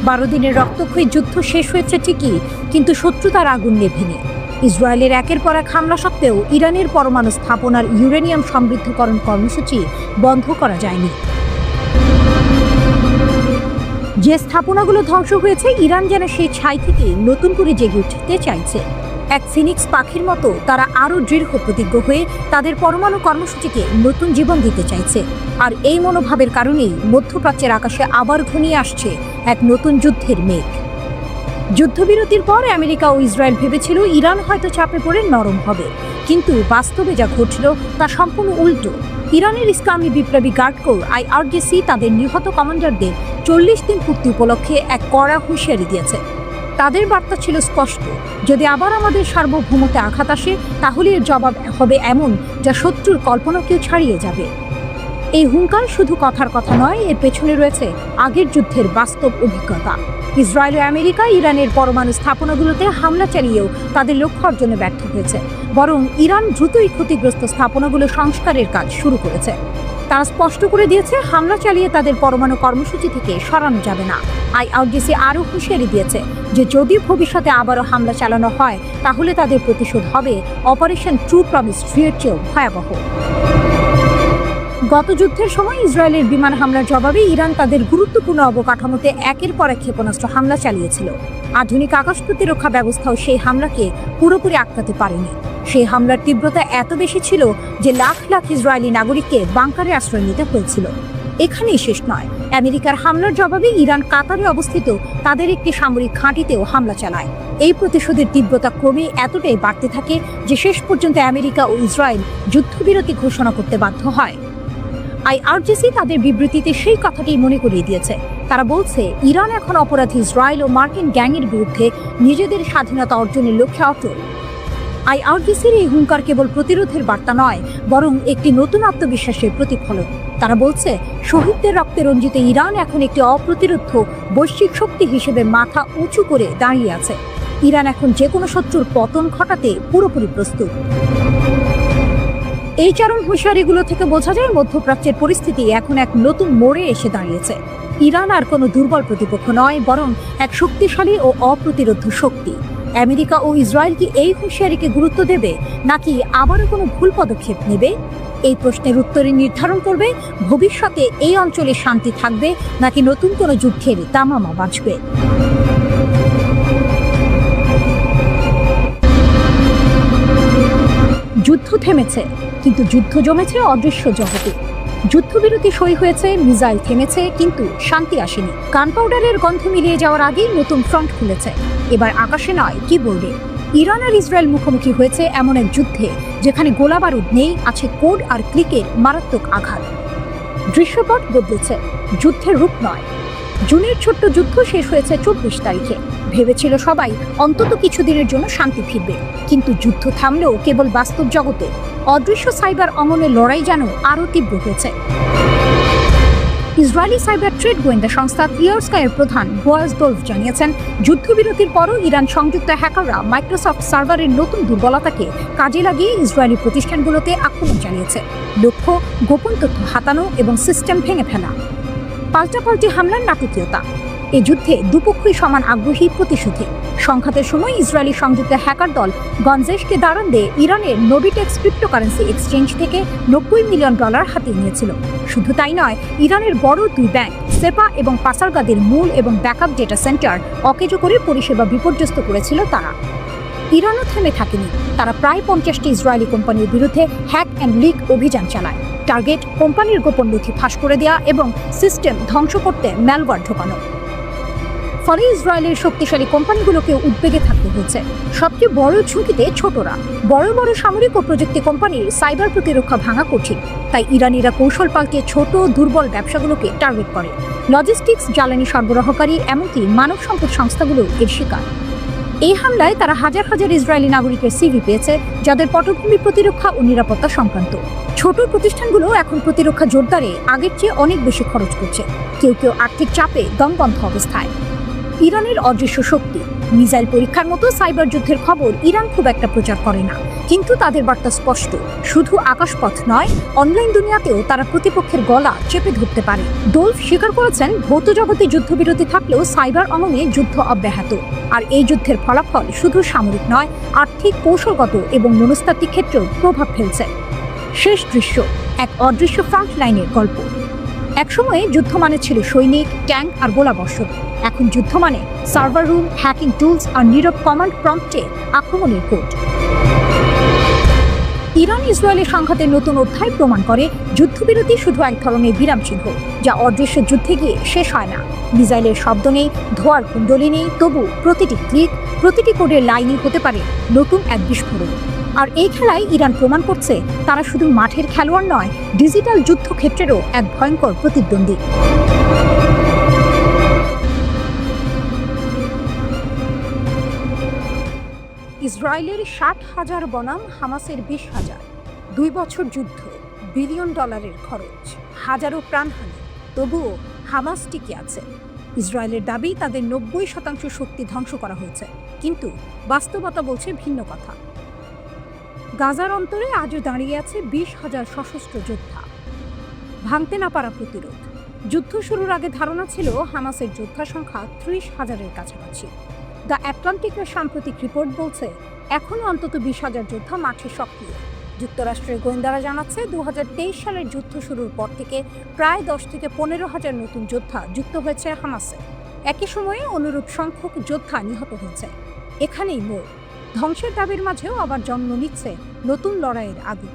12 দিনের রক্তক্ষয়ী যুদ্ধ শেষ হয়েছে ঠিকই, কিন্তু শত্রুতার আগুন নেভেনি। ইসরায়েলের একের পর এক হামলা সত্ত্বেও ইরানের পরমাণু স্থাপনার ইউরেনিয়াম সমৃদ্ধকরণ কর্মসূচি বন্ধ করা যায়নি। যে স্থাপনাগুলো ধ্বংস হয়েছে, ইরান যেন সেই ছাই থেকে নতুন করে জেগে উঠতে চাইছে। এক ফিনিক্স পাখির মতো তারা আরও দৃঢ় প্রতিজ্ঞ হয়ে তাদের পরমাণু কর্মসূচিকে নতুন জীবন দিতে চাইছে। আর এই মনোভাবের কারণেই মধ্যপ্রাচ্যের আকাশে আবার ঘনিয়ে আসছে এক নতুন যুদ্ধের মেঘ। যুদ্ধবিরতির পর আমেরিকা ও ইসরায়েল ভেবেছিল ইরান হয়তো চাপে পড়ে নরম হবে, কিন্তু বাস্তবে যা ঘটল তা সম্পূর্ণ উল্টো। ইরানের ইসলামী বিপ্লবী গার্ড কোর IRGC তাদের নিহত কমান্ডারদের 40 দিন পূর্তি উপলক্ষে এক কড়া হুঁশিয়ারি দিয়েছে। তাদের বার্তা ছিল স্পষ্ট, যদি আবার আমাদের সার্বভৌমত্বে আঘাত আসে, তাহলে এর জবাব হবে এমন যা শত্রুর কল্পনাকেও ছাড়িয়ে যাবে। এই হুঙ্কার শুধু কথার কথা নয়, এর পেছনে রয়েছে আগের যুদ্ধের বাস্তব অভিজ্ঞতা। ইসরায়েল ও আমেরিকা ইরানের পরমাণু স্থাপনাগুলোতে হামলা চালিয়েও তাদের লক্ষ্য অর্জনে ব্যর্থ হয়েছে। বরং ইরান দ্রুতই ক্ষতিগ্রস্ত স্থাপনাগুলো সংস্কারের কাজ শুরু করেছে। তারা স্পষ্ট করে দিয়েছে, হামলা চালিয়ে তাদের পরমাণু কর্মসূচি থেকে সরানো যাবে না। IRGC আরও হুঁশিয়ারি দিয়েছে যে যদি ভবিষ্যতে আবারও হামলা চালানো হয়, তাহলে তাদের প্রতিশোধ হবে অপারেশন ট্রু প্রমিস 3 এর চেয়েও ভয়াবহ। গত যুদ্ধের সময় ইসরায়েলের বিমান হামলার জবাবে ইরান তাদের গুরুত্বপূর্ণ অবকাঠামোতে একের পর এক ক্ষেপণাস্ত্র হামলা চালিয়েছিল। আধুনিক আকাশ প্রতিরক্ষা ব্যবস্থাও সেই হামলাকে পুরোপুরি আটকাতে পারেনি। সেই হামলার তীব্রতা এত বেশি ছিল যে লাখ লাখ ইসরায়েলি নাগরিককে বাংকারে আশ্রয় নিতে হয়েছিল। এখানেই শেষ নয়, আমেরিকার হামলার জবাবে ইরান কাতারে অবস্থিত তাদের একটি সামরিক ঘাঁটিতেও হামলা চালায়। এই প্রতিশোধের তীব্রতা ক্রমে এতটাই বাড়তে থাকে যে শেষ পর্যন্ত আমেরিকা ও ইসরায়েল যুদ্ধবিরতি ঘোষণা করতে বাধ্য হয়। IRGC তাদের বিবৃতিতে সেই কথাটাই মনে করিয়ে দিয়েছে। তারা বলছে, ইরান এখন অপরাধী ইসরায়েল ও মার্কিন গ্যাংয়ের বিরুদ্ধে নিজেদের স্বাধীনতা অর্জনের লক্ষ্যে অটল। IRGCর এই হুঙ্কার কেবল প্রতিরোধের বার্তা নয়, বরং একটি নতুন আত্মবিশ্বাসের প্রতিফলন। তারা বলছে, শহীদদের রক্তে রঞ্জিত ইরান এখন একটি অপ্রতিরোধ্য বৈশ্বিক শক্তি হিসেবে মাথা উঁচু করে দাঁড়িয়ে আছে। ইরান এখন যে কোনো শত্রুর পতন ঘটাতে পুরোপুরি প্রস্তুত। এই চরম হুঁশিয়ারিগুলো থেকে বোঝা যায় মধ্যপ্রাচ্যের পরিস্থিতি এখন এক নতুন মোড়ে এসে দাঁড়িয়েছে। ইরান আর কোনো দুর্বল প্রতিপক্ষ নয়, বরং এক শক্তিশালী ও অপ্রতিরোধ্য শক্তি। আমেরিকা ও ইসরায়েল কি এই হুঁশিয়ারিকে গুরুত্ব দেবে, নাকি আবারও কোনো ভুল পদক্ষেপ নেবে? এই প্রশ্নের উত্তরে নির্ধারণ করবে ভবিষ্যতে এই অঞ্চলে শান্তি থাকবে নাকি নতুন কোনো যুদ্ধের দামামা বাজবে। যুদ্ধ থেমেছে, কিন্তু যুদ্ধ জমেছে অদৃশ্য জগতে। যুদ্ধবিরতি সই হয়েছে, মিসাইল থেমেছে, কিন্তু শান্তি আসেনি। গান পাউডারের গন্ধ মিলিয়ে যাওয়ার আগেই নতুন ফ্রন্ট খুলেছে। এবার আকাশে নয়, কিবোর্ডে। ইরান আর ইসরায়েল মুখোমুখি হয়েছে এমন এক যুদ্ধে যেখানে গোলাবারুদ নেই, আছে কোড আর ক্লিকের মারাত্মক আঘাত। দৃশ্যপট বদলেছে, যুদ্ধের রূপ নয়। জুনের ছোট্ট যুদ্ধ শেষ হয়েছে 24 তারিখে। ভেবেছিল সবাই অন্তত কিছুদিনের জন্য শান্তি ফিরবে, কিন্তু যুদ্ধ থামলেও কেবল বাস্তব জগতে। অদৃশ্য সাইবার অমনের লড়াই যেন আরও তীব্র হয়েছে। ইসরায়েলি সাইবার ট্রেড গোয়েন্দা সংস্থা ক্লিয়ার স্কাইয়ের প্রধান বোয়াজ দোলফ জানিয়েছেন, যুদ্ধবিরতির পরও ইরান সংযুক্ত হ্যাকাররা মাইক্রোসফট সার্ভারের নতুন দুর্বলতাকে কাজে লাগিয়ে ইসরায়েলি প্রতিষ্ঠানগুলোতে আক্রমণ চালিয়েছে। লক্ষ্য গোপন তথ্য হাতানো এবং সিস্টেম ভেঙে ফেলা। পাল্টাপাল্টি হামলার নাটকীয়তা। এই যুদ্ধে দুপক্ষই সমান আগ্রহী প্রতিশোধে। সংঘাতের সময় ইসরায়েলি সংযুক্ত হ্যাকার দল গঞ্জেশকে দাঁড়ান দিয়ে ইরানের নোবিটেক্স ক্রিপ্টোকারেন্সি এক্সচেঞ্জ থেকে $90 মিলিয়ন হাতিয়ে নিয়েছিল। শুধু তাই নয়, ইরানের বড় 2 ব্যাংক সেপা এবং পাসারগাদের মূল এবং ব্যাকআপ ডেটা সেন্টার অকেজো করে পরিষেবা বিপর্যস্ত করেছিল তারা। ইরানও থেমে থাকেনি। তারা প্রায় 50টি ইসরায়েলি কোম্পানির বিরুদ্ধে হ্যাক অ্যান্ড লিক অভিযান চালায়। টার্গেট কোম্পানির গোপন নথি ফাঁস করে দেওয়া এবং সিস্টেম ধ্বংস করতে ম্যালওয়্যার ঢোকানো। ফলে ইসরায়েলের শক্তিশালী কোম্পানিগুলোকে উদ্বেগে থাকতে হয়েছে। সবচেয়ে বড় ঝুঁকিতে ছোটরা। বড় বড় সামরিক ও প্রযুক্তি কোম্পানির সাইবার প্রতিরক্ষা ভাঙা কঠিন। তাই ইরানিরা কৌশল পাল্টে ছোট দুর্বল ব্যবসাগুলোকে টার্গেট করে। লজিস্টিক্স, জ্বালানি সরবরাহকারী, এমনকি মানব সম্পদ সংস্থাগুলো এর শিকার। এই হামলায় তারা হাজার হাজার ইসরায়েলি নাগরিকের সিভি পেয়েছে, যাদের পটভূমি প্রতিরক্ষা ও নিরাপত্তা সংক্রান্ত। ছোট প্রতিষ্ঠানগুলো এখন প্রতিরক্ষা জোরদারে আগের চেয়ে অনেক বেশি খরচ করছে। কেউ কেউ আর্থিক চাপে দমবন্ধ অবস্থায়। ইরানের অদৃশ্য শক্তি। মিসাইল পরীক্ষার মতো সাইবার যুদ্ধের খবর ইরান খুব একটা প্রচার করে না, কিন্তু তাদের বার্তা স্পষ্ট। শুধু আকাশপথ নয়, অনলাইন দুনিয়াতেও তারা প্রতিপক্ষের গলা চেপে ধরতে পারে। দোলফ স্বীকার করেছেন, ভৌত জগতে যুদ্ধবিরতি থাকলেও সাইবার অঙ্গনে যুদ্ধ অব্যাহত। আর এই যুদ্ধের ফলাফল শুধু সামরিক নয়, আর্থিক, কৌশলগত এবং মনস্তাত্ত্বিক ক্ষেত্রেও প্রভাব ফেলছে। শেষ দৃশ্য, এক অদৃশ্য ফ্রন্ট লাইনের গল্প। একসময়ে যুদ্ধ মানে ছিল সৈনিক, ট্যাঙ্ক আর গোলাবর্ষণ। এখন যুদ্ধ মানে সার্ভার রুম, হ্যাকিং টুলস আর নীরব কমান্ড প্রম্পটে আক্রমণের কোড। ইরান ইসরায়েলের সংঘাতের নতুন অধ্যায় প্রমাণ করে, যুদ্ধবিরতি শুধু এক ধরনের বিরাম চিহ্ন, যা অদৃশ্য যুদ্ধে গিয়ে শেষ হয় না। মিসাইলের শব্দ নেই, ধোঁয়ার কুণ্ডলী নেই, তবু প্রতিটি ক্লিক, প্রতিটি কোডের লাইনই হতে পারে নতুন এক বিস্ফোরণ। আর এই খেলায় ইরান প্রমাণ করছে, তারা শুধু মাঠের খেলোয়াড় নয়, ডিজিটাল যুদ্ধক্ষেত্রেরও এক ভয়ঙ্কর প্রতিদ্বন্দ্বী। ইসরায়েলের 60,000 বনাম হামাসের 20,000। 2 বছর যুদ্ধ, বিলিয়ন ডলারের খরচ, হাজারো প্রাণহানি, তবুও হামাস টিকে আছে। ইসরায়েলের দাবি তাদের 90% শক্তি ধ্বংস করা হয়েছে, কিন্তু বাস্তবতা বলছে ভিন্ন কথা। গাজার অন্তরে আজও দাঁড়িয়ে আছে 20,000 সশস্ত্র যোদ্ধা। ভাঙতে না পারা প্রতিরোধ। যুদ্ধ শুরুর আগে ধারণা ছিল হামাসের যোদ্ধা সংখ্যা 30,000-এর কাছাকাছি। দ্য আটলান্টিকের সাম্প্রতিক রিপোর্ট বলছে, এখনও অন্তত 20,000 যোদ্ধা মাঠে সক্রিয়। যুক্তরাষ্ট্রের গোয়েন্দারা জানাচ্ছে, 2023 সালের যুদ্ধ শুরুর পর থেকে প্রায় 10 থেকে 15,000 নতুন যোদ্ধা যুক্ত হয়েছে হামাসে। একই সময়ে অনুরূপ সংখ্যক যোদ্ধা নিহত হয়েছে। এখানেই মোড়। ধ্বংসের দাবির মাঝেও আবার জন্ম নিচ্ছে নতুন লড়াইয়ের আগুন।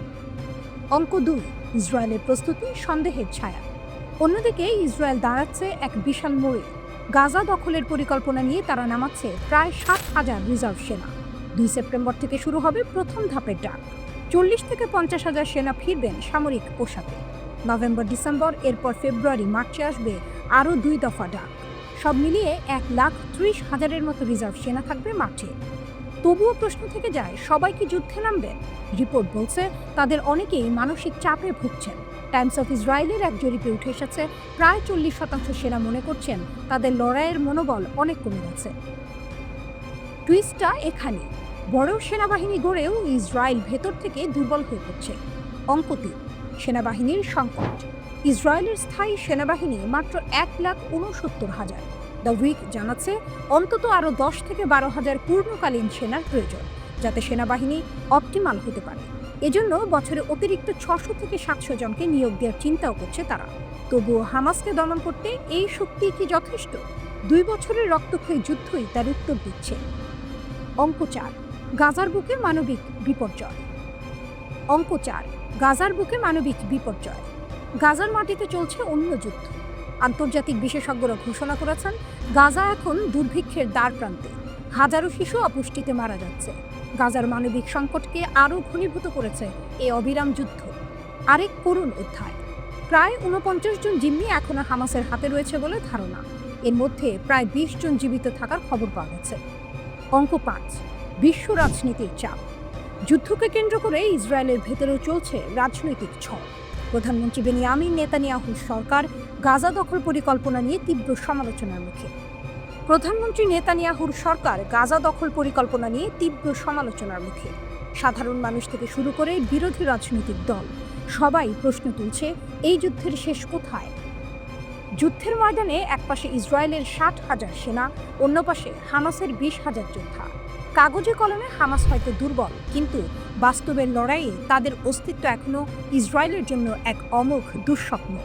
অঙ্ক 2, ইসরায়েলের প্রস্তুতি সন্দেহের ছায়া। অন্যদিকে ইসরায়েল দাঁড়াচ্ছে এক বিশাল মোড়ে। গাজা দখলের পরিকল্পনা নিয়ে তারা নামাচ্ছে প্রায় 7,000 রিজার্ভ সেনা। 2 সেপ্টেম্বর থেকে শুরু হবে প্রথম ধাপের ডাক। 40 থেকে 50,000 সেনা ফিরবেন সামরিক পোশাকে। নভেম্বর, ডিসেম্বর, এরপর ফেব্রুয়ারি, মার্চে আসবে আরও 2 দফা ডাক। সব মিলিয়ে 1,30,000-এর মতো রিজার্ভ সেনা থাকবে মাঠে। তবুও প্রশ্ন থেকে যায়, সবাই কি যুদ্ধে নামবেন? রিপোর্ট বলছে, তাদের অনেকেই মানসিক চাপে ভুগছেন। টাইমস অফ ইসরায়েলের এক জরিপে উঠে এসেছে, প্রায় 40% সেনা মনে করছেন তাদের লড়াইয়ের মনোবল অনেক কমে গেছে। টুইস্টটা এখানে, বড় সেনাবাহিনী গড়েও ইসরায়েল ভেতর থেকে দুর্বল হয়ে পড়ছে। অঙ্ক 3, সেনাবাহিনীর সংকট। ইসরায়েলের স্থায়ী সেনাবাহিনী মাত্র 1,69,000। দ্য উইক জানাচ্ছে, অন্তত আরও 10 থেকে 12,000 পূর্ণকালীন সেনার প্রয়োজন, যাতে সেনাবাহিনী অপটিমাল হতে পারে। এজন্য বছরে অতিরিক্ত 600 থেকে 700 জনকে নিয়োগ দেওয়ার চিন্তাও করছে তারা। তবুও হামাসকে দমন করতে এই শক্তি কি যথেষ্ট? 2 বছরের রক্তক্ষয়ী যুদ্ধই তার উত্তর দিচ্ছে। অঙ্ক 4, গাজার বুকে মানবিক বিপর্যয়। অঙ্ক 4, গাজার বুকে মানবিক বিপর্যয়। গাজার মাটিতে চলছে অন্য যুদ্ধ। আন্তর্জাতিক বিশেষজ্ঞরা ঘোষণা করেছেন, গাজা এখন দুর্ভিক্ষের দ্বার প্রান্তে। হাজারো শিশু অপুষ্টিতে মারা যাচ্ছে। গাজার মানবিক সংকটকে আরও ঘনীভূত করেছে এই অবিরাম যুদ্ধ। আরেক করুণ অধ্যায়। প্রায় 49 জন জিম্মি এখনো হামাসের হাতে রয়েছে বলে ধারণা। এর মধ্যে প্রায় 20 জন জীবিত থাকার খবর পাওয়া গেছে। অঙ্ক 5, বিশ্ব রাজনীতির চাপ। যুদ্ধকে কেন্দ্র করে ইসরায়েলের ভেতরেও চলছে রাজনৈতিক ঝড়। প্রধানমন্ত্রী বেনিয়ামিন নেতানিয়াহুর সরকার গাজা দখল পরিকল্পনা নিয়ে তীব্র সমালোচনার মুখে। প্রধানমন্ত্রী নেতানিয়াহুর সরকার গাজা দখল পরিকল্পনা নিয়ে তীব্র সমালোচনার মুখে। সাধারণ মানুষ থেকে শুরু করে বিরোধী রাজনৈতিক দল সবাই প্রশ্ন তুলছে, এই যুদ্ধের শেষ কোথায়? যুদ্ধের ময়দানে একপাশে ইসরায়েলের 60,000 সেনা, অন্য পাশে হামাসের 20,000 যোদ্ধা। কাগজে কলমে হামাস হয়তো দুর্বল, কিন্তু বাস্তবের লড়াইয়ে তাদের অস্তিত্ব এখনো ইসরায়েলের জন্য এক অমোঘ দুঃস্বপ্ন।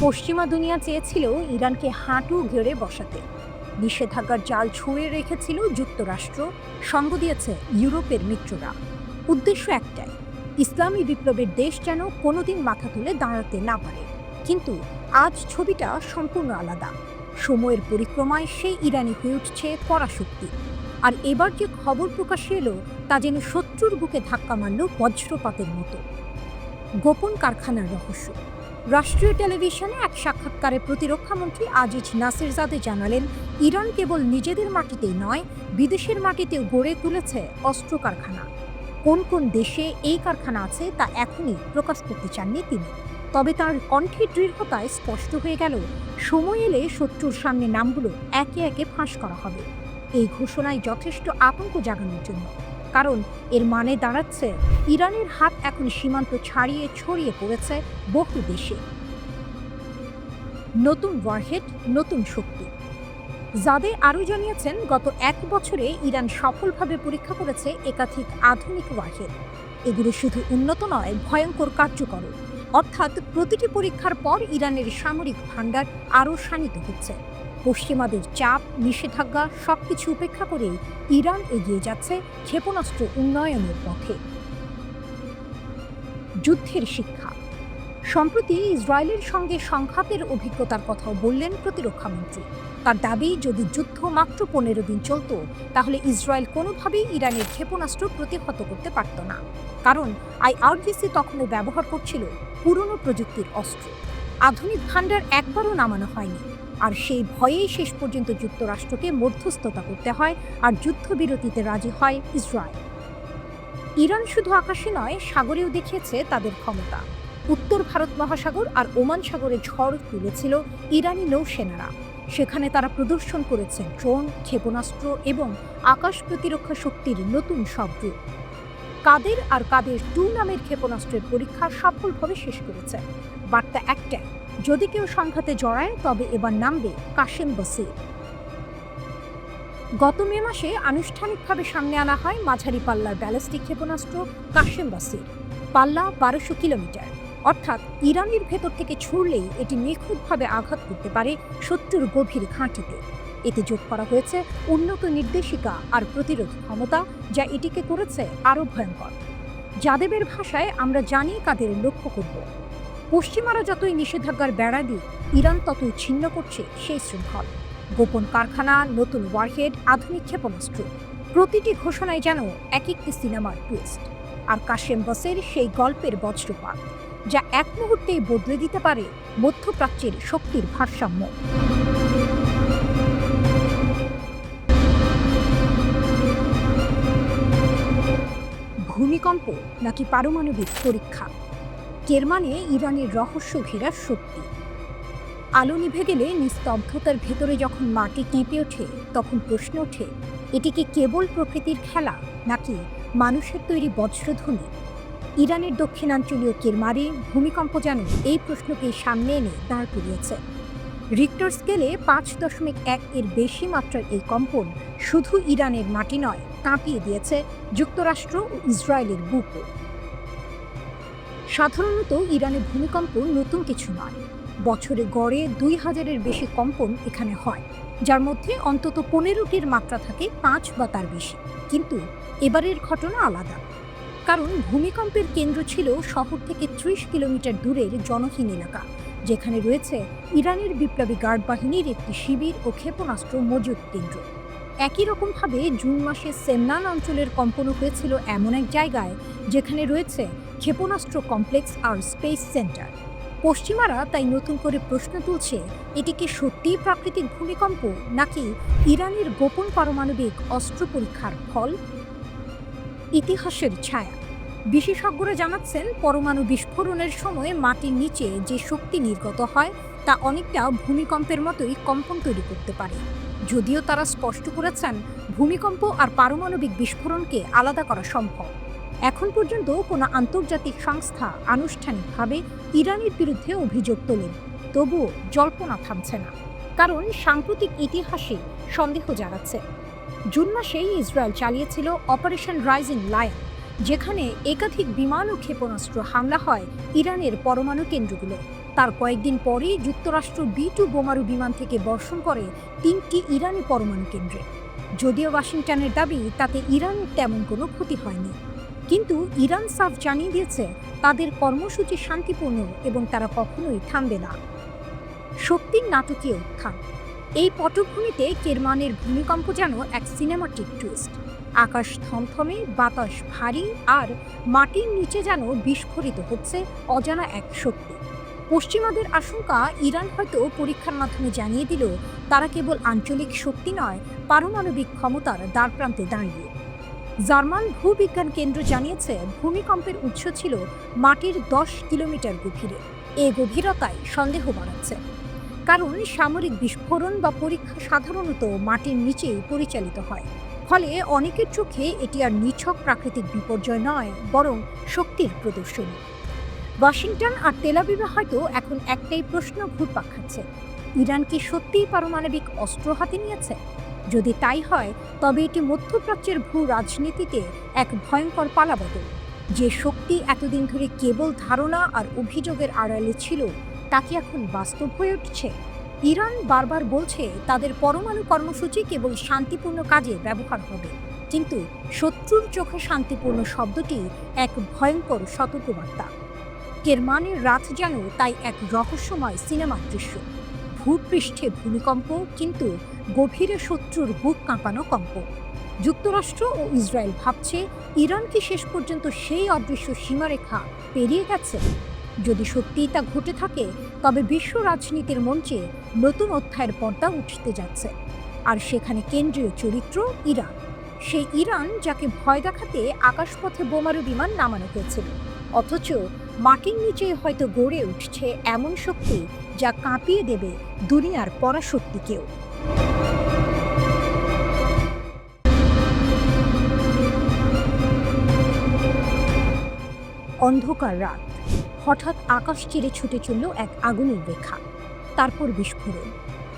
পশ্চিমা দুনিয়া চেয়েছিল ইরানকে হাঁটু গেড়ে বসাতে। নিষেধাজ্ঞার জাল ছুঁড়ে রেখেছিল যুক্তরাষ্ট্র, সঙ্গ দিয়েছে ইউরোপের মিত্ররা। উদ্দেশ্য একটাই, ইসলামী বিপ্লবের দেশ যেন কোনোদিন মাথা তুলে দাঁড়াতে না পারে। কিন্তু আজ ছবিটা সম্পূর্ণ আলাদা। সময়ের পরিক্রমায় সেই ইরানি হয়ে উঠছে পরাশক্তি। আর এবার যে খবর প্রকাশ্যে এলো, তা যেন শত্রুর বুকে ধাক্কা মারল বজ্রপাতের মতো। গোপন কারখানার রহস্য। রাষ্ট্রীয় টেলিভিশনে এক সাক্ষাৎকারে প্রতিরক্ষামন্ত্রী আজিজ নাসিরজাদে জানালেন, ইরান কেবল নিজেদের মাটিতেই নয়, বিদেশের মাটিতেও গড়ে তুলেছে অস্ত্র কারখানা। কোন কোন দেশে এই কারখানা আছে তা এখনই প্রকাশ করতে চাননি তিনি। তবে তার কণ্ঠে দৃঢ়তায় স্পষ্ট হয়ে গেল, সময় এলে শত্রুর সামনে নামগুলো একে একে ফাঁস করা হবে। এই ঘোষণায় যথেষ্ট আতঙ্ক জাগানোর জন্য, কারণ এর মানে দাঁড়াচ্ছে ইরানের হাত এখন সীমান্ত ছাড়িয়ে ছড়িয়ে পড়েছে বহু দেশে। নতুন ওয়ারহেড, নতুন শক্তি। জাদে আরও জানিয়েছেন, গত 1 বছরে ইরান সফলভাবে পরীক্ষা করেছে একাধিক আধুনিক ওয়ারহেড। এগুলো শুধু উন্নত নয়, ভয়ঙ্কর কার্যকর। অর্থাৎ প্রতিটি পরীক্ষার পর ইরানের সামরিক ভাণ্ডার আরও শানিত হচ্ছে। পশ্চিমাদের চাপ, নিষেধাজ্ঞা সবকিছু উপেক্ষা করে ইরান এগিয়ে যাচ্ছে ক্ষেপণাস্ত্র উন্নয়নের পথে। যুদ্ধের শিক্ষা। সম্প্রতি ইসরায়েলের সঙ্গে সংঘাতের অভিজ্ঞতার কথাও বললেন প্রতিরক্ষামন্ত্রী। তার দাবি, যদি যুদ্ধ মাত্র 15 দিন চলত, তাহলে ইসরায়েল কোনোভাবেই ইরানের ক্ষেপণাস্ত্র প্রতিহত করতে পারত না, কারণ আইআরজিসি তখনও ব্যবহার করছিল পুরনো প্রযুক্তির অস্ত্র। আধুনিক ভাণ্ডার একবারও নামানো হয়নি, আর সেই ভয়েই শেষ পর্যন্ত যুক্তরাষ্ট্রকে মধ্যস্থতা করতে হয়, আর যুদ্ধবিরতিতে রাজি হয় ইসরায়েল। ইরান শুধু আকাশে নয়, সাগরেও দেখিয়েছে তাদের ক্ষমতা। উত্তর ভারত মহাসাগর আর ওমান সাগরে ঝড় তুলেছিল ইরানি নৌসেনারা। সেখানে তারা প্রদর্শন করেছে ড্রোন, ক্ষেপণাস্ত্র এবং আকাশ প্রতিরক্ষা শক্তির নতুন সব রূপ। কাদের আর কাদের 2 নামের ক্ষেপণাস্ত্রের পরীক্ষা সফলভাবে শেষ করেছে। বার্তা একটাই, যদি কেউ সংঘাতে জড়ায় তবে এবার নামবে কাশেম বসির। গত মে মাসে আনুষ্ঠানিকভাবে সামনে আনা হয় মাঝারি পাল্লার ব্যালিস্টিক ক্ষেপণাস্ত্র কাশেম বসির। পাল্লা 1200 কিলোমিটার, অর্থাৎ ইরানের ভেতর থেকে ছুড়লেই এটি নিখুঁতভাবে আঘাত করতে পারে শত্রুর গভীর ঘাঁটিতে। এতে যোগ করা হয়েছে উন্নত নির্দেশিকা আর প্রতিরোধ ক্ষমতা, যা এটিকে করেছে আরও ভয়ঙ্কর। যাদেবের ভাষায়, আমরা জানি কাদের লক্ষ্য করব। পশ্চিমারা যতই নিষেধাজ্ঞার বেড়া দিক, ইরান ততই ছিন্ন করছে সেই শৃঙ্খল। গোপন কারখানা, নতুন ওয়ারহেড, আধুনিক ক্ষেপণাস্ত্র, প্রতিটি ঘোষণায় যেন এক একটি সিনেমার টুইস্ট। আর কাশেম বসের সেই গল্পের বজ্রপাত, যা এক মুহূর্তেই বদলে দিতে পারে মধ্যপ্রাচ্যের শক্তির ভারসাম্য। ভূমিকম্প নাকি পারমাণবিক পরীক্ষা? কেরমানে ইরানের রহস্য ঘেরা শক্তি। আলো নিভে গেলে নিস্তব্ধতার ভেতরে যখন মাটি কেঁপে ওঠে, তখন প্রশ্ন ওঠে, এটি কি কেবল প্রকৃতির খেলা, নাকি মানুষের তৈরি বজ্রধ্বনি? ইরানের দক্ষিণাঞ্চলীয় কেরমানে ভূমিকম্প যেন এই প্রশ্নকে সামনে এনে দাঁড় করিয়েছে। রিক্টার স্কেলে 5.1 এর বেশি মাত্রার এই কম্পন শুধু ইরানের মাটি নয়, কাঁপিয়ে দিয়েছে যুক্তরাষ্ট্র ও ইসরায়েলের বুকও। সাধারণত ইরানে ভূমিকম্প নতুন কিছু নয়। বছরে গড়ে 2000-এর বেশি কম্পন এখানে হয়, যার মধ্যে অন্তত 15টির মাত্রা থাকে 5 বা তার বেশি। কিন্তু এবারের ঘটনা আলাদা, কারণ ভূমিকম্পের কেন্দ্র ছিল শহর থেকে 30 কিলোমিটার দূরের জনহীন এলাকা, যেখানে রয়েছে ইরানের বিপ্লবী গার্ড বাহিনীর একটি শিবির ও ক্ষেপণাস্ত্র মজুত কেন্দ্র। একই রকমভাবে জুন মাসে সেমনান অঞ্চলের কম্পনও হয়েছিল এমন এক জায়গায় যেখানে রয়েছে ক্ষেপণাস্ত্র কমপ্লেক্স আর স্পেস সেন্টার। পশ্চিমারা তাই নতুন করে প্রশ্ন তুলছে, এটি কি সত্যিই প্রাকৃতিক ভূমিকম্প, নাকি ইরানের গোপন পারমাণবিক অস্ত্র পরীক্ষার ফল? ইতিহাসের ছায়া। বিশেষজ্ঞরা জানাচ্ছেন, পরমাণু বিস্ফোরণের সময় মাটির নিচে যে শক্তি নির্গত হয় তা অনেকটা ভূমিকম্পের মতোই কম্পন তৈরি করতে পারে। যদিও তারা স্পষ্ট করেছেন, ভূমিকম্প আর পারমাণবিক বিস্ফোরণকে আলাদা করা সম্ভব। এখন পর্যন্ত কোনো আন্তর্জাতিক সংস্থা আনুষ্ঠানিকভাবে ইরানের বিরুদ্ধে অভিযোগ তোলেন। তবুও জল্পনা থামছে না, কারণ সাম্প্রতিক ইতিহাসে সন্দেহ জাগাচ্ছে। জুন মাসেই ইসরায়েল চালিয়েছিল অপারেশন রাইজিং লায়ন, যেখানে একাধিক বিমান ও ক্ষেপণাস্ত্র হামলা হয় ইরানের পরমাণু কেন্দ্রগুলো। তার কয়েকদিন পরেই যুক্তরাষ্ট্র B-2 বোমারু বিমান থেকে বর্ষণ করে 3টি ইরানি পরমাণু কেন্দ্রে। যদিও ওয়াশিংটনের দাবি তাতে ইরানের তেমন কোনো ক্ষতি হয়নি, কিন্তু ইরান সাফ জানিয়ে দিয়েছে তাদের কর্মসূচি শান্তিপূর্ণ এবং তারা কখনোই থামবে না। শক্তির নাটকীয় উত্থান। এই পটভূমিতে কেরমানের ভূমিকম্প যেন এক সিনেমাটিক টুইস্ট। আকাশ থমথমে, বাতাস ভারী, আর মাটির নিচে যেন বিস্ফোরিত হচ্ছে অজানা এক শক্তি। পশ্চিমাদের আশঙ্কা, ইরান হয়তো পরীক্ষার মাধ্যমে জানিয়ে দিল তারা কেবল আঞ্চলিক শক্তি নয়, পারমাণবিক ক্ষমতার দ্বারপ্রান্তে দাঁড়িয়ে। জার্মান ভূবিজ্ঞান কেন্দ্র জানিয়েছে ভূমিকম্পের উৎস ছিল মাটির 10 কিলোমিটার গভীরে। এই গভীরতায় সন্দেহ বাড়াচ্ছে, কারণ সামরিক বিস্ফোরণ বা পরীক্ষা সাধারণত মাটির নিচেই পরিচালিত হয়। ফলে অনেকের চোখে এটি আর নিছক প্রাকৃতিক বিপর্যয় নয়, বরং শক্তির প্রদর্শনী। ওয়াশিংটন আর তেল আবিবে হয়তো এখন একটাই প্রশ্ন ঘুরপাক খাচ্ছে, ইরান কি সত্যিই পারমাণবিক অস্ত্র হাতে নিয়েছে? যদি তাই হয়, তবে এটি মধ্যপ্রাচ্যের ভূ রাজনীতিতে এক ভয়ঙ্কর পালাবদল। যে শক্তি এতদিন ধরে কেবল ধারণা আর অভিযোগের আড়ালে ছিল, তা কি এখন বাস্তব হয়ে উঠছে? ইরান বারবার বলছে তাদের পরমাণু কর্মসূচি কেবল শান্তিপূর্ণ কাজে ব্যবহার হবে, কিন্তু শত্রুর চোখে শান্তিপূর্ণ শব্দটি এক ভয়ঙ্কর সতর্কবার্তা। কেরমানের রাত যেন তাই এক রহস্যময় সিনেমার দৃশ্য। ভূপৃষ্ঠে ভূমিকম্প, কিন্তু গভীরে শত্রুর বুক কাঁপানো কম্প। যুক্তরাষ্ট্র ও ইসরায়েল ভাবছে, ইরান কি শেষ পর্যন্ত সেই অদৃশ্য সীমারেখা পেরিয়ে গেছে? যদি সত্যিই তা ঘটে থাকে, তবে বিশ্ব রাজনীতির মঞ্চে নতুন অধ্যায়ের পর্দা উঠতে যাচ্ছে। আর সেখানে কেন্দ্রীয় চরিত্র ইরান, সেই ইরান যাকে ভয় দেখাতে আকাশপথে বোমারু বিমান নামানো হয়েছিল, অথচ মাটির নিচে হয়তো গড়ে উঠছে এমন শক্তি যা কাঁপিয়ে দেবে দুনিয়ার পরাশক্তিকেও। অন্ধকার রাত, হঠাৎ আকাশ চিরে ছুটে চলল এক আগুনের রেখা, তারপর বিস্ফোরণ।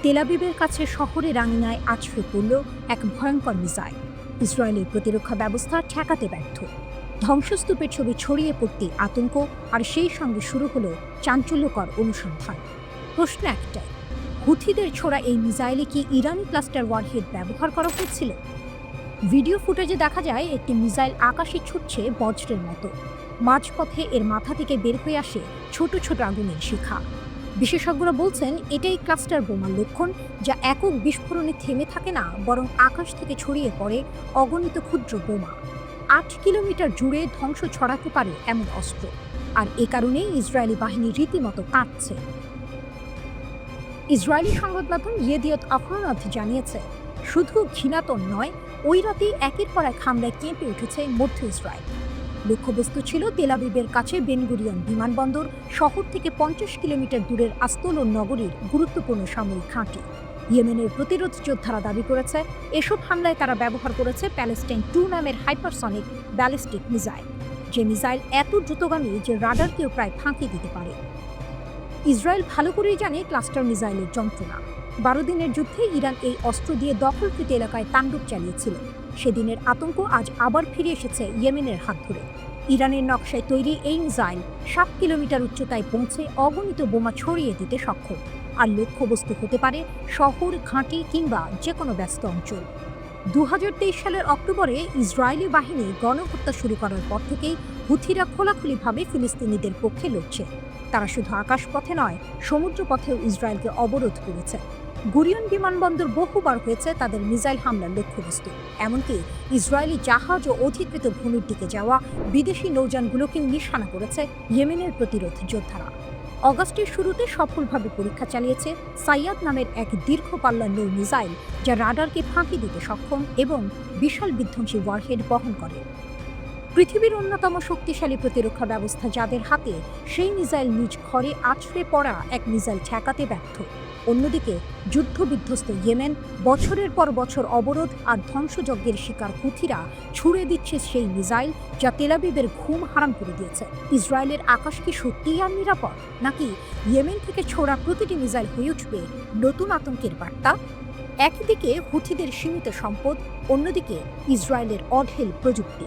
তেল আবিবের কাছে শহরের আঙিনায় আছড়ে পড়ল এক ভয়ঙ্কর মিসাইল। ইসরায়েলের প্রতিরক্ষা ব্যবস্থা ঠেকাতে ব্যর্থ। ধ্বংসস্তূপের ছবি ছড়িয়ে পড়তে আতঙ্ক, আর সেই সঙ্গে শুরু হলো চাঞ্চল্যকর অনুসন্ধান। প্রশ্ন একটাই, হুথিদের ছোড়া এই মিসাইলে কি ইরানি ক্লাস্টার ওয়ারহেড ব্যবহার করা হয়েছিল? ভিডিও ফুটেজে দেখা যায় একটি মিসাইল আকাশে ছুটছে বজ্রের মতো। মাঝপথে এর মাথা থেকে বের হয়ে আসে ছোট ছোট আগুনের শিখা। বিশেষজ্ঞরা বলছেন এটাই ক্লাস্টার বোমার লক্ষণ, যা একক বিস্ফোরণে থেমে থাকে না, বরং আকাশ থেকে ছড়িয়ে পড়ে অগণিত ক্ষুদ্র বোমা। 8 কিলোমিটার জুড়ে ধ্বংস ছড়াতে পারে এমন অস্ত্র, আর এ কারণেই ইসরায়েলি বাহিনী রীতিমতো কাঁপছে। ইসরায়েলি সংবাদ মাধ্যম ইয়েদিয়ত আহরোনথ জানিয়েছে, শুধু ঘৃণাতন নয়, ওই রাতেই একের পর এক হামলায় কেঁপে উঠেছে মধ্য ইসরায়েল। লক্ষ্যবস্তু ছিল তেল আবিবের কাছে বেন গুরিয়ন বিমানবন্দর, শহর থেকে 50 কিলোমিটার দূরের আস্তোলন নগরীর গুরুত্বপূর্ণ সামরিক ঘাঁটি। ইয়েমেনের প্রতিরোধ যোদ্ধারা দাবি করেছে, এসব হামলায় তারা ব্যবহার করেছে প্যালেস্টাইন 2 নামের হাইপারসনিক ব্যালিস্টিক মিসাইল, যে মিসাইল এত দ্রুতগামী যে রাডারকেও প্রায় ফাঁকি দিতে পারে। ইসরায়েল ভালো করেই জানে ক্লাস্টার মিসাইলের যন্ত্রণা। 12 দিনের যুদ্ধে ইরান এই অস্ত্র দিয়ে দখলকৃত এলাকায় তাণ্ডব চালিয়েছিল। সেদিনের আতঙ্ক আজ আবার ফিরে এসেছে ইয়েমেনের হাত ধরে। ইরানের নকশায় তৈরি এই মিসাইল 7 কিলোমিটার উচ্চতায় পৌঁছে অগণিত বোমা ছড়িয়ে দিতে সক্ষম, আর লক্ষ্যবস্তু হতে পারে শহর, ঘাঁটি কিংবা যে কোনো ব্যস্ত অঞ্চল। 2023 সালের অক্টোবরে ইসরায়েলি বাহিনী গণহত্যা শুরু করার পর থেকেই হুথিরা খোলাখুলিভাবে ফিলিস্তিনিদের পক্ষে লড়ছে। তারা শুধু আকাশপথে নয়, সমুদ্রপথেও ইসরায়েলকে অবরোধ করেছে। গুরিয়ন বিমানবন্দর বহুবার হয়েছে তাদের মিসাইল হামলার লক্ষ্যবস্তু। এমনকি ইসরায়েলি জাহাজ ও অধিকৃত ভূমির দিকে যাওয়া বিদেশি নৌযানগুলোকেও নিশানা করেছে ইয়েমেনের প্রতিরোধ যোদ্ধারা। অগাস্টের শুরুতে সফলভাবে পরীক্ষা চালিয়েছে সাইয়াদ নামের এক দীর্ঘ পাল্লার নৌ মিসাইল, যা রাডারকে ফাঁকি দিতে সক্ষম এবং বিশাল বিধ্বংসী ওয়ারহেড বহন করে। পৃথিবীর অন্যতম শক্তিশালী প্রতিরক্ষা ব্যবস্থা যাদের হাতে, সেই মিসাইল নিজ ঘরে আছড়ে পড়া এক মিসাইল ঠেকাতে ব্যর্থ। অন্যদিকে যুদ্ধবিধ্বস্ত ইয়েমেন, বছরের পর বছর অবরোধ আর ধ্বংসযজ্ঞের শিকার হুথিরা ছুড়ে দিচ্ছে সেই মিসাইল, যা তেল আবিবের ঘুম হারাম করে দিয়েছে। ইসরায়েলের আকাশ কি সত্যিই আর নিরাপদ, নাকি ইয়েমেন থেকে ছোড়া প্রতিটি মিসাইল হয়ে উঠবে নতুন আতঙ্কের বার্তা? একদিকে হুথিদের সীমিত সম্পদ, অন্যদিকে ইসরায়েলের অঢেল প্রযুক্তি।